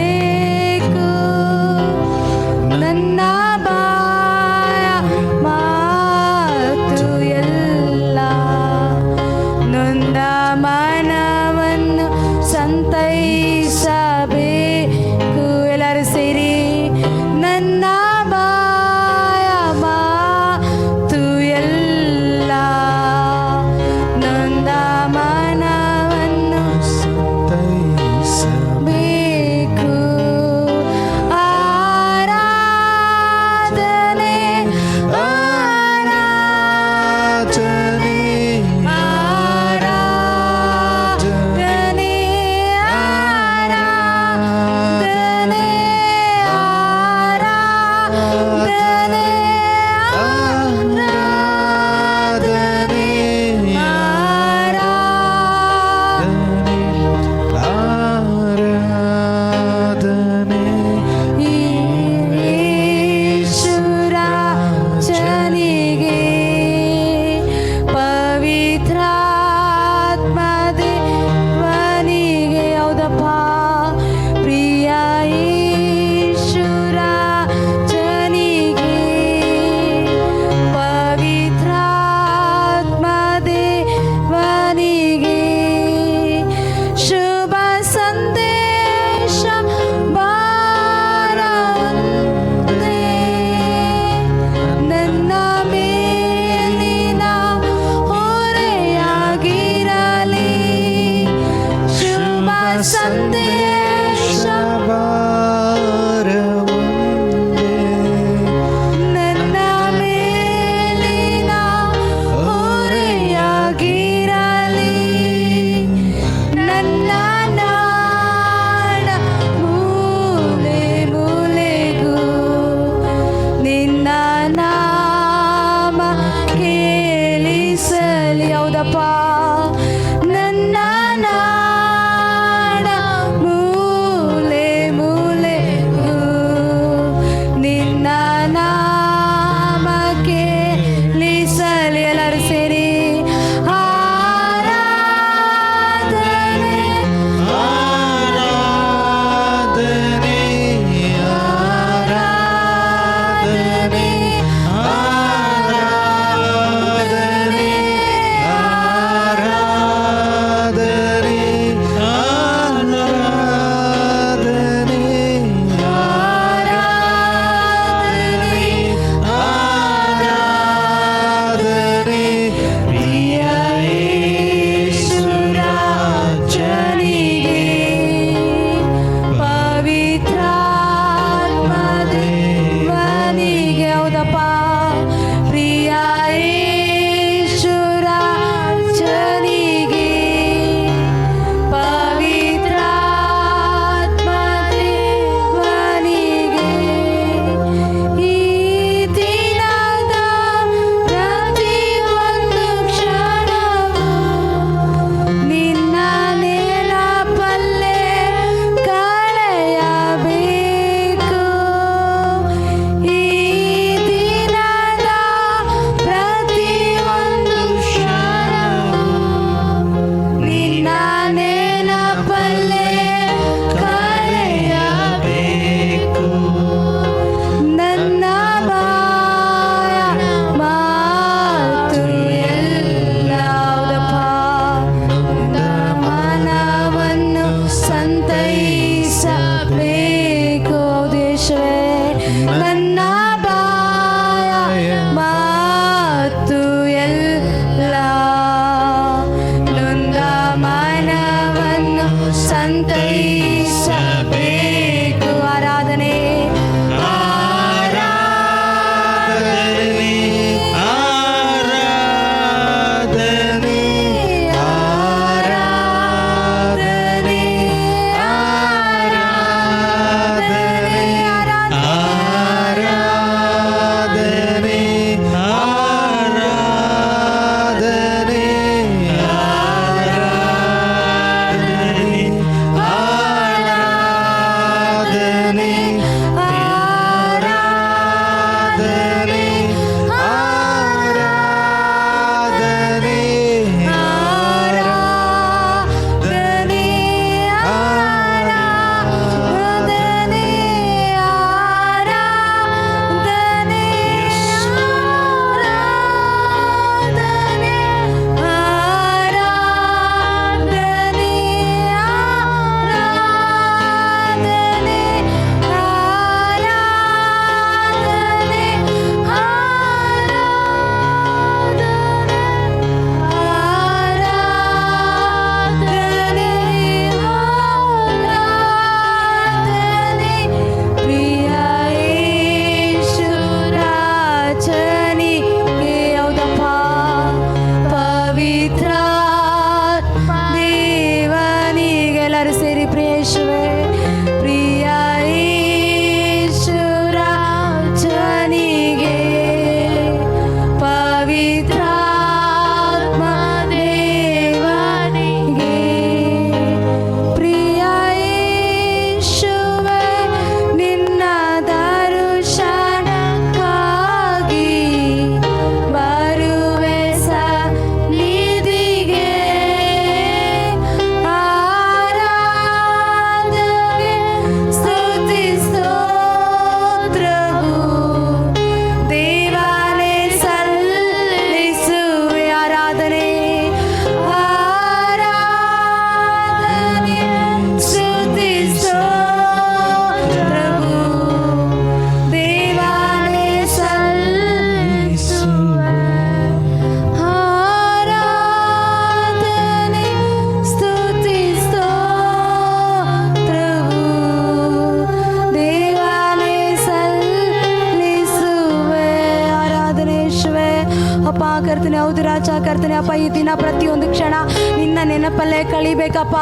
ಕರ್ತನೆ. ಹೌದು ರಾಜ ಕರ್ತನೆ. ಅಪ್ಪ ಈ ದಿನ ಪ್ರತಿಯೊಂದು ಕ್ಷಣ ನಿನ್ನ ನೆನಪಲ್ಲೇ ಕಳಿಬೇಕಪ್ಪ.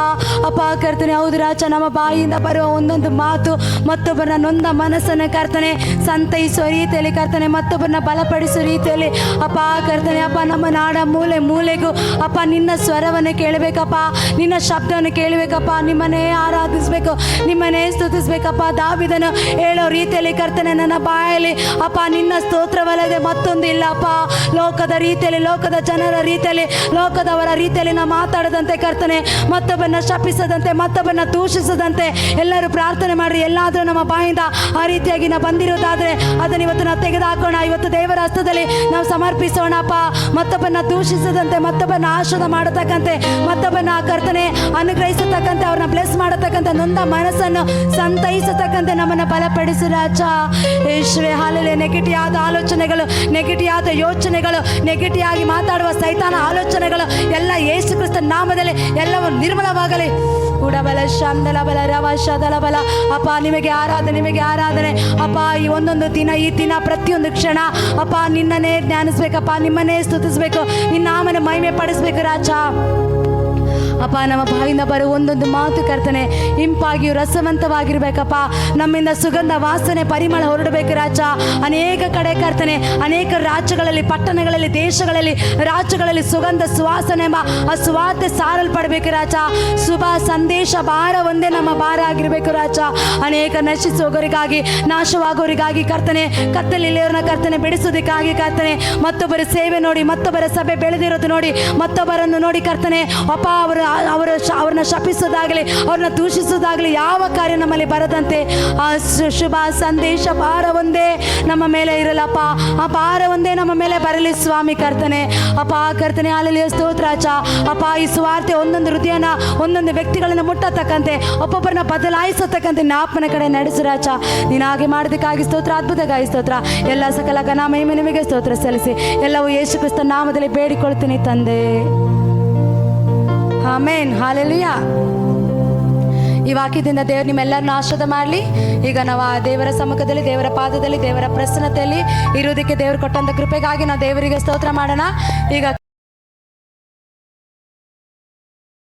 ಅಪ್ಪ ಕರ್ತನೆ. ಹೌದು ರಾಜ, ನಮ್ಮ ಬಾಯಿಯಿಂದ ಬರುವ ಒಂದೊಂದು ಮಾತು ಮತ್ತೊಬ್ಬರನ್ನ ನೊಂದ ಮನಸ್ಸನ್ನು ಕರ್ತನೆ ಸಂತೈಸುವ ರೀತಿಯಲ್ಲಿ ಕರ್ತನೆ, ಮತ್ತೊಬ್ಬರನ್ನ ಬಲಪಡಿಸುವ ರೀತಿಯಲ್ಲಿ ಅಪ್ಪ ಕರ್ತನೆ. ಅಪ್ಪ ನಮ್ಮ ನಾಡ ಮೂಲೆ ಮೂಲೆಗೂ ಅಪ್ಪ ನಿನ್ನ ಸ್ವರವನ್ನು ಕೇಳಬೇಕಪ್ಪ, ನಿನ್ನ ಶಬ್ದವನ್ನು ಕೇಳಬೇಕಪ್ಪ, ನಿಮ್ಮನ್ನೇ ಆರಾಧಿಸ್ಬೇಕು, ನಿಮ್ಮನ್ನೇ ಸ್ತುತಿಸ್ಬೇಕಪ್ಪ. ದಾವಿದನು ಹೇಳೋ ರೀತಿಯಲ್ಲಿ ಕರ್ತನೆ, ನನ್ನ ಬಾಯಲ್ಲಿ ಅಪ್ಪ ನಿನ್ನ ಸ್ತೋತ್ರವಲ್ಲದೆ ಮತ್ತೊಂದು ಇಲ್ಲಪ್ಪ. ಲೋಕದ ರೀತಿಯಲ್ಲಿ, ಲೋಕದ ಜನರ ರೀತಿಯಲ್ಲಿ, ಲೋಕದವರ ರೀತಿಯಲ್ಲಿ ನಾವು ಮಾತಾಡದಂತೆ ಕರ್ತನೆ, ಮತ್ತೊಬ್ಬರನ್ನ ಶಪಿಸದಂತೆ, ಮತ್ತೊಬ್ಬರನ್ನ ದೂಷಿಸದಂತೆ ಎಲ್ಲರೂ ಪ್ರಾರ್ಥನೆ ಮಾಡ್ರಿ. ಎಲ್ಲಾದರೂ ನಮ್ಮ ಬಾಯಿಂದ ಆ ರೀತಿಯಾಗಿ ನಾವು ಬಂದಿರೋದಾದ್ರೆ ಅದನ್ನು ಇವತ್ತು ನಾವು ತೆಗೆದುಹಾಕೋಣ. ಇವತ್ತು ದೇವರ ಹಸ್ತದಲ್ಲಿ ನಾವು ಸಮರ್ಪಿಸೋಣಪ್ಪ. ಮತ್ತೊಬ್ಬರನ್ನ ದೂಷಿಸದಂತೆ, ಮತ್ತೊಬ್ಬರನ್ನ ಆಶೀರ್ವಾದ ಮಾಡತಕ್ಕಂತೆ, ಮತ್ತೊಬ್ಬರನ್ನ ಕರ್ತನೆ ಅನುಗ್ರಹಿಸತಕ್ಕಂತೆ, ಅವ್ರನ್ನ ಬ್ಲೆಸ್ ಮಾಡತಕ್ಕಂತೆ, ನೊಂದ ಮನಸ್ಸನ್ನು ಸಂತೈಸತಕ್ಕಂತೆ ನಮ್ಮನ್ನು ಬಲಪಡಿಸು ರಾಜ. ಯೇಸುವೇ ಹಾಲೆಲೂಯಾ. ನೆಗೆಟಿವ್ ಆದ ಆಲೋಚನೆಗಳು, ನೆಗೆಟಿವ್ ಆದ ಯೋಚನೆಗಳು, ನೆಗೆಟಿವ್ ಆಗಿ ಮಾತಾಡುವ ಸೈತಾನ ಆಲೋಚನೆಗಳು ಎಲ್ಲ ಯೇಸು ಕ್ರಿಸ್ತ ನಾಮದಲ್ಲಿ ಎಲ್ಲವೂ ನಿರ್ಮಲವಾಗಲಿ. ಉಡಬಲ ಶಾಂದಲ ಬಲ ರವ ಶದಲ ಬಲ. ಅಪ್ಪ ನಿಮಗೆ ಆರಾಧನೆ, ನಿಮಗೆ ಆರಾಧನೆ ಅಪ್ಪ. ಈ ಒಂದೊಂದು ದಿನ, ಈ ದಿನ ಪ್ರತಿಯೊಂದು ಕ್ಷಣ ಅಪ್ಪ ನಿನ್ನನ್ನೇ ಧ್ಯಾನಿಸ್ಬೇಕಪ್ಪ, ನಿಮ್ಮನ್ನೇ ಸ್ತುತಿಸ್ಬೇಕು, ನಿನ್ನ ನಾಮನ ಮಹಿಮೆ ಪಡಿಸ್ಬೇಕು ರಾಜ. ಅಪ್ಪ ನಮ್ಮ ಬಾಯಿಂದ ಬರೋ ಒಂದೊಂದು ಮಾತು ಕರ್ತನೆ ಇಂಪಾಗಿಯೂ ರಸವಂತವಾಗಿರ್ಬೇಕಪ್ಪ. ನಮ್ಮಿಂದ ಸುಗಂಧ ವಾಸನೆ ಪರಿಮಳ ಹೊರಡಬೇಕು ರಾಜ. ಅನೇಕ ಕಡೆ ಕರ್ತನೆ, ಅನೇಕ ರಾಜ್ಯಗಳಲ್ಲಿ, ಪಟ್ಟಣಗಳಲ್ಲಿ, ದೇಶಗಳಲ್ಲಿ, ರಾಜ್ಯಗಳಲ್ಲಿ ಸುಗಂಧ ಸುವಾಸನೆ ಎಂಬ ಆ ಸುವಾರ್ತೆ ಸಾರಲ್ಪಡಬೇಕು ರಾಜ. ಶುಭ ಸಂದೇಶ ಭಾರ ಒಂದೇ ನಮ್ಮ ಭಾರ ಆಗಿರಬೇಕು ರಾಜ. ಅನೇಕ ನಶಿಸುವವರಿಗಾಗಿ, ನಾಶವಾಗೋರಿಗಾಗಿ ಕರ್ತನೆ, ಕತ್ತಲಿಲ್ಲಿಯವ್ರನ್ನ ಕರ್ತನೆ ಬಿಡಿಸೋದಕ್ಕಾಗಿ ಕರ್ತನೆ, ಮತ್ತೊಬ್ಬರ ಸೇವೆ ನೋಡಿ, ಮತ್ತೊಬ್ಬರ ಸಭೆ ಬೆಳೆದಿರೋದು ನೋಡಿ, ಮತ್ತೊಬ್ಬರನ್ನು ನೋಡಿ ಕರ್ತನೆ ಅಪ್ಪ ಅವ್ರನ್ನ ಶಪಿಸೋದಾಗಲಿ, ಅವ್ರನ್ನ ದೂಷಿಸೋದಾಗಲಿ ಯಾವ ಕಾರ್ಯ ನಮ್ಮಲ್ಲಿ ಬರದಂತೆ ಆ ಶುಭ ಸಂದೇಶ ಭಾರ ಒಂದೇ ನಮ್ಮ ಮೇಲೆ ಇರಲಪ್ಪ. ಆ ಭಾರ ಒಂದೇ ನಮ್ಮ ಮೇಲೆ ಬರಲಿ ಸ್ವಾಮಿ ಕರ್ತನೆ. ಅಪ್ಪ ಕರ್ತನೆ ಹಾಲೆಲೂಯಾ ಸ್ತೋತ್ರ ರಾಜ. ಅಪ್ಪ ಈ ಸುವಾರ್ತೆ ಒಂದೊಂದು ಹೃದಯನ, ಒಂದೊಂದು ವ್ಯಕ್ತಿಗಳನ್ನ ಮುಟ್ಟತಕ್ಕಂತೆ, ಒಬ್ಬೊಬ್ಬರನ್ನ ಬದಲಾಯಿಸತಕ್ಕಂತೆ ನಾಪನ ಕಡೆ ನಡೆಸು ರಾಜ. ನೀನು ಹಾಗೆ ಮಾಡೋದಕ್ಕಾಗಿ ಸ್ತೋತ್ರ, ಅದ್ಭುತಕ್ಕಾಗಿ ಸ್ತೋತ್ರ. ಎಲ್ಲ ಸಕಲ ಘನ ಮಹಿಮೆ ನಿಮಗೆ ಸ್ತೋತ್ರ ಸಲ್ಲಿಸಿ ಎಲ್ಲವೂ ಯೇಸು ಕ್ರಿಸ್ತ ನಾಮದಲ್ಲಿ ಬೇಡಿಕೊಳ್ತೀನಿ ತಂದೆ. ಆಮೇನ್. ಹಾಲೆಲೂಯಾ. ಈ ವಾಕ್ಯದಿಂದ ದೇವರು ನಿಮ್ಮೆಲ್ಲರನ್ನು ಆಶೀರ್ವಾದ ಮಾಡಲಿ. ಈಗ ನಾವು ಆ ದೇವರ ಸಮ್ಮುಖದಲ್ಲಿ, ದೇವರ ಪಾದದಲ್ಲಿ, ದೇವರ ಪ್ರಸನ್ನತೆಯಲ್ಲಿ ಇರುವುದಕ್ಕೆ ದೇವರು ಕೊಟ್ಟಂಥ ಕೃಪೆಗಾಗಿ ನಾವು ದೇವರಿಗೆ ಸ್ತೋತ್ರ ಮಾಡೋಣ. ಈಗ